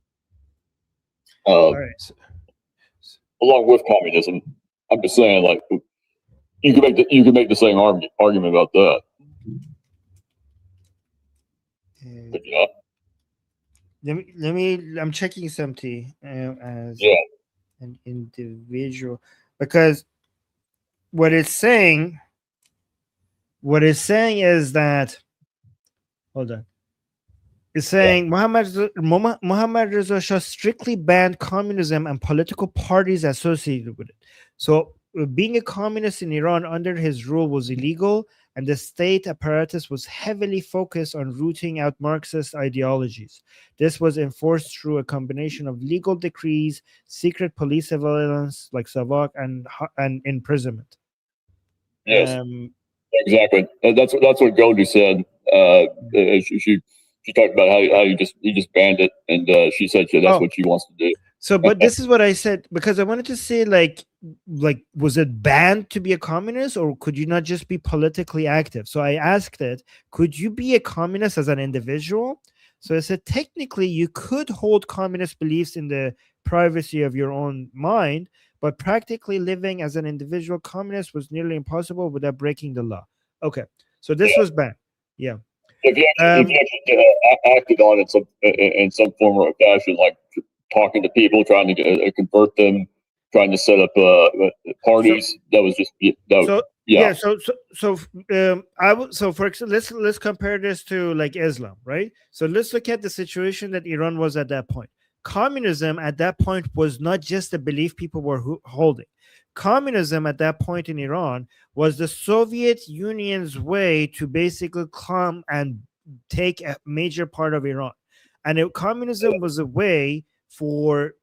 All right. Along with communism, I'm just saying, like, You can make the same argument about that. But, you know, let me. I'm checking something as an individual, because what it's saying is that, hold on. It's saying Muhammad Reza Shah strictly banned communism and political parties associated with it. So being a communist in Iran under his rule was illegal, and the state apparatus was heavily focused on rooting out Marxist ideologies. This was enforced through a combination of legal decrees, secret police surveillance like Savak, and imprisonment. Yes, exactly. That's what Goldie said. She talked about how you just banned it, and she said that's what she wants to do. So, but this is what I said, because I wanted to say, like, was it banned to be a communist, or could you not just be politically active? So I asked it, could you be a communist as an individual? So I said, technically, you could hold communist beliefs in the privacy of your own mind, but practically living as an individual communist was nearly impossible without breaking the law. Okay, so this was banned. Yeah. If you actually acted on it in some form or fashion, like talking to people, trying to convert them, trying to set up parties, that was just So for example, let's compare this to like Islam, right? So let's look at the situation that Iran was at that point. Communism at that point was not just a belief people were holding. Communism at that point in Iran was the Soviet Union's way to basically come and take a major part of Iran. And communism was a way for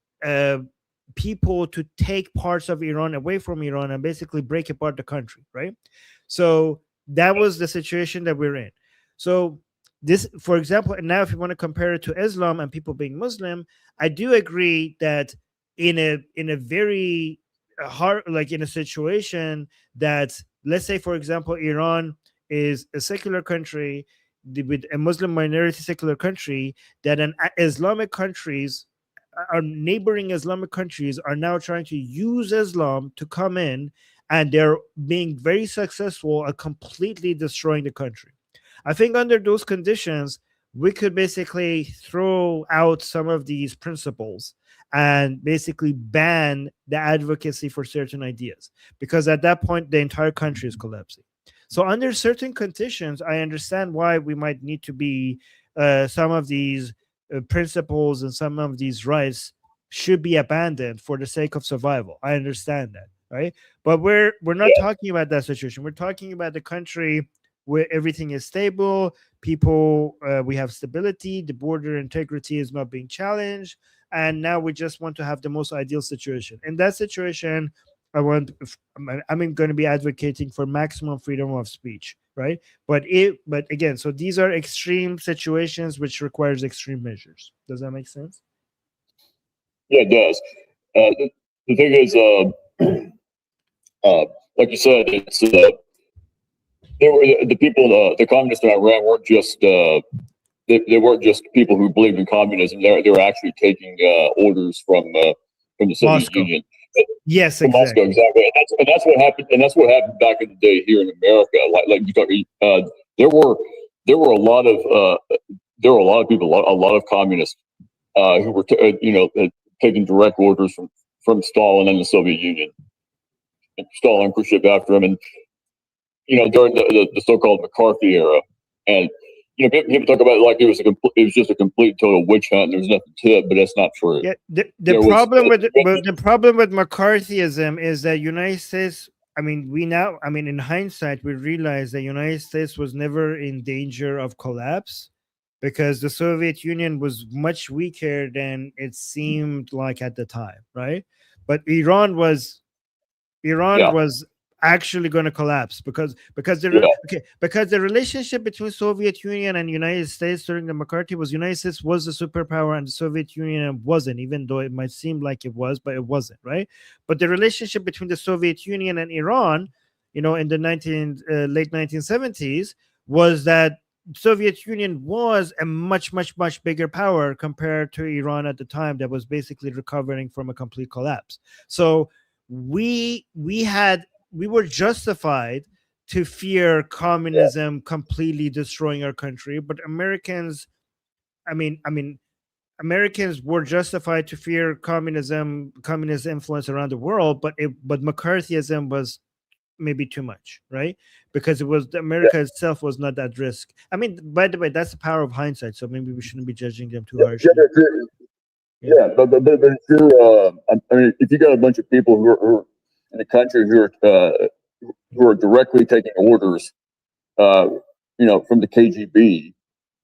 people to take parts of Iran away from Iran and basically break apart the country, right? So that was the situation that we're in. So this, for example, and now if you want to compare it to Islam and people being Muslim, I do agree that in a very hard, like in a situation that, let's say, for example, Iran is a secular country with a Muslim minority secular country, that an Islamic countries, our neighboring Islamic countries, are now trying to use Islam to come in, and they're being very successful at completely destroying the country. I think under those conditions, we could basically throw out some of these principles and basically ban the advocacy for certain ideas, because at that point, the entire country is collapsing. So under certain conditions, I understand why we might need to be some of these principles and some of these rights should be abandoned for the sake of survival. I understand that, right? But we're not talking about that situation. We're talking about the country where everything is stable, people, we have stability, the border integrity is not being challenged, and now we just want to have the most ideal situation. In that situation, I'm going to be advocating for maximum freedom of speech, right? But again, so these are extreme situations which requires extreme measures. Does that make sense? Yeah, it does. The thing is, like you said, it's they were the people, the communists in Iran weren't just they weren't just people who believed in communism. They were actually taking orders from the Soviet Union. Yes, from exactly. Moscow, exactly. And that's what happened. And that's what happened back in the day here in America. Like you talk, there were a lot of people, a lot of communists who were taking direct orders from Stalin and the Soviet Union. And Stalin, Khrushchev after him, and during the so-called McCarthy era, and people talk about it like it was just a complete total witch hunt. And there's nothing to it, but that's not true. Yeah, the problem with McCarthyism is that United States. In hindsight, we realize that United States was never in danger of collapse because the Soviet Union was much weaker than it seemed like at the time, right? But Iran was actually going to collapse because the relationship between Soviet Union and United States during the McCarthy was United States was a superpower and the Soviet Union wasn't, even though it might seem like it was, but it wasn't, right? But the relationship between the Soviet Union and Iran, in the late 1970s, was that Soviet Union was a much bigger power compared to Iran at the time that was basically recovering from a complete collapse. So we had we were justified to fear communism completely destroying our country, but Americans were justified to fear communist influence around the world, but McCarthyism was maybe too much, right? Because America itself was not at risk. I mean, by the way, that's the power of hindsight, so maybe we shouldn't be judging them too harshly. But if you're, I mean, if you got a bunch of people who are in the country who are directly taking orders, from the KGB,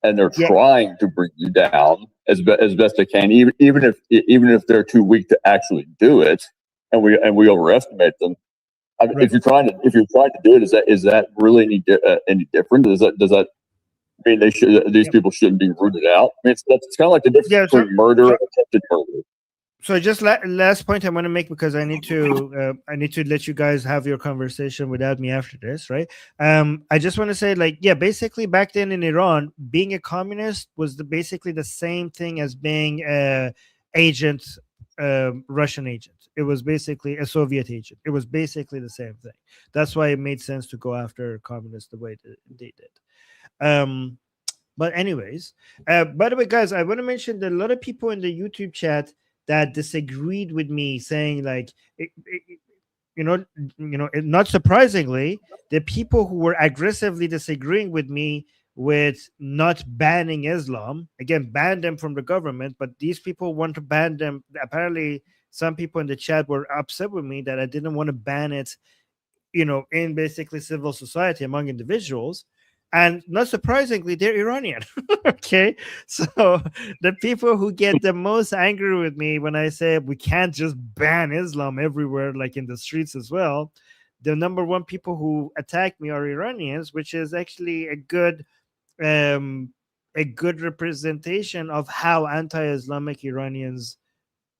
and they're trying to bring you down as best they can, even if they're too weak to actually do it, and we overestimate them. I mean, if you're trying to do it, is that really any different? Does that mean these people shouldn't be rooted out? I mean, it's kind of like the difference between murder and attempted murder. So just last point I want to make, because I need to let you guys have your conversation without me after this, right? I just want to say, basically back then in Iran, being a communist was basically the same thing as being a Russian agent. It was basically a Soviet agent. It was basically the same thing. That's why it made sense to go after communists the way they did. But anyways, by the way, guys, I want to mention that a lot of people in the YouTube chat that disagreed with me, saying not surprisingly, the people who were aggressively disagreeing with me with not banning Islam, again, ban them from the government, but these people want to ban them. Apparently, some people in the chat were upset with me that I didn't want to ban it, in basically civil society among individuals. And not surprisingly, they're Iranian. Okay. So the people who get the most angry with me when I say we can't just ban Islam everywhere, like in the streets as well, the number one people who attack me are Iranians, which is actually a good representation of how anti-Islamic Iranians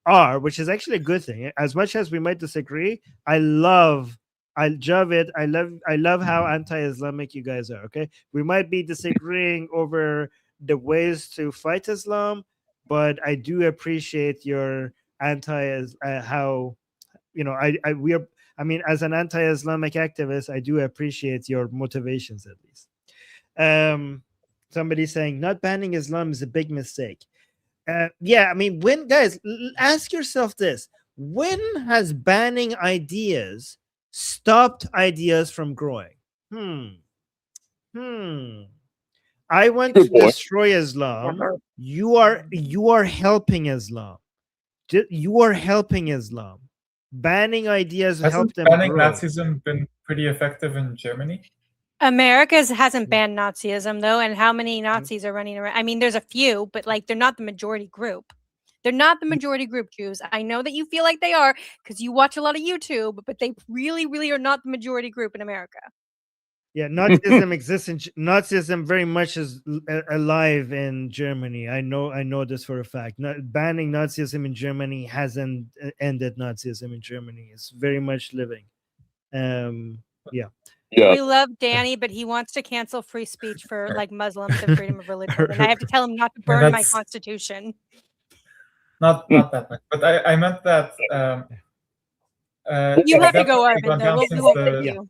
are, which is actually a good thing. As much as we might disagree, I love how anti-Islamic you guys are. Okay, we might be disagreeing over the ways to fight Islam, but I do appreciate your how as an anti-Islamic activist, I do appreciate your motivations, at least. Somebody saying not banning Islam is a big mistake. When, guys, ask yourself this: when has banning ideas stopped ideas from growing? I want to destroy Islam. You are helping Islam. You are helping Islam. Banning ideas help them banning grow. Nazism been pretty effective in Germany? America hasn't banned Nazism, though, and how many Nazis are running around? I mean, there's a few, but they're not the majority group. They're not the majority group, Jews. I know that you feel like they are because you watch a lot of YouTube, but they really, really are not the majority group in America. Yeah, Nazism exists in Nazism very much is alive in Germany. I know this for a fact. Banning Nazism in Germany hasn't ended Nazism in Germany. It's very much living. Yeah. We love Danny, but he wants to cancel free speech for Muslims and freedom of religion, and I have to tell him not to burn my constitution. Not that much, but I meant that. You have to go, Arvin.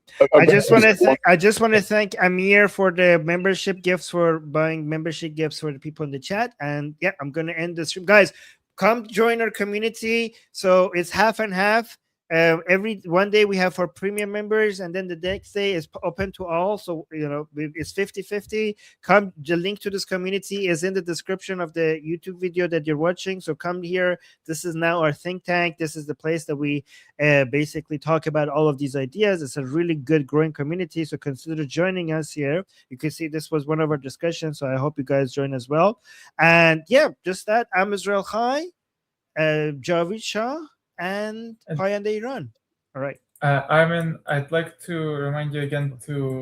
I just want to thank Amir for the membership gifts, for buying membership gifts for the people in the chat. And yeah, I'm going to end the stream, guys. Come join our community. So it's half and half. Every one day we have for premium members, and then the next day is open to all. So it's 50-50. Come, the link to this community is in the description of the YouTube video that you're watching. So come here. This is now our think tank. This is the place that we basically talk about all of these ideas. It's a really good growing community, so consider joining us here. You can see this was one of our discussions, so I hope you guys join as well. And yeah, just that. I'm Israel Chai, Javid Shah, and Payande Iran. All right. Armin, I'd like to remind you again to